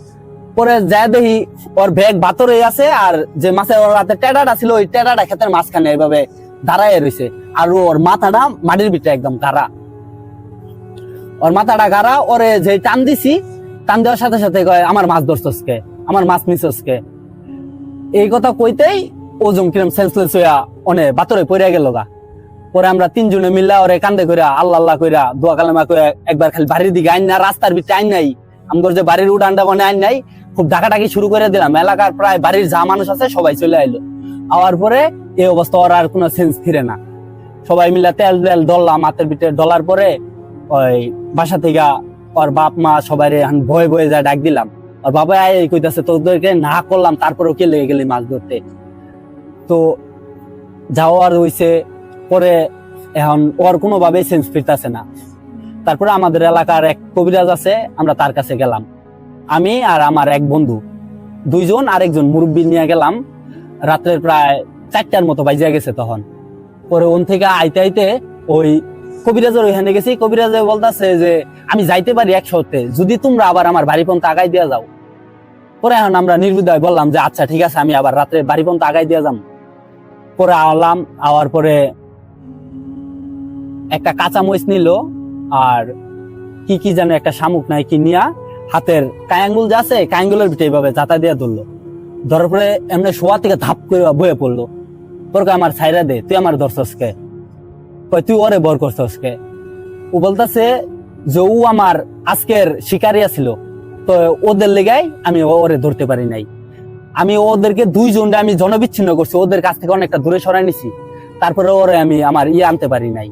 পরে যাই দেখি ওর ব্যাগ বাতর হয়ে আছে, আর যে মাছের ওর হাতে টেডাটা ছিল ওই টেডাটা ক্ষেতের মাঝখানে এভাবে দাঁড়ায় রয়েছে, আর ওর মাথাটা মাটির ভিতরে একদম গাড়া, ওর মাথাটা গাড়া। ওরে যে টান দিছি, টান দেওয়ার সাথে সাথে কয় আমার মাছ ধরছসকে, আমার মাছ নিছসকে। এই কথা কইতেই ওজন কিরম সেন্সলেস হইয়া অনেক বাতরে পড়ে গেল গা। পরে আমরা 3 জনে মিল্লা ওরে কান্দে কইরা আল্লাহ আল্লাহ কইরা দোয়া কালেমা কইরা একবার খালি বাড়ির দিকে আইন না, রাস্তার ভিতরে আইন নাই, আমগর যে বাড়ির উঠানটা বনে আইন নাই, খুব ডাকাডাকি শুরু করে দিলাম। এলাকার প্রায় বাড়ির যা মানুষ আছে সবাই চলে আইলো। আওয়ার পরে এই অবস্থা, ওর আর কোনো সেন্স ফিরে না। সবাই মিল্লা তেল ডললাম হাতের ভিতরে, ডলার পরে ওই বাসা থেকে ওর বাপ মা সবাই ভয়ে ভয়ে যায় ডাক দিলাম। আর বাবা এই কইতাছে তোদেরকে না করলাম তারপরেও কে লেগে গেলি মাছ ধরতে। তো যাওয়ার হইছে, পরে এখন ওর কোনোভাবেই সেন্স ফিরতেছে না। তারপরে আমাদের এলাকার এক কবিরাজ আছে, আমরা তার কাছে গেলাম, আমি আর আমার এক বন্ধু 2 জন, আর একজন মুরব্বী নিয়ে গেলাম। রাত্রের প্রায় 4টার মতো বাজিয়া গেছে তখন। পরে ওন থেকে আইতে আইতে ওই কবিরাজের ওইখানে গেছি। কবিরাজে বলতেছে যে আমি যাইতে পারি 1 সপ্তাহে, যদি তোমরা আবার আমার বাড়ি পর্যন্ত আগাই দিয়া যাও। পরে এখন আমরা নির্বিধায় বললাম যে আচ্ছা ঠিক আছে, আমি আবার রাত্রে বাড়ি পর্যন্ত আগাই দিয়া যাম। পরে আলাম, আওয়ার পরে একটা কাঁচা মরিচ নিল, আর কি জানে একটা শামুক নাই কি নিয়া হাতের কায়াঙ্গুল যা আছে কায়াঙ্গুলের ভিতরে এইভাবে জাতা দিয়া ধরলো। ধরার পরে এমনি শোয়া থেকে ধাপ করে বয়ে পড়লো। তোরকে আমার ছাইরা দে, তুই আমার ধরছসকে, তুই ওরে বর করছসকে। ও বলতেছে যে ও আমার আজকের শিকারিয়া ছিল, তো ওদের লেগাই আমি ওরে ধরতে পারি নাই। আমি ওদেরকে 2 জনটা আমি জনবিচ্ছিন্ন করছি, ওদের কাছ থেকে অনেকটা দূরে সরাই নিছি, তারপরে ওরে আমি আমার আনতে পারি নাই।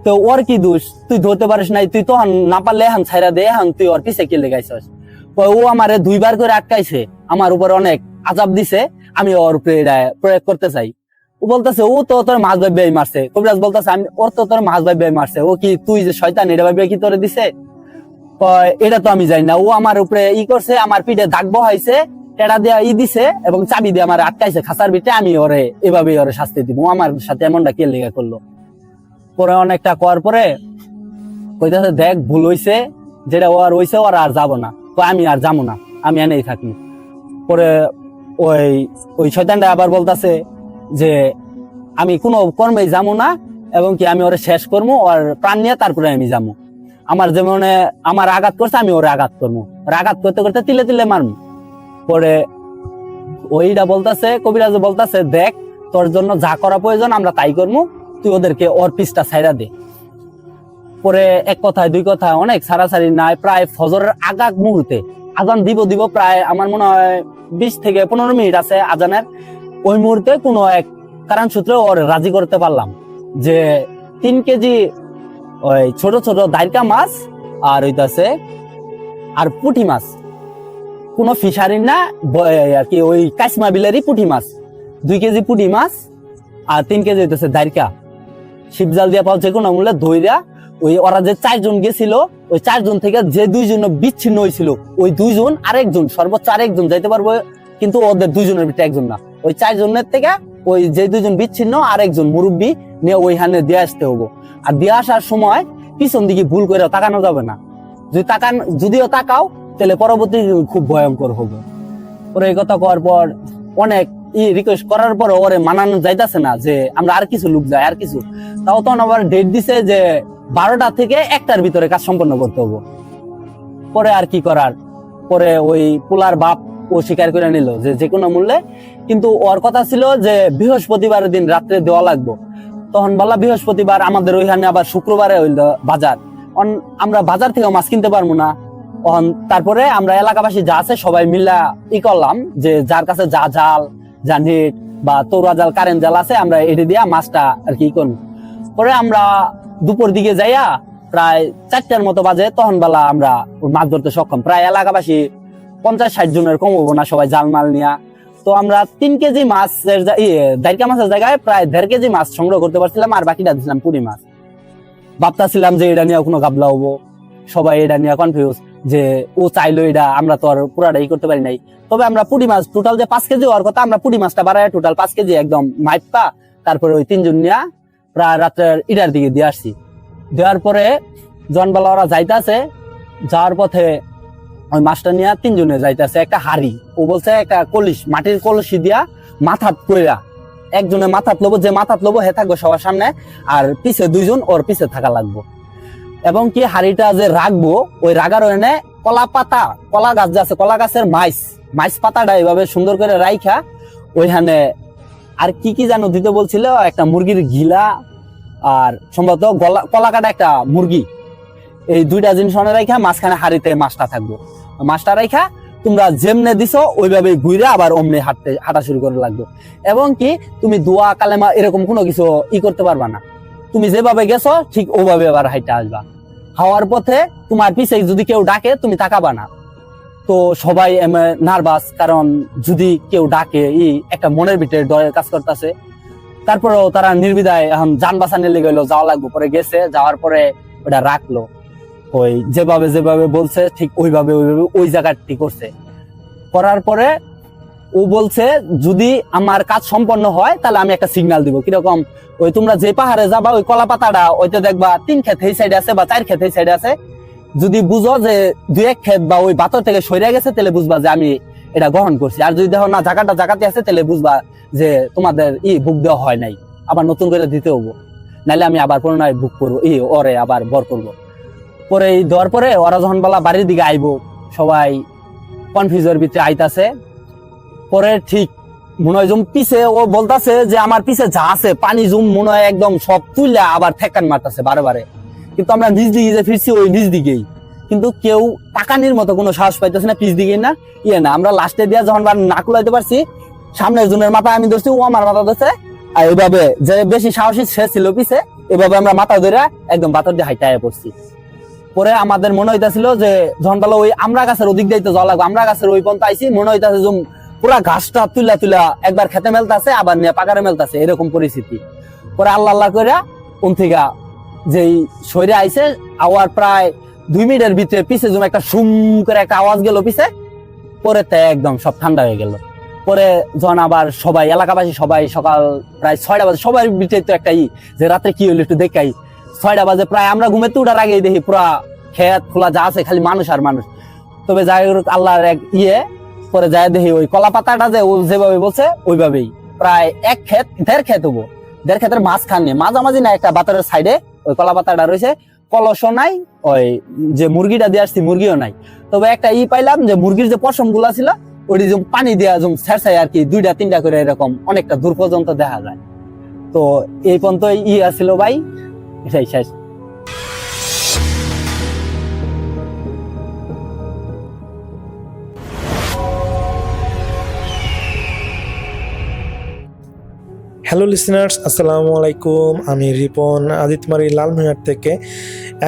তো ওর কি দোষ, তুই ধরতে পারিস নাই, তুই তো না পারলে এখন ছাইরা দে, এখন তুই ওর পিছে কি লেগাইছস। ও আমারে 2 বার করে আটকাইছে, আমার উপর অনেক আজাব দিছে, আমি ওর উপরে প্রয়োগ করতে চাই। ও বলতেছে ও তো তোর মাছ ভাই মারছে। কবিরাজ বলতেছে আমি ওর তো তোর মাছ ভাই মারছে, ও কি তুই যে শয়তান এটা ভাবে কি তোরে দিছে? এটা তো আমি জানি না। ও আমার উপরে করছে, আমার পিঠে দাগ বহাইছে, টেড়া দিয়ে দিছে এবং চাবি দিয়ে আমার আটকাইছে খাঁচার ভিতরে, আমি ওরে এভাবে ওরে শাস্তি দিব। ও আমার সাথে এমনটা কে লেগে করলো। পরে অনেকটা করার পরে কইতাছে দেখ ভুল হইছে, যেটা ও আর হইছে ওর আর যাবো না, তো আমি আর যাবো না, আমি এনেই থাকি। পরে ওই শয়তানটা আবার বলতাছে যে আমি কোনো কর্মেই যাবো না, এবং কি আমি ওরে শেষ করবো, ওর প্রাণ নিয়ে তারপরে আমি যাবো। আমার যেমন আমার আঘাত করছে আমি ওরে আঘাত করবো, ওর আঘাত করতে করতে তিলে তিলে মারবো। পরে ওইটা বলতাছে, কবিরাজ বলতাছে দেখ তোর জন্য যা করা প্রয়োজন আমরা তাই করবো, তুই ওদেরকে ওর পিসটা ছাইরা দে। পরে 1 কথায় 2 কথায় অনেক সারাসারি নাই, প্রায় ফজরের আগাগ মুহূর্তে আজান দিব প্রায় আমার মনে হয় 20 থেকে 15 মিনিট আছে আজানের। ওই মুহূর্তে কোনো এক কারণ সূত্রে ওর রাজি করতে পারলাম যে 3 কেজি ওই ছোট ছোট দাইরকা মাছ আর হইতাছে আর পুঁটি মাছ, কোনো ফিশারির না আর কি, ওই কাশমা বিলেরই পুঁটি মাছ, 2 কেজি পুঁটি মাছ আর 3 কেজি হইতেছে দাইরকা, শিবজাল দিয়া পাও যে কোনো মূল্যে ধইরা ওই ওরা যে 4 জন গেছিল, ওই 4 জন থেকে যে 2 জন বিচ্ছিন্ন হয়েছিল, ওই 2 জন আরেকজন, সর্বোচ্চ আরেকজন যাইতে পারবো, কিন্তু ওদের 2 জনের ভিতরে একজন না, ওই 4 জনের থেকে ওই যে দুজন বিচ্ছিন্ন আর একজন মুরব্বী নিয়ে ওইখানে দিয়ে আসতে হবো। আর দিয়ে আসার সময় পিছন দিকে ভুল করে তাকানো যাবে না। যদিও তাকাও তাহলে পরবর্তী খুব ভয়ঙ্কর হবে। ওরা এই কথা করার পর অনেক রিকোয়েস্ট করার পর ওরে মানানো যাইতেছে না যে আমরা আর কিছু লোক যাই আর কিছু। তাও তখন আবার ডেট দিছে যে 12টা থেকে 1টার ভিতরে কাজ সম্পন্ন করতে হবো। পরে আর কি করার, পরে ওই পোলার বাপ ও স্বীকার করে নিল যে যে কোনো মূল্যে, কিন্তু ওর কথা ছিল যে বৃহস্পতিবারের দিন রাত্রে দেওয়া লাগবো। তখন বলা বৃহস্পতিবার আমাদের ওইখানে আবার শুক্রবারে হইল বাজার, আমরা বাজার থেকে মাছ কিনতে পারবো না। তারপরে আমরা এলাকাবাসী যা আছে সবাই মিলা করলাম যে যার কাছে যা জাল, যা নেট বা তরুয়া জাল, কারেন্ট জাল আছে আমরা এটি দিয়া মাছটা আর কি করবো। পরে আমরা দুপুর দিকে যাইয়া প্রায় 4টার মতো বাজে, তখন বেলা আমরা মাছ ধরতে সক্ষম। প্রায় এলাকাবাসী 50-60 জনের কম হবো না, সবাই জাল মাল নিয়া। তো আমরা 3 কেজি মাছের দাইরকা মাছের জায়গায় প্রায় 1.5 কেজি মাছ সংগ্রহ করতে পারছিলাম, আর বাকিটা দিছিলাম পুরি মাছ। ভাবতাছিলাম যে এটা নিয়ে কোনো গাবলা হবো, সবাই এটা নিয়ে কনফিউজ যে ও চাইলো এটা, আমরা তো আর পুরাটাই করতে পারি নাই। তবে আমরা পুরি মাছ টোটাল যে 5 কেজি হওয়ার কথা, আমরা পুরি মাছটা বাড়ায় টোটাল 5 কেজি একদম মাইপা তারপরে ওই 3 জন নিয়ে প্রায় রাত্রের ইটার দিকে দিয়ে আসছি। দেওয়ার পরে জনবেলা ওরা যাইতেছে, যাওয়ার পথে ওই মাছটা নিয়ে 3 জনে যাইতেছে একটা হাড়ি, ও বলছে একটা কলস, মাটির কলসি দিয়া মাথাত কইরা একজনে মাথাত লবো, যে মাথাত লবো হে থাকবো সবার সামনে, আর পিছে 2 জন ওর পিছে থাকা লাগবো। এবং কি হাড়িটা যে রাখবো ওই রাগার ওখানে কলা পাতা, কলা গাছ যে আছে কলা গাছের মাইস পাতাটা এইভাবে সুন্দর করে রাইখা ওইখানে আর কি কি যেন দিতে বলছিল, একটা মুরগির গিলা আর সম্ভবত কলা কাটা একটা মুরগি, এই 2টা জিনিস অনে রাখা মাঝখানে হাড়িতে মাছটা থাকবো। মাছটা রাখা তোমরা যেমনে দিছো ওইভাবে ঘুরে আবার অমনে হাঁটা শুরু করে লাগবে। এবং কি তুমি দোয়া কালেমা এরকম কোনো কিছু করতে পারবা না, তুমি যেভাবে গেছো ঠিক ওভাবে আবার হাইটা আসবা। হাওয়ার পথে তোমার পিছে যদি কেউ ডাকে তুমি তাকাবা না। তো সবাই নার্ভাস, কারণ যদি কেউ ডাকে একটা মনের ভিতরে ডরের কাজ করতেছে। তারপরেও তারা নির্বিধায় এখন যান বাঁচানোর লেগে যাওয়া লাগবে। পরে গেছে, যাওয়ার পরে ওটা রাখলো, ওই যেভাবে যেভাবে বলছে ঠিক ওইভাবে ওই জায়গাটি করছে। করার পরে ও বলছে যদি আমার কাজ সম্পন্ন হয় তাহলে আমি একটা সিগন্যাল দিব। কিরকম, ওই তোমরা যে পাহাড়ে যাবা ওই কলা পাতাটা ওইটা দেখবা 3 ক্ষেত এই সাইডে আছে বা 4 ক্ষেত এই সাইডে আছে। যদি বুঝো যে 2-1 ক্ষেত বা ওই বাতর থেকে সরে গেছে তাহলে বুঝবা যে আমি এটা গ্রহণ করছি। আর যদি দেখো না জায়গাতে আছে তাহলে বুঝবা যে তোমাদের বুক দেওয়া হয় নাই, আবার নতুন করে দিতে হবো, নাহলে আমি আবার পুনরায় বুক করবো, ওরে আবার বর করবো। পরে দেওয়ার পরে ওরা যখন বলা বাড়ির দিকে আইবো, সবাই কনফিউজের ভিতরে আইতাছে। পরে ঠিক মনে হয় পিছে ও বলতাছে যে আমার পিছে যা আছে পানি জুম মনে হয় একদম সব তুইলা আবার ঠেকান মারতাছে বারে। কিন্তু আমরা নিজ দিকে যে ফিরছি ওই নিজ দিকেই, কিন্তু কেউ টাকানির মতো কোনো সাহস পাইতেছে না, পিছ দিকে না না। আমরা লাস্টে দিয়া যখন না কুলাইতে পারছি, সামনের জনের মাথা আমি ধরছি, ও আমার মাথা ধরছে, আর এইভাবে যে বেশি সাহসী সে ছিল পিছে, এভাবে আমরা মাথা ধরে একদম বাতর দিয়ে হাইটায় পড়ছি। পরে আমাদের মনে হইতাছিল যে যখন বলো ওই আমরা গাছের ওদিক দিয়ে যাওয়া লাগবে, আমরা গাছের ওই পর্যন্ত আইসি, মনে হইতাছে যে পুরা ঘাসটা তুলা একবার খেতে মেলতাছে আবার নিয়ে পাকারে মেলতাছে, এরকম পরিস্থিতি। পরে আল্লাহ করে কোন থেকে যেই শরীরে আইসে, আওয়ার প্রায় 2 মিনিটের ভিতরে পিছে যেমন একটা সুম করে একটা আওয়াজ গেল পিছে। পরে তে একদম সব ঠান্ডা হয়ে গেল। পরে যখন আবার সবাই এলাকাবাসী সবাই সকাল প্রায় 6টা বাজে, সবাই ভিতরে তো একটা যে রাত্রে কি হইলো একটু দেখাই। 6টা বাজে প্রায় আমরা ঘুমেতে উঠার আগেই দেখি পুরা খেত খোলা যা আছে খালি মানুষ আর মানুষ। তবে যাই হোক আল্লাহর এক পরে যাই দেখি ওই কলা পাতাটা যে ও যেভাবে বলছে ওইভাবেই প্রায় 1 ক্ষেত 1.5 ক্ষেত হবো, 1.5 ক্ষেতের মাঝখানে মাঝামাঝি না একটা বাতারের সাইডে ওই কলা পাতাটা রয়েছে। কলসও নাই, ওই যে মুরগিটা দিয়ে আসছি মুরগিও নাই। তবে একটা পাইলাম যে মুরগির যে পশম গুলা ছিল ওটি যেমন পানি দেওয়া যেমন ছেড়ছাই আর কি 2-3টা করে এরকম অনেকটা দূর পর্যন্ত দেখা যায়। তো এই পর্যন্ত আসছিল ভাই, এটাই শেষ। হ্যালো লিসেনার্স, আসসালামু আলাইকুম। আমি রিপন আদিতমারি লালমিহাট থেকে।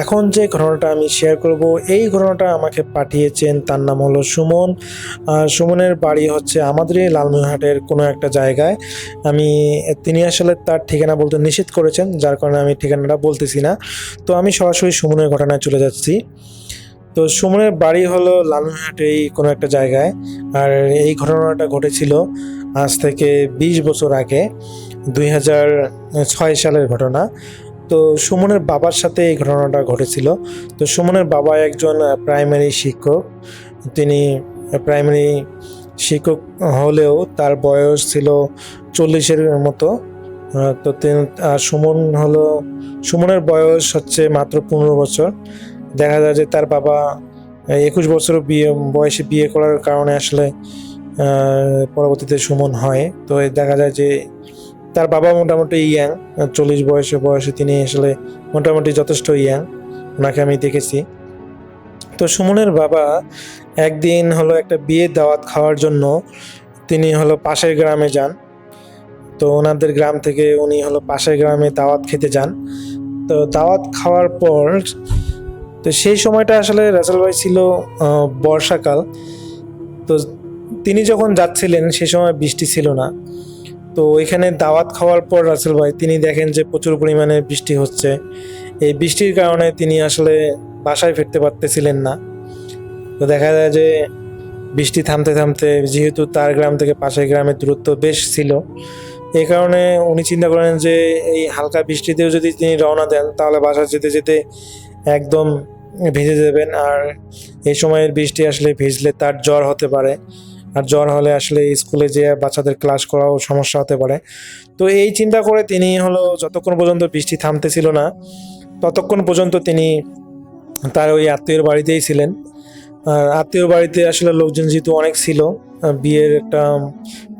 এখন যে ঘটনাটা আমি শেয়ার করব, এই ঘটনাটা আমাকে পাঠিয়েছেন, তার নাম হলো সুমন। সুমনের বাড়ি হচ্ছে আমাদের লালমিহাটের কোনো একটা জায়গায়। তিনি আসলে তার ঠিকানা বলতে নিষেধ করেছেন, যার কারণে আমি ঠিকানাটা বলতেছি না। তো আমি সরাসরি সুমনের ঘটনায় চলে যাচ্ছি। তো সুমনের বাড়ি হলো লালমিহাটেই কোনো একটা জায়গায়। আর এই ঘটনাটা ঘটেছিল আজ থেকে 20 বছর আগে, 2006 সালের ঘটনা। তো সুমনের বাবার সাথে এই ঘটনাটা ঘটেছিল। তো সুমনের বাবা একজন প্রাইমারি শিক্ষক। তিনি প্রাইমারি শিক্ষক হলেও তার বয়স ছিল 40-এর মতো। তো সুমনের বয়স হচ্ছে মাত্র 15 বছর। দেখা যায় যে তার বাবা 21 বছর বয়সে বিয়ে করার কারণে আসলে পরবর্তীতে সুমন হয়। তো দেখা যায় যে তার বাবা মোটামুটি ইয়াং, 40 বয়সে তিনি আসলে মোটামুটি যথেষ্ট ইয়াং, ওনাকে আমি দেখেছি। তো সুমনের বাবা একদিন একটা বিয়ের দাওয়াত খাওয়ার জন্য তিনি পাশের গ্রামে যান। তো ওনাদের গ্রাম থেকে উনি পাশের গ্রামে দাওয়াত খেতে যান। তো দাওয়াত খাওয়ার পর, তো সেই সময়টা আসলে রাসেল ভাই ছিল বর্ষাকাল। তো তিনি যখন যাচ্ছিলেন সেই সময় বৃষ্টি ছিল না। তো ওইখানে দাওয়াত খাওয়ার পর রাসেল ভাই তিনি দেখেন যে প্রচুর পরিমাণে বৃষ্টি হচ্ছে। এই বৃষ্টির কারণে তিনি আসলে বাসায় ফিরতে পারতেছিলেন না। তো দেখা যায় যে বৃষ্টি থামতে থামতে, যেহেতু তার গ্রাম থেকে পাশের গ্রামের দূরত্ব বেশ ছিল, এই কারণে উনি চিন্তা করেন যে এই হালকা বৃষ্টিতেও যদি তিনি রওনা দেন তাহলে বাসা যেতে যেতে একদম ভিজে যাবেন। আর এই সময়ের বৃষ্টি আসলে ভিজলে তার জ্বর হতে পারে, আর জ্বর হলে আসলে স্কুলে যেয়ে বাচ্চাদের ক্লাস করাও সমস্যা হতে পারে। তো এই চিন্তা করে তিনি যতক্ষণ পর্যন্ত বৃষ্টি থামতেছিল না ততক্ষণ পর্যন্ত তিনি তার ওই আত্মীয়র বাড়িতেই ছিলেন। আর আত্মীয়র বাড়িতে আসলে লোকজন যেহেতু অনেক ছিল,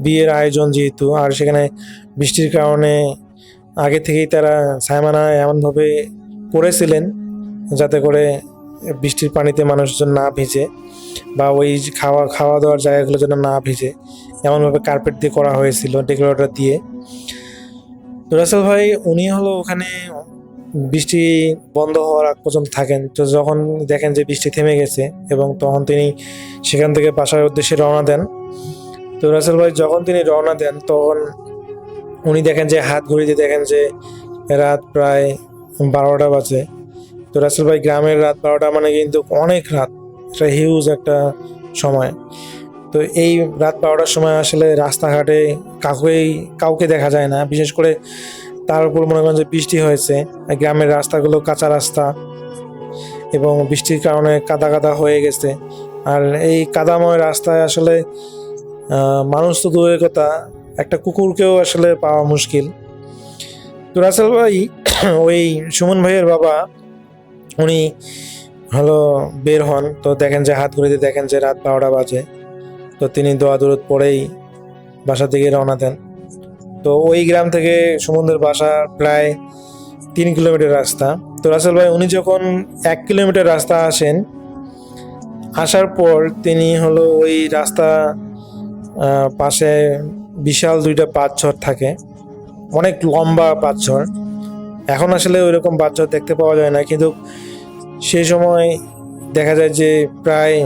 বিয়ের আয়োজন যেহেতু, আর সেখানে বৃষ্টির কারণে আগে থেকেই তারা সায়মানা এমনভাবে করেছিলেন যাতে করে বৃষ্টির পানিতে মানুষজন না ভিজে, বা ওই খাওয়া দাওয়ার জায়গাগুলো যেন না ভিজে, এমনভাবে কার্পেট দিয়ে করা হয়েছিল, ডেকোরেটর দিয়ে। তো রাসেল ভাই উনি ওখানে বৃষ্টি বন্ধ হওয়ার আগ পর্যন্ত থাকেন। তো যখন দেখেন যে বৃষ্টি থেমে গেছে এবং তখন তিনি সেখান থেকে বাসার উদ্দেশ্যে রওনা দেন। তো রাসেল ভাই যখন তিনি রওনা দেন তখন উনি দেখেন যে হাত ঘড়িতে দেখেন যে রাত প্রায় 12টা বাজে। তো রাসেল ভাই গ্রামের রাত 12টা মানে কিন্তু অনেক রাত, এটা হিউজ একটা সময়। তো এই রাত 12টার সময় আসলে রাস্তাঘাটে কাউকে দেখা যায় না, বিশেষ করে তার উপর মনে করেন যে বৃষ্টি হয়েছে, গ্রামের রাস্তাগুলো কাঁচা রাস্তা এবং বৃষ্টির কারণে কাদা কাদা হয়ে গেছে। আর এই কাদাময় রাস্তায় আসলে মানুষ তো দূরের কথা, একটা কুকুরকেও আসলে পাওয়া মুশকিল। তো রাসেল ভাই ওই সুমন ভাইয়ের বাবা উনি বের হন। তো দেখেন যে হাত ঘড়িতে দেখেন যে রাত 12টা বাজে। তো তিনি দোয়া দরুদ পড়েই বাসার দিকে রওনা দেন। তো ওই গ্রাম থেকে সুমনদের বাসা প্রায় 3 কিলোমিটার রাস্তা। তো রাসেল ভাই উনি যখন 1 কিলোমিটার রাস্তা আসার পর তিনি ওই রাস্তা পাশে বিশাল 2টা পাথর থাকে, অনেক লম্বা পাথর। এখন আসলে ওইরকম পাথর দেখতে পাওয়া যায় না, কিন্তু সেই সময় দেখা যায় যে প্রায়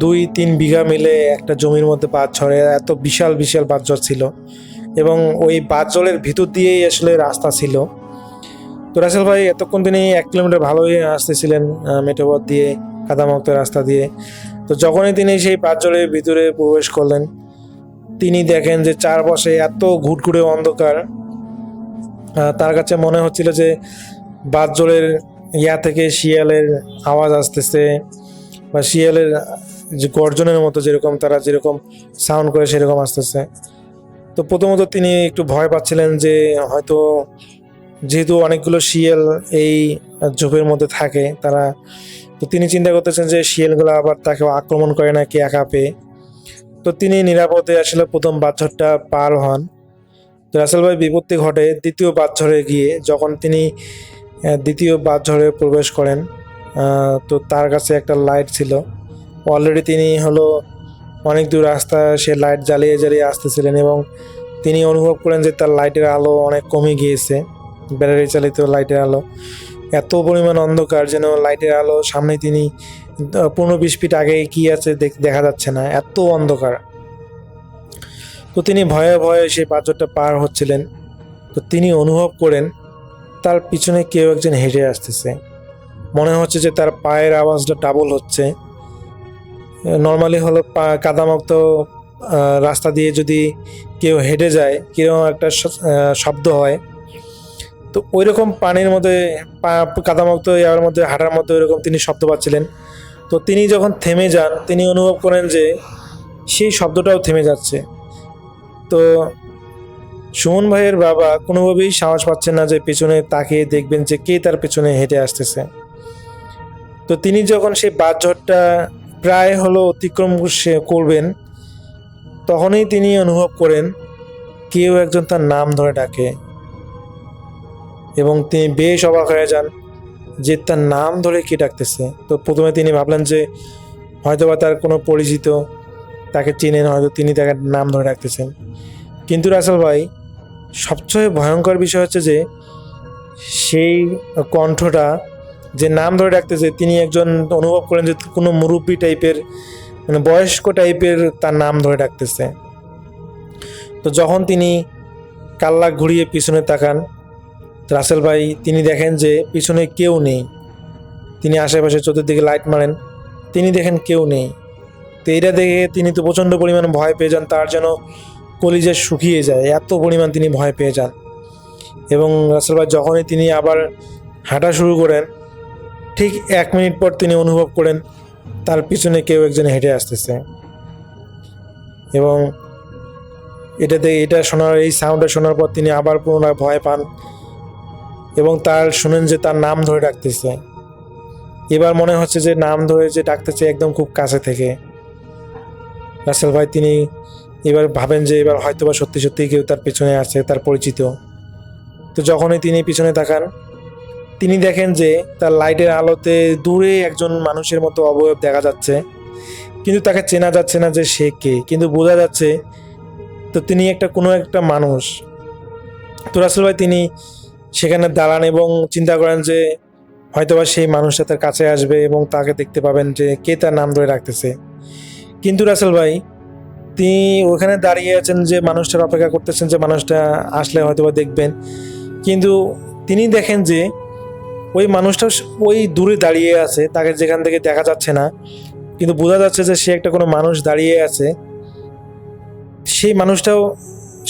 2-3 বিঘা মিলে একটা জমির মধ্যে পাথরে এত বিশাল বিশাল পাথর ছিল, এবং ওই পাথরের ভিতর দিয়েই আসলে রাস্তা ছিল। তো রাসেল ভাই এতক্ষণ তিনি 1 কিলোমিটার ভালোই আসতেছিলেন মেঠোপথ দিয়ে, কাদামুক্ত রাস্তা দিয়ে। তো যখনই তিনি সেই পাথরের ভিতরে প্রবেশ করলেন তিনি দেখেন যে চারপাশে এত ঘুটঘুটে অন্ধকার। তার কাছে মনে হচ্ছিল যে পাথরের থেকে শিয়ালের আওয়াজ আসতেছে, বা শিয়ালের যে গর্জনের মতো তারা যেরকম সাউন্ড করে সেরকম আসতেছে। তো প্রথমত তিনি একটু ভয় পাচ্ছিলেন যে হয়তো, যেহেতু অনেকগুলো শিয়াল এই ঝোপের মধ্যে থাকে তো তিনি চিন্তা করতেছেন যে শিয়ালগুলো আবার তাকে আক্রমণ করে নাকি একা পেয়ে। তো তিনি নিরাপদে আসলে প্রথম পাথরটা পার হন। তো রাসেল ভাই বিপত্তি ঘটে দ্বিতীয় পাথরে গিয়ে। যখন তিনি দ্বিতীয় পাথরে প্রবেশ করেন তো তার কাছে একটা লাইট ছিল। অলরেডি তিনি অনেক দূর রাস্তা সে লাইট জ্বালিয়ে জ্বালিয়ে আসতেছিলেন, এবং তিনি অনুভব করেন যে তার লাইটের আলো অনেক কমে গিয়েছে, ব্যাটারি চালিত লাইটের আলো। এত পরিমাণ অন্ধকার যেন লাইটের আলো সামনে তিনি 15-20 ফিট আগে কি আছে দেখা যাচ্ছে না, এত অন্ধকার। তো তিনি ভয়ে ভয়ে সেই পাথরটা পার হচ্ছিলেন। তো তিনি অনুভব করেন তার পিছনে কেউ একজন হেঁটে আসতেছে। মনে হচ্ছে যে তার পায়ের আওয়াজটা ডাবল হচ্ছে। নর্মালি কাদামুক্ত রাস্তা দিয়ে যদি কেউ হেঁটে যায় কিরকম একটা শব্দ হয়, তো ওই রকম পানির মধ্যে কাদামুক্ত ইয়ার মধ্যে হাঁটার মধ্যে ওইরকম তিনি শব্দ পাচ্ছিলেন। তো তিনি যখন থেমে যান তিনি অনুভব করেন যে সেই শব্দটাও থেমে যাচ্ছে। তো সুমন ভাইয়ের বাবা কোনোভাবেই সাহস পাচ্ছেন না যে পেছনে তাকিয়ে দেখবেন যে কে তার পেছনে হেঁটে আসতেছে। তো তিনি যখন সেই বাঁশঝড়টা প্রায় হলো অতিক্রম করবেন, তখনই তিনি অনুভব করেন কেউ একজন তার নাম ধরে ডাকে এবং তিনি বেশ অবাক হয়ে যান যে তার নাম ধরে কে ডাকতেছে। তো প্রথমে তিনি ভাবলেন যে হয়তোবা তার কোনো পরিচিত, তাকে চেনেন, হয়তো তিনি তাকে নাম ধরে ডাকতেছেন। কিন্তু রাসেল ভাই সবচেয়ে ভয়ঙ্কর বিষয় হচ্ছে যে সেই কণ্ঠটা যে নাম ধরে ডাকতেছে তিনি একজন অনুভব করেন যে কোনো মুরব্বী টাইপের, মানে বয়স্ক টাইপের তার নাম ধরে ডাকতেছে। তো যখন তিনি কাল্লা ঘুরিয়ে পিছনে তাকান রাসেল ভাই তিনি দেখেন যে পিছনে কেউ নেই। তিনি আশেপাশে চতুর্দিকে লাইট মারেন, তিনি দেখেন কেউ নেই। তো এটা দেখে তিনি তো প্রচণ্ড পরিমাণ ভয় পেয়ে যান, তার যেন কলিজা শুকিয়ে যায়, এত পরিমাণ তিনি ভয় পেয়ে যান। এবং রাসেল ভাই যখনই তিনি আবার হাঁটা শুরু করেন, ঠিক 1 মিনিট পর তিনি অনুভব করেন তার পিছনে কেউ একজন হেঁটে আসতেছে। এবং এটা শোনার, এই সাউন্ডটা শোনার পর তিনি আবার পুনরায় ভয় পান এবং তার শুনেন যে তার নাম ধরে ডাকতেছে। এবার মনে হচ্ছে যে নাম ধরে যে ডাকতেছে একদম খুব কাছে থেকে। রাসেল ভাই তিনি এবার ভাবেন যে এবার হয়তোবা সত্যি সত্যি কেউ তার পিছনে আছে, তার পরিচিত। তো যখনই তিনি পিছনে তাকান তিনি দেখেন যে তার লাইটের আলোতে দূরে একজন মানুষের মতো অবয়ব দেখা যাচ্ছে, কিন্তু তাকে চেনা যাচ্ছে না যে সে কে, কিন্তু বোঝা যাচ্ছে তো তিনি কোনো একটা মানুষ। তো রাসেল ভাই তিনি সেখানে দাঁড়ান এবং চিন্তা করেন যে হয়তোবা সেই মানুষটা তার কাছে আসবে এবং তাকে দেখতে পাবেন যে কে তার নাম ধরে রাখতেছে। কিন্তু রাসেল ভাই তিনি ওখানে দাঁড়িয়ে আছেন, যে মানুষটার অপেক্ষা করতেছেন যে মানুষটা আসলে হয়তোবা দেখবেন, কিন্তু তিনি দেখেন যে ওই মানুষটা ওই দূরে দাঁড়িয়ে আছে, তাকে যেখান থেকে দেখা যাচ্ছে না, কিন্তু বোঝা যাচ্ছে যে সে একটা কোনো মানুষ দাঁড়িয়ে আছে, সেই মানুষটাও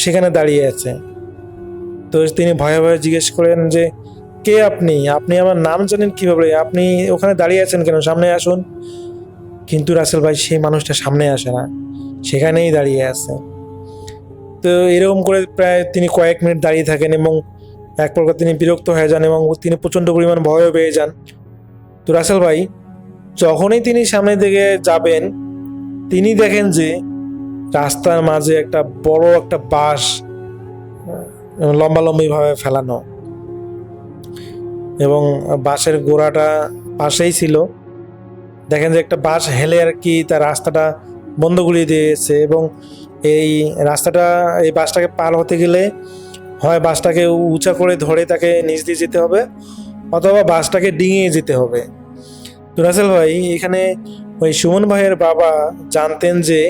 সেখানে দাঁড়িয়ে আছে। তো তিনি ভয়ে ভয়ে জিজ্ঞেস করেন যে কে আপনি, আপনি আমার নাম জানেন কিভাবে, আপনি ওখানে দাঁড়িয়ে আছেন কেন, সামনে আসুন। কিন্তু রাসেল ভাই সেই মানুষটা সামনে আসে না, সেখানেই দাঁড়িয়ে আছে। তো এরকম করে প্রায় তিনি কয়েক মিনিট দাঁড়িয়ে থাকেন এবং এক প্রকার তিনি বিরক্ত হয়ে যান এবং তিনি প্রচণ্ড পরিমাণ ভয়ও পেয়ে যান। তো রাসেল ভাই যখনই তিনি সামনের দিকে যাবেন তিনি দেখেন যে রাস্তার মাঝে একটা বড় একটা বাঁশ লম্বালম্বিভাবে ফেলানো এবং বাঁশের গোড়াটা পাশেই ছিল। দেখেন যে একটা বাঁশ হেলে আর কি তার রাস্তাটা বন্ধ করে দিয়েছে এবং এই রাস্তাটা, এই বাসটাকে পার হতে গেলে হয় বাসটাকে উঁচা করে ধরে তাকে নিচ দিয়ে যেতে হবে অথবা বাসটাকে ডিঙিয়ে যেতে হবে। তো রাসেল ভাই এখানে ওই সুমন ভাইয়ের বাবা জানতেন যে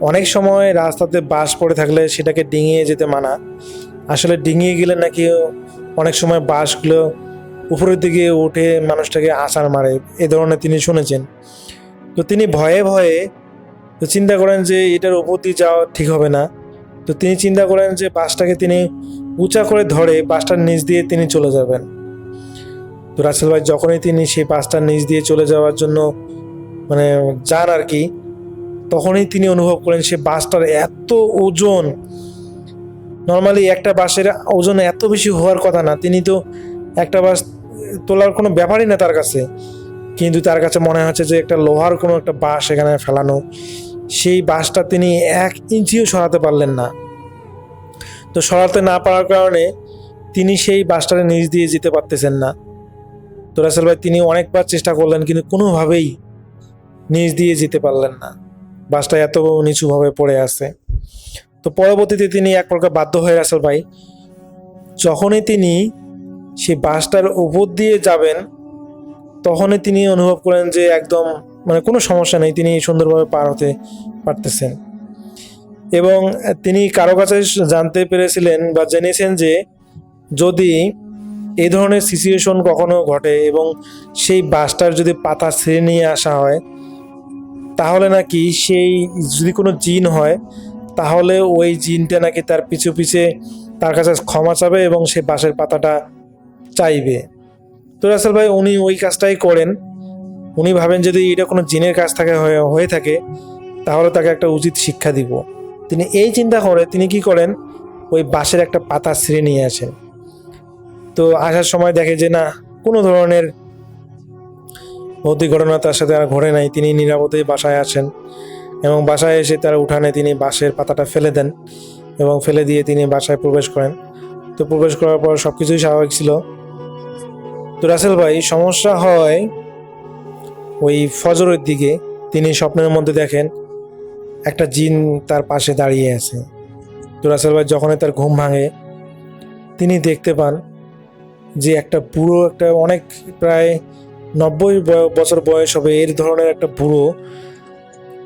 অনেক সময় রাস্তাতে বাস পড়ে থাকলে সেটাকে ডিঙিয়ে যেতে মানা, আসলে ডিঙিয়ে গেলে নাকি অনেক সময় বাসগুলো উপরের দিকে উঠে মানুষটাকে আছাড় মারে, এ ধরনের তিনি শুনেছেন। তো তিনি ভয়ে ভয়ে তো চিন্তা করেন যে এটার উপর দিয়ে যাওয়া ঠিক হবে না। তো তিনি চিন্তা করেন যে বাসটাকে তিনি উঁচা করে ধরে বাসটার নিচ দিয়ে তিনি চলে যাবেন। তো রাসেল ভাই যখনই তিনি সেই বাসটার নিচ দিয়ে চলে যাওয়ার জন্য মানে যান আর কি, তখনই তিনি অনুভব করেন সে বাসটার এত ওজন, নর্মালি একটা বাসের ওজন এত বেশি হওয়ার কথা না, তিনি তো একটা বাস তোলার কোনো ব্যাপারই না তার কাছে, কিন্তু তার কাছে মনে হচ্ছে যে একটা লোহার কোনো একটা বাস এখানে ফেলানো। সেই বাসটা তিনি 1 ইঞ্চিও সরাতে পারলেন না। তো সরাতে না পারার কারণে তিনি সেই বাসটার নিচ দিয়ে যেতে পারতেছেন না। তো রাসেল ভাই তিনি অনেকবার চেষ্টা করলেন কিন্তু কোনোভাবেই নিচ দিয়ে যেতে পারলেন না, বাসটা এত নিচুভাবে পড়ে আছে। তো পরবর্তীতে তিনি এক প্রকার বাধ্য হয়ে রাসেল ভাই যখনই তিনি সেই বাসটার উপর দিয়ে যাবেন তখনই তিনি অনুভব করেন যে একদম মানে কোনো সমস্যা নেই, তিনি সুন্দরভাবে পার হতে পারতেছেন। এবং তিনি কারো কাছে জানতে পেরেছিলেন বা জেনেছেন যে যদি এই ধরনের সিচুয়েশন কখনো ঘটে এবং সেই বাসটার যদি পাতা ছিঁড়ে নিয়ে আসা হয় তাহলে নাকি সেই যদি কোনো জিন হয় তাহলে ওই জিনটা নাকি তার পিছু পিছে তার কাছে ক্ষমা চাবে এবং সে বাঁশের পাতাটা চাইবে। তো রাসেল ভাই উনি ওই কাজটাই করেন। উনি ভাবেন যদি এটা কোনো জিনের কাজ হয়ে থাকে তাহলে তাকে একটা উচিত শিক্ষা দিব। তিনি এই চিন্তা করে তিনি কি করেন, ওই বাঁশের একটা পাতা ছিঁড়ে নিয়ে আসেন। তো আসার সময় দেখে যে না, কোনো ধরনের ভৌতিক ঘটনা তার সাথে আর ঘটে নাই। তিনি নিরাপদেই বাসায় আসেন এবং বাসায় এসে তার উঠানে তিনি বাঁশের পাতাটা ফেলে দেন এবং ফেলে দিয়ে তিনি বাসায় প্রবেশ করেন। তো প্রবেশ করার পর সব কিছুই স্বাভাবিক ছিল। তো রাসেল ভাই সমস্যা হয় ওই ফজরের দিকে। তিনি স্বপ্নের মধ্যে দেখেন একটা জিন তার পাশে দাঁড়িয়ে আছে। তো রাসেল ভাই যখনই তার ঘুম ভাঙে তিনি দেখতে পান যে একটা বুড়ো, একটা অনেক প্রায় 90 বছর বয়স হবে এর ধরনের একটা বুড়ো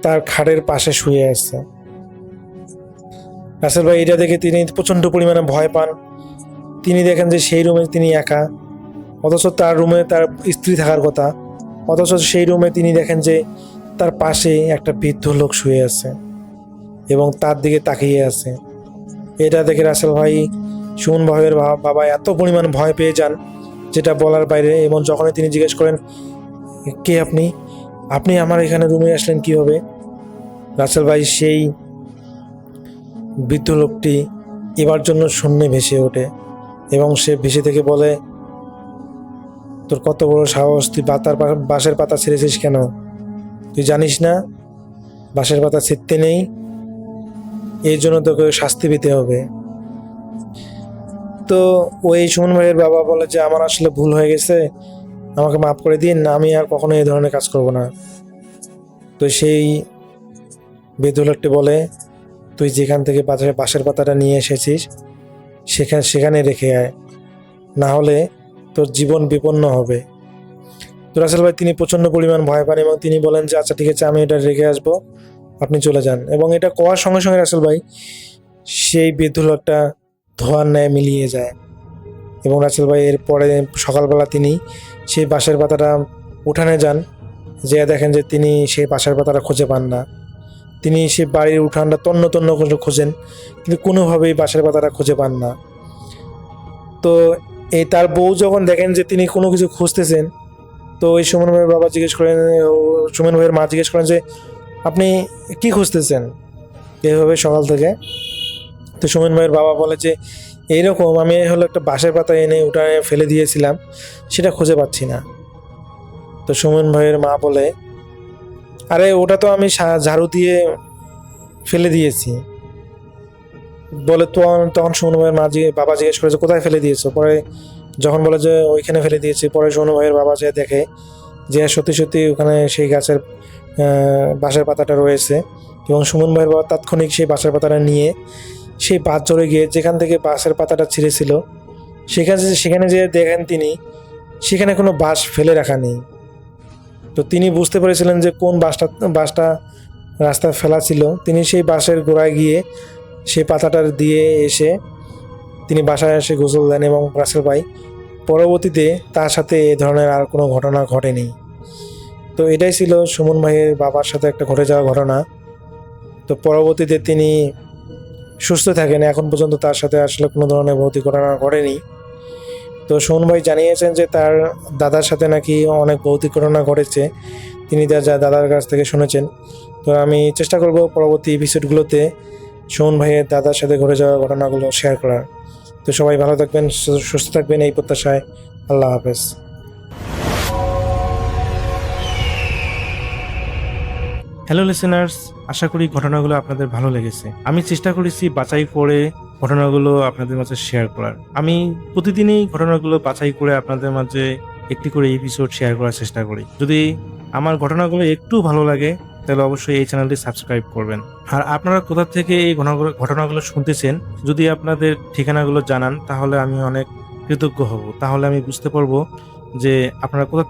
তার খাটের পাশে শুয়ে আছে। রাসেল ভাই এটা দেখে তিনি প্রচণ্ড পরিমাণে ভয় পান। তিনি দেখেন যে সেই রুমে তিনি একা, অথচ তার রুমে তার স্ত্রী থাকার কথা, অথচ সেই রুমে তিনি দেখেন যে তার পাশে একটা বৃদ্ধ লোক শুয়ে আছে এবং তার দিকে তাকিয়ে আছে। এটা দেখে রাসেল ভাই, সুমন ভাইয়ের বাবা এত পরিমাণ ভয় পেয়ে যান যেটা বলার বাইরে। এবং যখনই তিনি জিজ্ঞেস করেন কে আপনি, আপনি আমার এখানে রুমে আসলেন কীভাবে, রাসেল ভাই সেই বৃদ্ধ লোকটি এবার জন্য শূন্যে ভেসে ওঠে এবং সে ভেসে থেকে বলে, তোর কত বড় সাহস, তুই বাঁশের পাতা ছিঁড়েছিস কেন? তুই জানিস না বাঁশের পাতা ছিঁড়তে নেই, এই জন্য তোকে শাস্তি পেতে হবে। তো ওই সুমন ভাইয়ের বাবা বলে যে আমার আসলে ভুল হয়ে গেছে, আমাকে মাফ করে দিন, আমি আর কখনো এই ধরনের কাজ করব না। তো সেই বৃদ্ধ লোকটি বলে, তুই যেখান থেকে বাঁশের পাতাটা নিয়ে এসেছিস সেখানে রেখে আয়, না হলে তোর জীবন বিপন্ন হবে। তো রাসেল ভাই তিনি প্রচণ্ড পরিমাণ ভয় পান এবং তিনি বলেন যে আচ্ছা ঠিক আছে, আমি এটা রেখে আসবো, আপনি চলে যান। এবং এটা কোয়ার সঙ্গে সঙ্গে রাসেল ভাই সেই বৃদ্ধ লোকটা ধোঁয়ার ন্যায় মিলিয়ে যায়। এবং রাসেল ভাই এর পরে সকালবেলা তিনি সেই বাঁশের পাতাটা উঠানে যান, যে দেখেন যে তিনি সেই বাঁশের পাতাটা খুঁজে পান না। তিনি সেই বাড়ির উঠানটা তন্ন তন্ন করে খোঁজেন, কিন্তু কোনোভাবেই বাঁশের পাতাটা খুঁজে পান না। তো এই তার বউ যখন দেখেন যে তিনি কোনো কিছু খুঁজতেছেন, তো ওই সুমন ভাইয়ের বাবা জিজ্ঞেস করেন, সুমন ভাইয়ের মা জিজ্ঞেস করেন যে আপনি কি খুঁজতেছেন এইভাবে সকাল থেকে? তো সুমন ভাইয়ের বাবা বলে যে এইরকম আমি হলো একটা বাঁশের পাতা এনে উঠানে ফেলে দিয়েছিলাম, সেটা খুঁজে পাচ্ছি না। তো সুমন ভাইয়ের মা বলে, আরে ওটা তো আমি ঝাড়ু দিয়ে ফেলে দিয়েছি বলে। তখন সুমন ভাইয়ের বাবা জিজ্ঞেস করে যে কোথায় ফেলে দিয়েছো? পরে যখন বলে যে ওইখানে ফেলে দিয়েছি, পরে সুমন ভাইয়ের বাবা যে দেখে যে সত্যি সত্যি ওখানে সেই গাছের বাঁশের পাতাটা রয়েছে। এবং সুমন ভাইয়ের বাবা তাৎক্ষণিক সেই বাঁশের পাতাটা নিয়ে সেই বাঁশ জড়ে গিয়ে যেখান থেকে বাঁশের পাতাটা ছিঁড়েছিল সেখানে যে দেখেন তিনি সেখানে কোনো বাঁশ ফেলে রাখা নেই। তো তিনি বুঝতে পেরেছিলেন যে কোন বাঁশটা রাস্তায় ফেলা ছিল। তিনি সেই বাঁশের গোড়ায় গিয়ে সেই পাতাটা দিয়ে এসে তিনি বাসায় এসে গোসল দেন এবং রাসেল ভাই পরবর্তীতে তার সাথে এ ধরনের আর কোনো ঘটনা ঘটেনি। তো এটাই ছিল সুমন ভাইয়ের বাবার সাথে একটা ঘটে যাওয়া ঘটনা। তো পরবর্তীতে তিনি সুস্থ থাকেন, এখন পর্যন্ত তার সাথে আসলে কোনো ধরনের ভৌতিক ঘটনা ঘটেনি। তো সুমন ভাই জানিয়েছেন যে তার দাদার সাথে নাকি অনেক ভৌতিক ঘটনা ঘটেছে, তিনি তার দাদার কাছ থেকে শুনেছেন। তো আমি চেষ্টা করব পরবর্তী এপিসোডগুলোতে সুমন ভাইয়ের দাদার সাথে ঘটে যাওয়া ঘটনাগুলো শেয়ার করার। তো সবাই ভালো থাকবেন, সুস্থ থাকবেন এই প্রত্যাশায়। আল্লাহ হাফেজ। হ্যালো লিসেনার্স, আশা করি ঘটনাগুলো আপনাদের ভালো লেগেছে। আমি চেষ্টা করেছি বাছাই করে ঘটনাগুলো আপনাদের মাঝে শেয়ার করার। আমি প্রতিদিনই ঘটনাগুলো বাছাই করে আপনাদের মাঝে একটি করে এপিসোড শেয়ার করার চেষ্টা করি। যদি আমার ঘটনাগুলো একটু ভালো লাগে তাহলে অবশ্যই এই চ্যানেলটি সাবস্ক্রাইব করবেন। আর আপনারা কোথা থেকে এই ঘটনাগুলো শুনতেছেন যদি আপনাদের ঠিকানাগুলো জানান তাহলে আমি অনেক কৃতজ্ঞ হব। তাহলে আমি বুঝতে পারবো যে আপনারা কোথা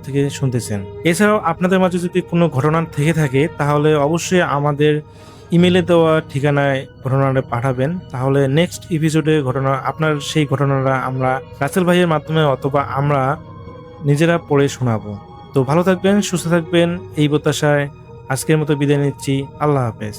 থেকে শুনতেছেন। এছাড়াও আপনাদের মাঝে যদি কোনো ঘটনা থেকে থাকে তাহলে অবশ্যই আমাদের ইমেলে দেওয়া ঠিকানায় ঘটনাটা পাঠাবেন। তাহলে নেক্সট এপিসোডে আপনার সেই ঘটনাটা আমরা রাসেল ভাইয়ের মাধ্যমে অথবা আমরা নিজেরা পড়ে শোনাবো। তো ভালো থাকবেন, সুস্থ থাকবেন এই প্রত্যাশায়। আজকের মতো বিদায় নিচ্ছি। আল্লাহ হাফেজ।